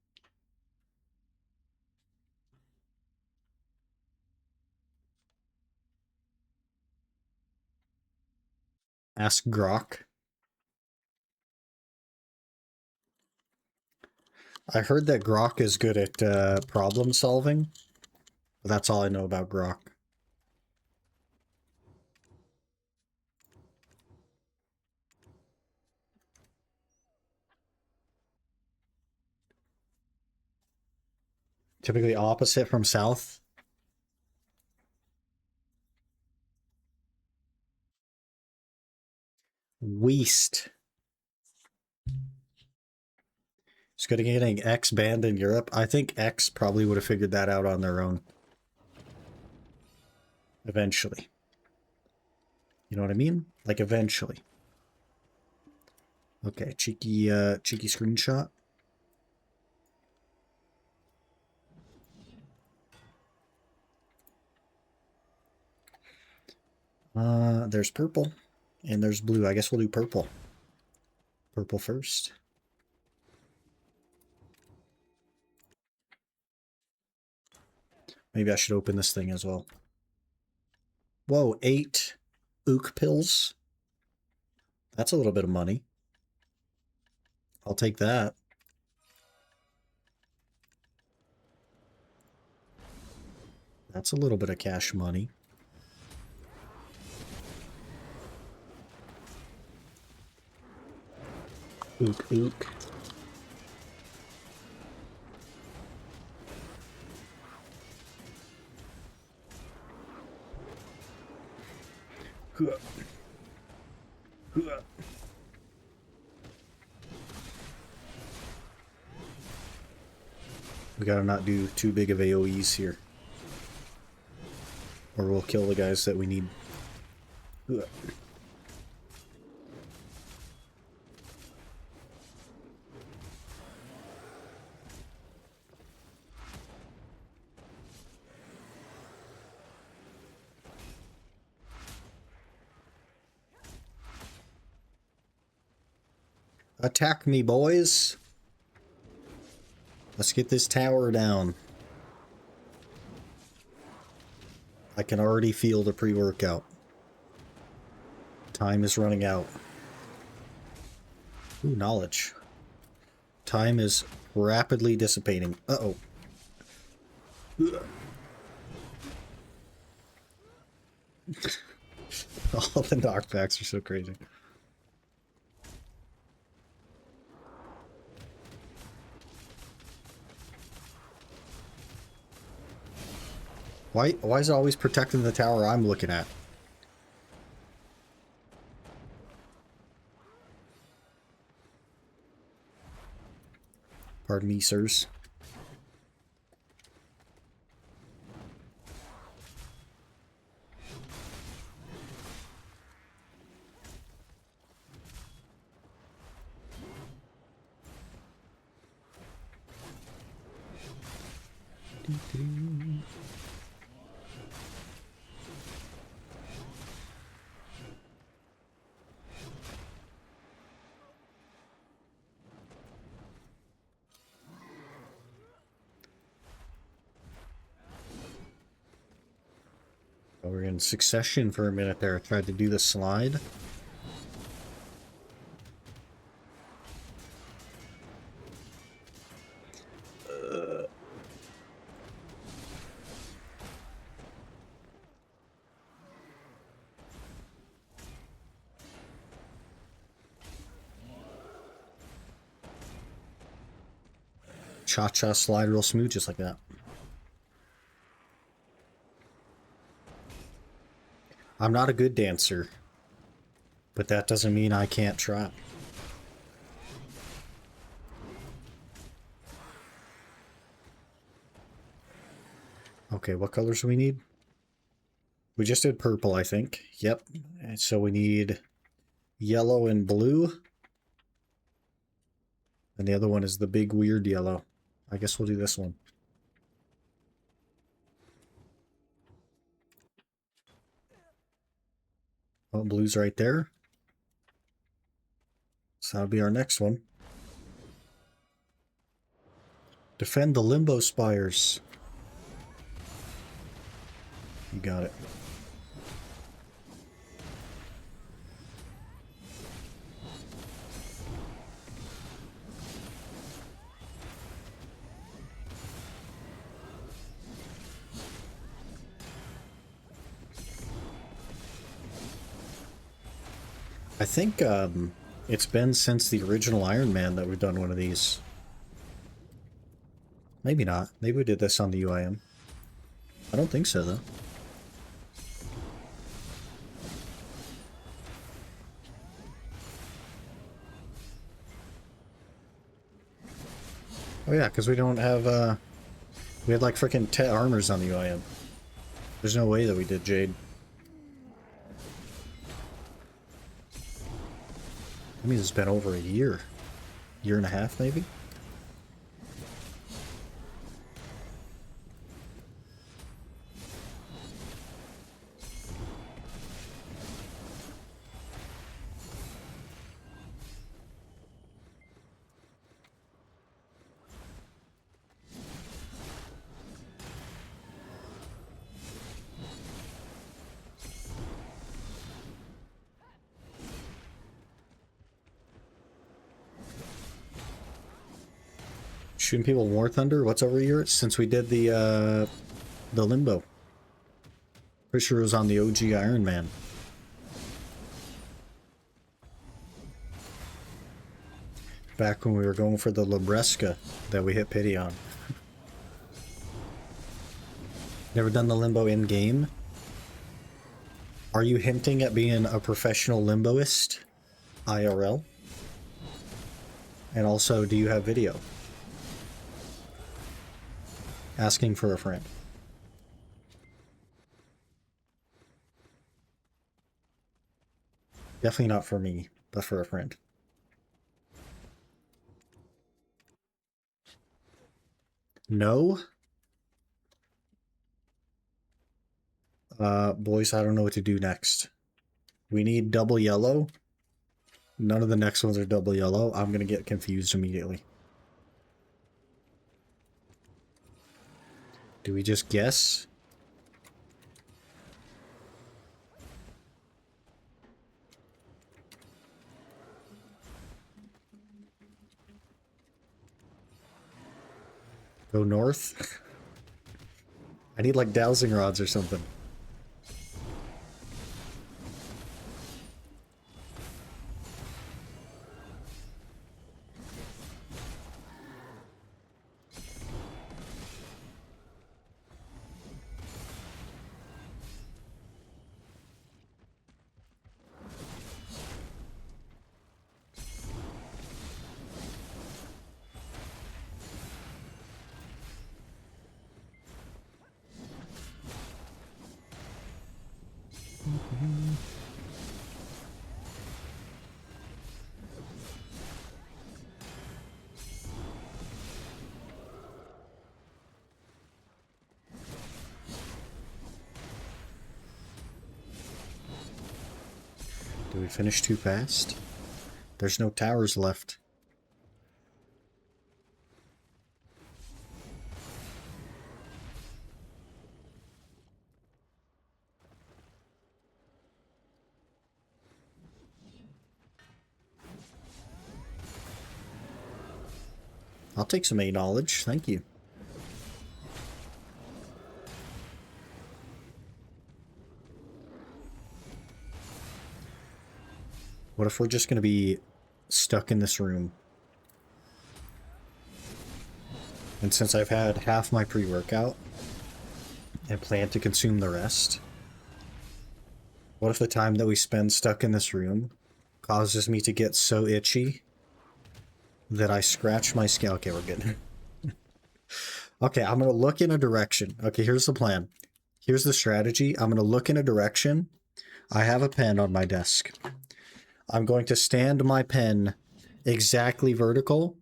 Ask Grok. I heard that Grok is good at problem solving, but that's all I know about Grok. Typically opposite from south. West. It's good at getting X banned in Europe. I think X probably would have figured that out on their own. Eventually. You know what I mean? Like eventually. Okay, cheeky screenshot. There's purple. And there's blue. I guess we'll do purple. Purple first. Maybe I should open this thing as well. Whoa, 8 ook pills. That's a little bit of money. I'll take that. That's a little bit of cash money. Ook, ook. We gotta not do too big of AoEs here. Or we'll kill the guys that we need. Attack me, boys! Let's get this tower down. I can already feel the pre-workout. Time is running out. Ooh, knowledge. Time is rapidly dissipating. Uh-oh. All the knockbacks are so crazy. Why is it always protecting the tower I'm looking at? Pardon me, sirs. We're in succession for a minute there. I tried to do the slide. Cha-cha slide real smooth, just like that. I'm not a good dancer, but that doesn't mean I can't try. Okay, what colors do we need? We just did purple, I think. Yep. And so we need yellow and blue. And the other one is the big weird yellow. I guess we'll do this one. Oh, blue's right there. So that'll be our next one. Defend the limbo spires. You got it. I think it's been since the original Iron Man that we've done one of these. Maybe not. Maybe we did this on the UIM. I don't think so, though. Oh yeah, because we don't have, we had like freaking 10 armors on the UIM. There's no way that we did Jade. I mean, it's been over a year. Year and a half, maybe? Shooting people War Thunder? What's over a year? Since we did the Limbo. Pretty sure it was on the OG Iron Man. Back when we were going for the Labresca that we hit pity on. Never done the Limbo in-game? Are you hinting at being a professional limboist? IRL? And also, do you have video? Asking for a friend. Definitely not for me, but for a friend. No? Boys, I don't know what to do next. We need double yellow. None of the next ones are double yellow. I'm gonna get confused immediately. Do we just guess? Go north? I need like dowsing rods or something. Did we finish too fast? There's no towers left. I'll take some A knowledge, thank you. What if we're just going to be stuck in this room? And since I've had half my pre-workout and plan to consume the rest, what if the time that we spend stuck in this room causes me to get so itchy that I scratch my skin? Okay, we're good. Okay, I'm going to look in a direction. Okay, here's the plan. Here's the strategy. I'm going to look in a direction. I have a pen on my desk. I'm going to stand my pen exactly vertical.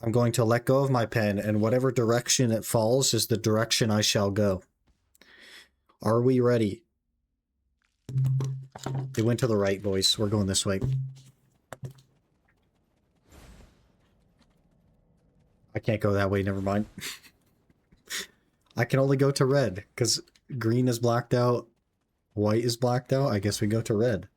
I'm going to let go of my pen, and whatever direction it falls is the direction I shall go. Are we ready? It went to the right, boys. We're going this way. I can't go that way, never mind. I can only go to red, because green is blacked out, white is blacked out. I guess we go to red.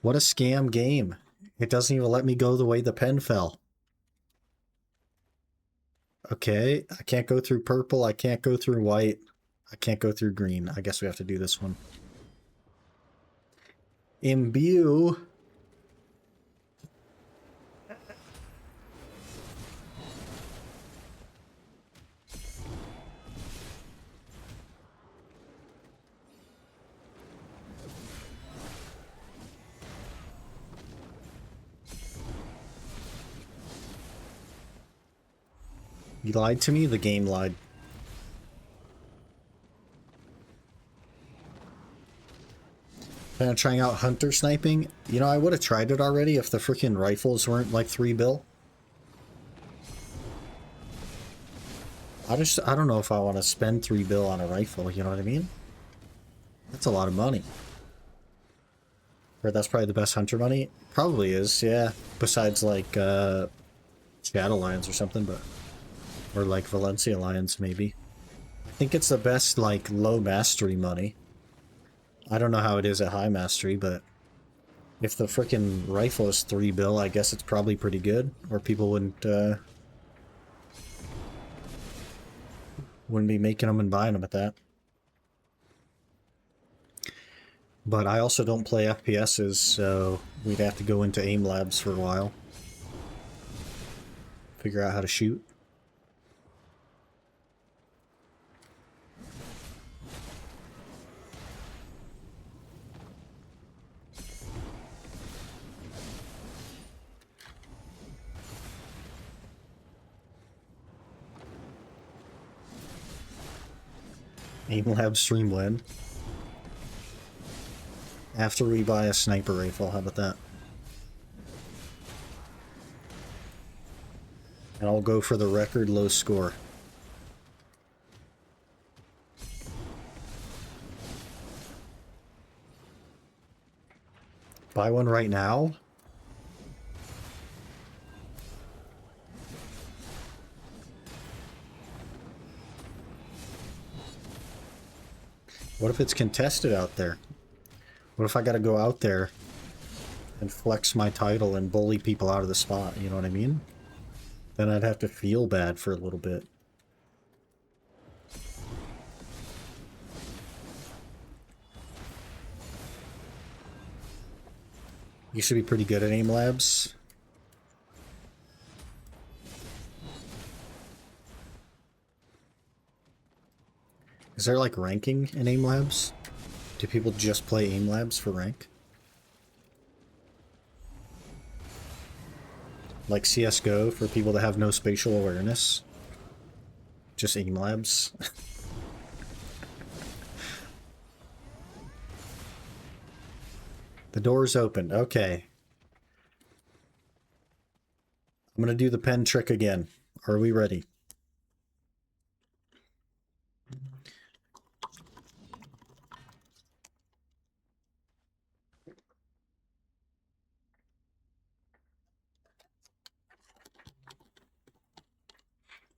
What a scam game. It doesn't even let me go the way the pen fell. Okay, I can't go through purple, I can't go through white, I can't go through green. I guess we have to do this one. Imbue. You lied to me? The game lied. Plan on trying out hunter sniping? You know, I would have tried it already if the freaking rifles weren't like $3 bill. I don't know if I want to spend $3 bill on a rifle, you know what I mean? That's a lot of money. Or that's probably the best hunter money? Probably is, yeah. Besides like Shadow Lions or something, but or like Valencia Lions maybe. I think it's the best like low mastery money. I don't know how it is at high mastery, but if the frickin' rifle is $3 bill, I guess it's probably pretty good, or people wouldn't be making them and buying them at that. But I also don't play FPSs, so we'd have to go into aim labs for a while. Figure out how to shoot. Aim lab stream when? After we buy a sniper rifle, how about that? And I'll go for the record low score. Buy one right now? What if it's contested out there? What if I gotta go out there and flex my title and bully people out of the spot, you know what I mean? Then I'd have to feel bad for a little bit. You should be pretty good at aim labs. Is there like ranking in aim labs? Do people just play aim labs for rank? Like CSGO for people that have no spatial awareness? Just aim labs? The door's open. Okay. I'm gonna do the pen trick again. Are we ready?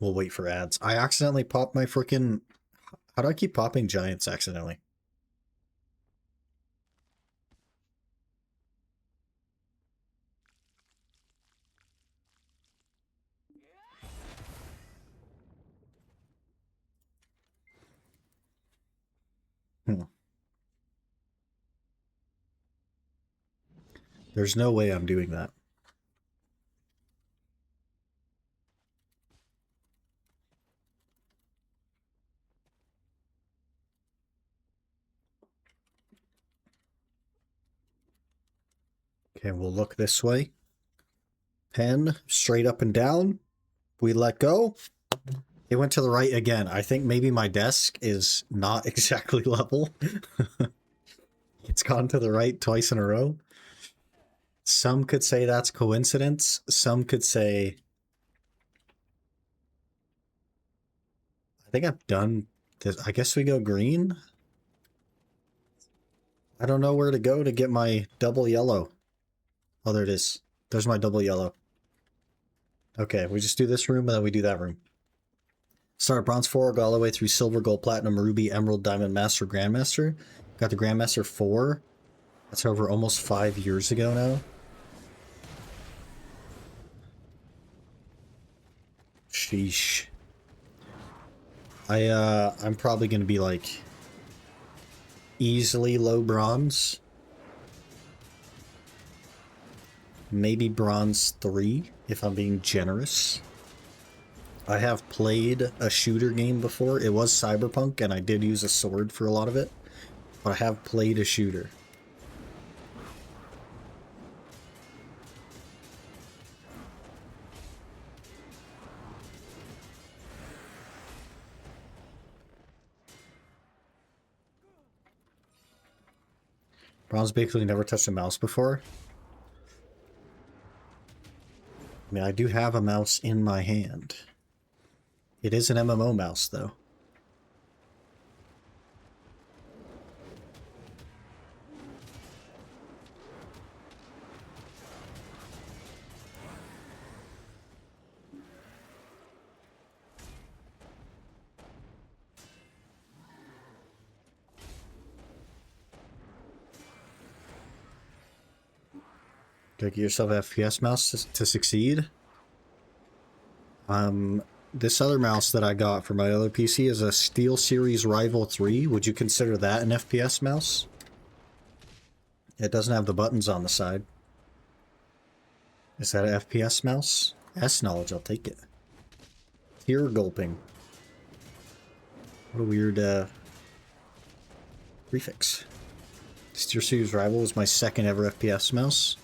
We'll wait for ads. I accidentally popped my freaking... How do I keep popping giants accidentally? There's no way I'm doing that. Okay, we'll look this way. Pen, straight up and down. We let go. It went to the right again. I think maybe my desk is not exactly level. It's gone to the right twice in a row. Some could say that's coincidence. Some could say... I think I've done this. I guess we go green. I don't know where to go to get my double yellow. Oh, there it is. There's my double yellow. Okay, we just do this room and then we do that room. Start bronze 4, go all the way through silver, gold, platinum, ruby, emerald, diamond, master, grandmaster. Got the grandmaster 4. That's over almost 5 years ago now. Sheesh. I'm probably gonna be like easily low bronze. Maybe bronze 3 if I'm being generous. I have played a shooter game before. It was Cyberpunk and I did use a sword for a lot of it. But I have played a shooter. Bronze basically never touched a mouse before. I mean, I do have a mouse in my hand. It is an MMO mouse, though. Gotta get yourself an FPS mouse to succeed. This other mouse that I got for my other PC is a SteelSeries Rival 3. Would you consider that an FPS mouse? It doesn't have the buttons on the side. Is that an FPS mouse? S knowledge, I'll take it. Tear gulping. What a weird prefix. SteelSeries Rival is my second ever FPS mouse.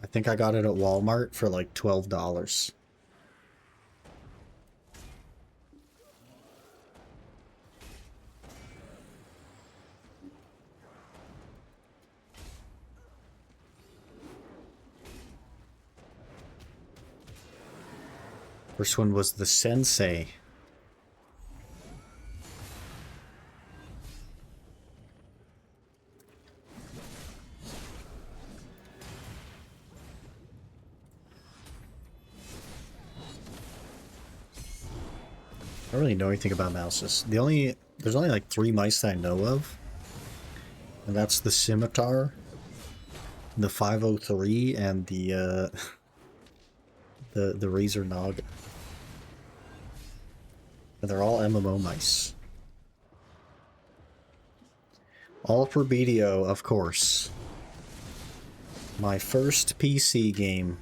I think I got it at Walmart for like $12. First one was the Sensei. I don't really know anything about mouses. There's only like 3 mice that I know of. And that's the Scimitar, the 503, and the Razor Nog. And they're all MMO mice. All for BDO, of course. My first PC game.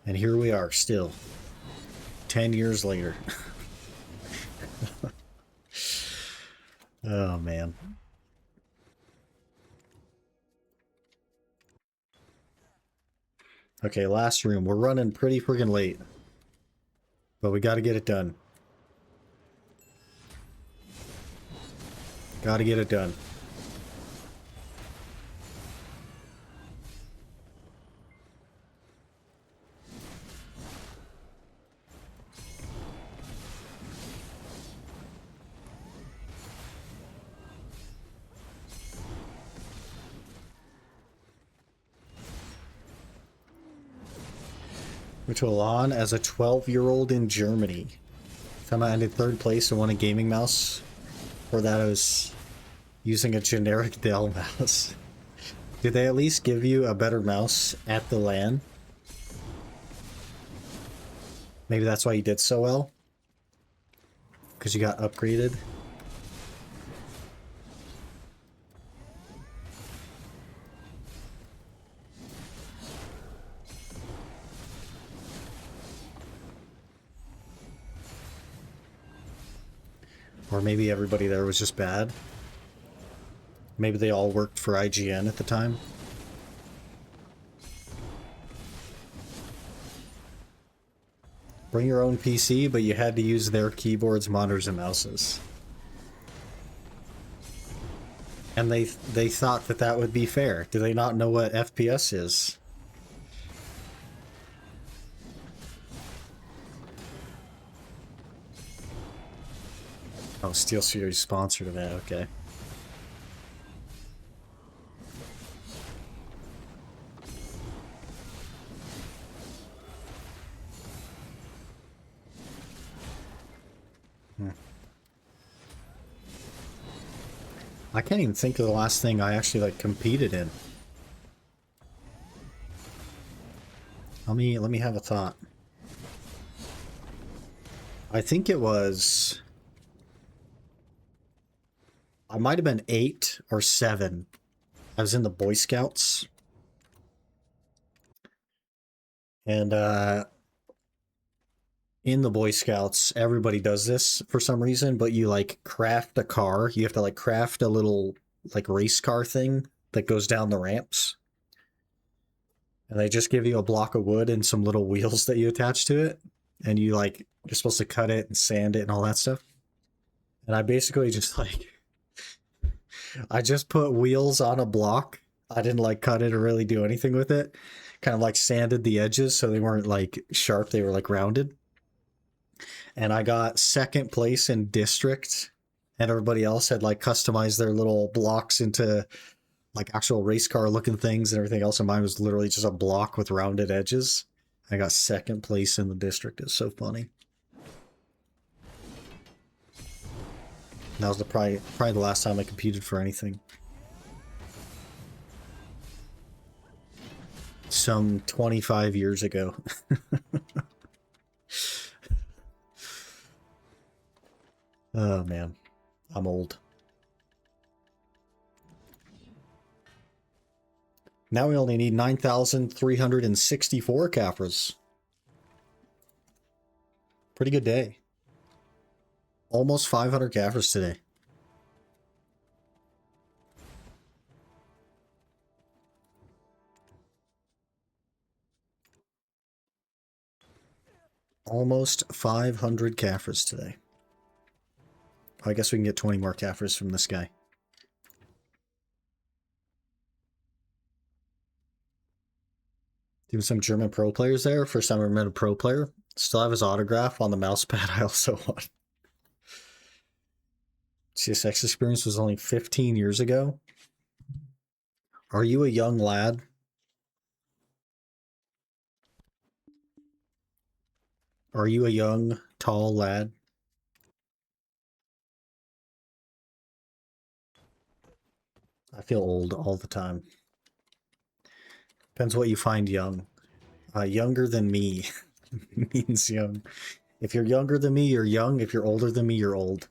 And here we are, still. 10 years later. Oh, man. Okay, last room. We're running pretty freaking late. But we gotta get it done. Gotta get it done. Which will on as a 12-year-old in Germany. Time I ended third place and won a gaming mouse. For that I was using a generic Dell mouse. Did they at least give you a better mouse at the LAN? Maybe that's why you did so well? Because you got upgraded? Or maybe everybody there was just bad. Maybe they all worked for IGN at the time. Bring your own PC, but you had to use their keyboards, monitors, and mouses. And they thought that that would be fair. Do they not know what FPS is? Oh, SteelSeries sponsored event, okay. I can't even think of the last thing I actually like competed in. Let me have a thought. I think it was, I might have been 8 or 7. I was in the Boy Scouts. And in the Boy Scouts, everybody does this for some reason, but you like craft a car. You have to like craft a little like race car thing that goes down the ramps. And they just give you a block of wood and some little wheels that you attach to it. And you like, you're supposed to cut it and sand it and all that stuff. And I basically just like, I just put wheels on a block. I didn't like cut it or really do anything with it. Kind of like sanded the edges so they weren't like sharp, they were like rounded. And I got second place in district, and everybody else had like customized their little blocks into like actual race car looking things and everything else. And mine was literally just a block with rounded edges. I got second place in the district. It's so funny. That was probably the last time I competed for anything. Some 25 years ago. Oh man, I'm old. Now we only need 9,364 Caphras. Pretty good day. Almost 500 Caphras today. Almost 500 Caphras today. I guess we can get 20 more Caphras from this guy. Doing some German pro players there. First time I ever met a pro player. Still have his autograph on the mouse pad I also want. CSX experience was only 15 years ago. Are you a young lad? Are you a young, tall lad? I feel old all the time. Depends what you find young. Younger than me means young. If you're younger than me, you're young. If you're older than me, you're old.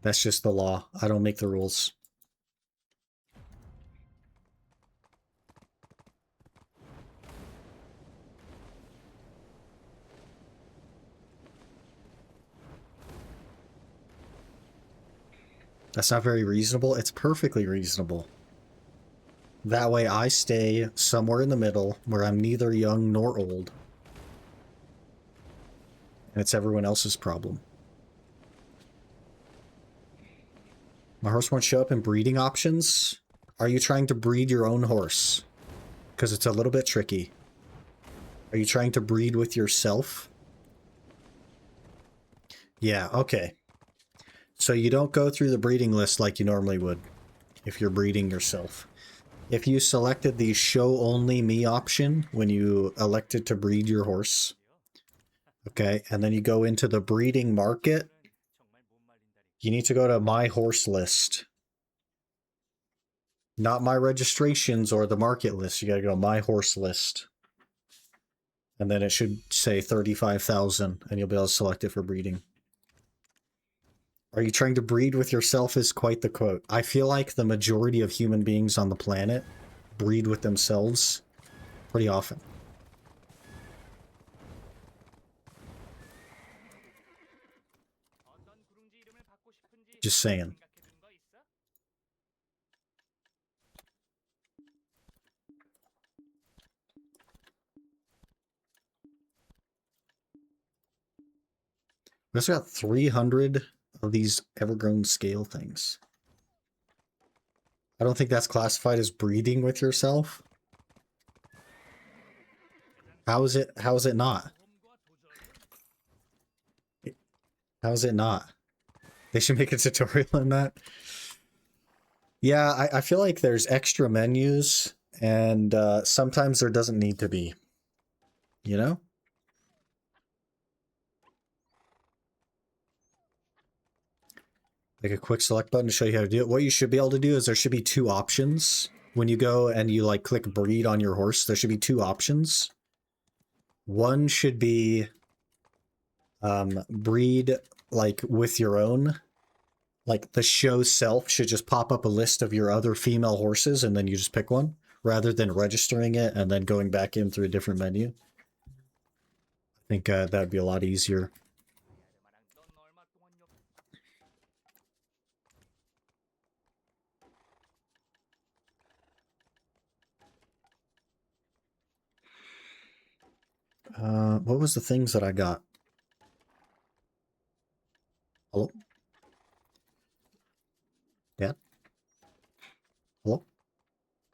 That's just the law. I don't make the rules. That's not very reasonable. It's perfectly reasonable. That way I stay somewhere in the middle where I'm neither young nor old. And it's everyone else's problem. My horse won't show up in breeding options. Are you trying to breed your own horse? Because it's a little bit tricky. Are you trying to breed with yourself? Yeah, okay. So you don't go through the breeding list like you normally would if you're breeding yourself. If you selected the show only me option when you elected to breed your horse, okay, and then you go into the breeding market, you need to go to my horse list. Not my registrations or the market list. You gotta go to my horse list. And then it should say 35,000 and you'll be able to select it for breeding. Are you trying to breed with yourself is quite the quote. I feel like the majority of human beings on the planet breed with themselves pretty often. Just saying. We also got 300 of these evergrown scale things. I don't think that's classified as breeding with yourself. How is it not? How is it not? They should make a tutorial on that. Yeah, I feel like there's extra menus and sometimes there doesn't need to be, you know? Like a quick select button to show you how to do it. What you should be able to do is there should be two options. When you go and you like click breed on your horse, there should be two options. One should be breed like with your own. Like the show self should just pop up a list of your other female horses and then you just pick one rather than registering it and then going back in through a different menu. I think that'd be a lot easier. What was the things that I got? Hello? Yeah? Hello?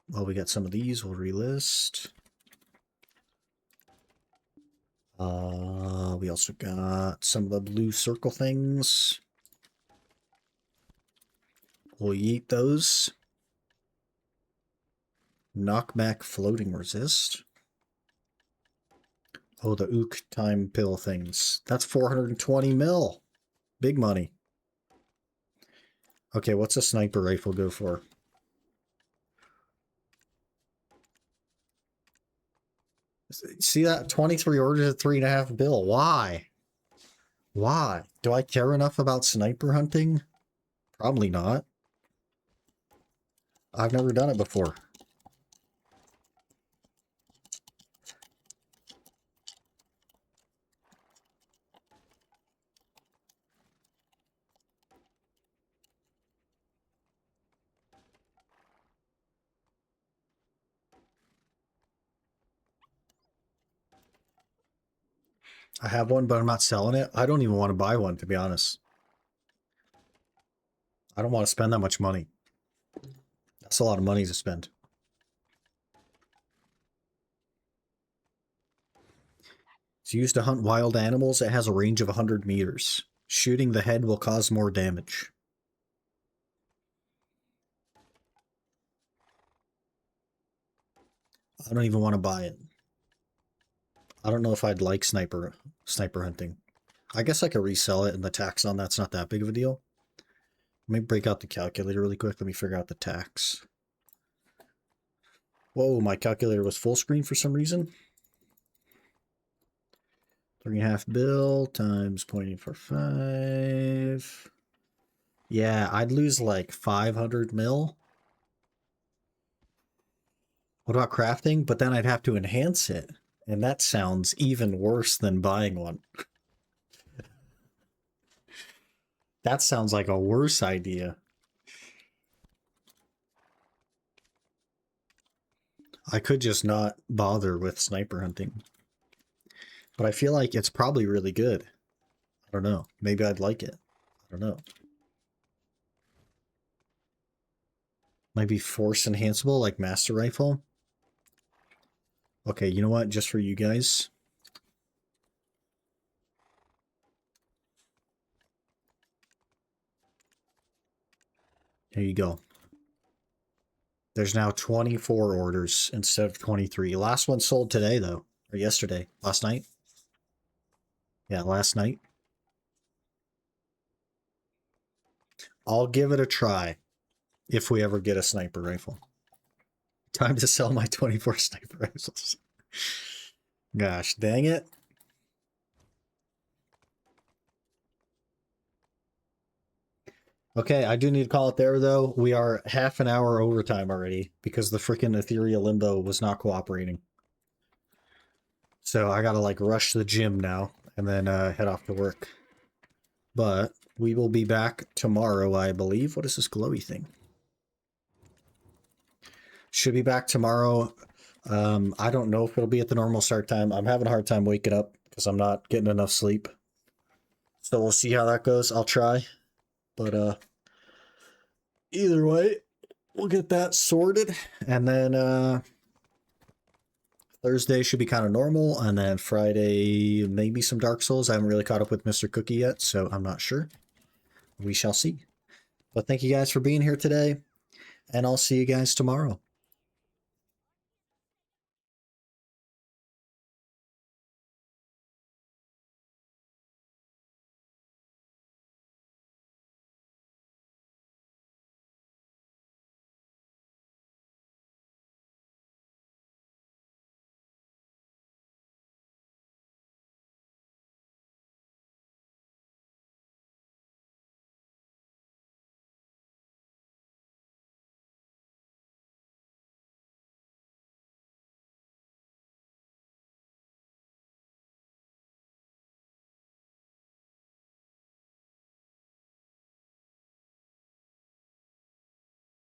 Well, we got some of these. We'll relist. We also got some of the blue circle things. We'll eat those. Knockback floating resist. Oh, the ook time pill things. That's 420 mil. Big money. Okay, what's a sniper rifle go for? See that? 23 orders at 3.5 bill. Why? Why? Do I care enough about sniper hunting? Probably not. I've never done it before. I have one, but I'm not selling it. I don't even want to buy one, to be honest. I don't want to spend that much money. That's a lot of money to spend. It's used to hunt wild animals. It has a range of 100 meters. Shooting the head will cause more damage. I don't even want to buy it. I don't know if I'd like sniper hunting. I guess I could resell it and the tax on that's not that big of a deal. Let me break out the calculator really quick. Let me figure out the tax. Whoa, my calculator was full screen for some reason. 3.5 bill times 0.845. Yeah, I'd lose like 500 mil. What about crafting? But then I'd have to enhance it. And that sounds even worse than buying one. That sounds like a worse idea. I could just not bother with sniper hunting. But I feel like it's probably really good. I don't know. Maybe I'd like it. I don't know. Might be force enhanceable like Master Rifle. Okay, you know what? Just for you guys. Here you go. There's now 24 orders instead of 23. Last one sold today, though. Or yesterday. Last night. Yeah, last night. I'll give it a try if we ever get a sniper rifle. Time to sell my 24 sniper rifles. Gosh, dang it. Okay, I do need to call it there, though. We are half an hour overtime already because the freaking Ethereal Limbo was not cooperating. So I gotta, like, rush to the gym now and then head off to work. But we will be back tomorrow, I believe. What is this glowy thing? Should be back tomorrow. I don't know if it'll be at the normal start time. I'm having a hard time waking up because I'm not getting enough sleep. So we'll see how that goes. I'll try. But either way, we'll get that sorted. And then Thursday should be kind of normal. And then Friday, maybe some Dark Souls. I haven't really caught up with Mr. Cookie yet, so I'm not sure. We shall see. But thank you guys for being here today. And I'll see you guys tomorrow.